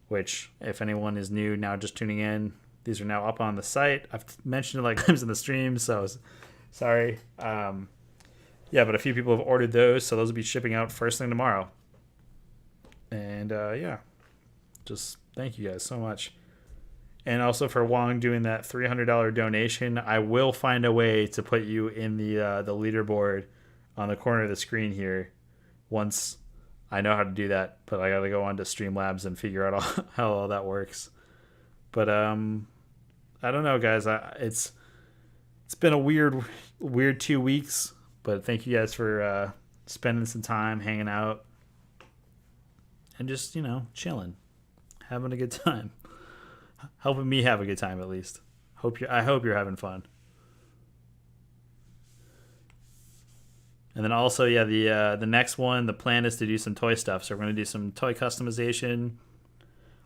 which if anyone is new now just tuning in, these are now up on the site. I've mentioned it like times in the stream, so sorry. Yeah, but a few people have ordered those, so those will be shipping out first thing tomorrow. And yeah, just thank you guys so much. And also for Wong doing that $300 donation, I will find a way to put you in the leaderboard on the corner of the screen here once I know how to do that. But I got to go on to Streamlabs and figure out how all that works. But I don't know, guys. It's been a weird 2 weeks, but thank you guys for spending some time hanging out and just, chilling, having a good time, helping me have a good time at least. I hope you're having fun. And then also, yeah, the next one, the plan is to do some toy stuff. So we're going to do some toy customization.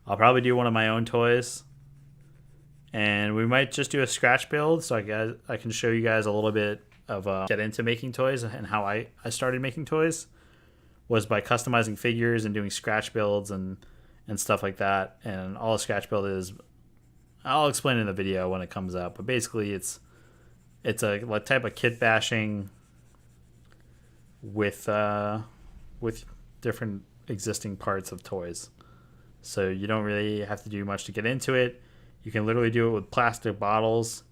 I'll probably do one of my own toys. And we might just do a scratch build, so I can show you guys a little bit of get into making toys and how I started making toys was by customizing figures and doing scratch builds and stuff like that. And all a scratch build is, I'll explain in the video when it comes out, but basically it's a type of kit bashing with different existing parts of toys. So you don't really have to do much to get into it. You can literally do it with plastic bottles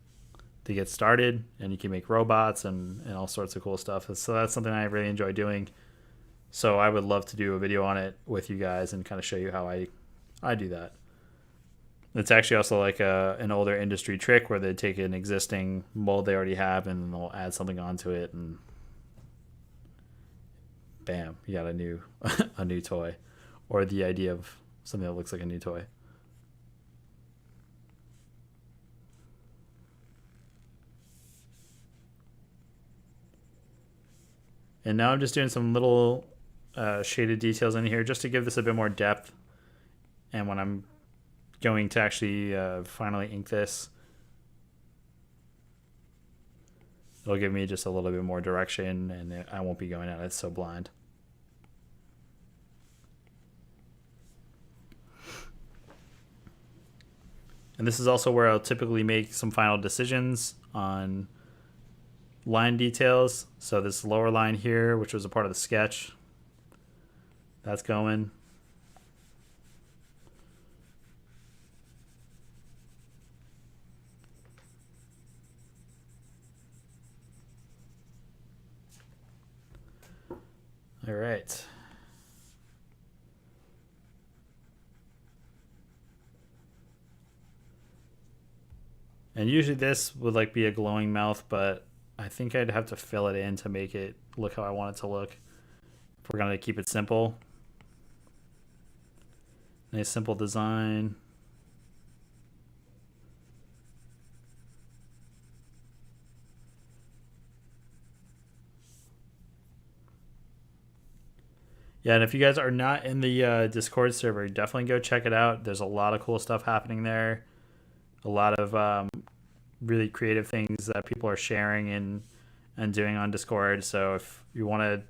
to get started, and you can make robots and all sorts of cool stuff. So that's something I really enjoy doing. So I would love to do a video on it with you guys and kind of show you how I do that. It's actually also like an older industry trick where they take an existing mold they already have and they'll add something onto it, and bam, you got a new toy, or the idea of something that looks like a new toy. And now I'm just doing some little shaded details in here just to give this a bit more depth. And when I'm going to actually finally ink this, it'll give me just a little bit more direction, and I won't be going at it so blind. And this is also where I'll typically make some final decisions on line details. So this lower line here, which was a part of the sketch, that's going. All right. And usually this would like be a glowing mouth, but I think I'd have to fill it in to make it look how I want it to look. If we're going to keep it simple. Nice simple design. Yeah, and if you guys are not in the Discord server, definitely go check it out. There's a lot of cool stuff happening there. A lot of really creative things that people are sharing and doing on Discord. So if you want to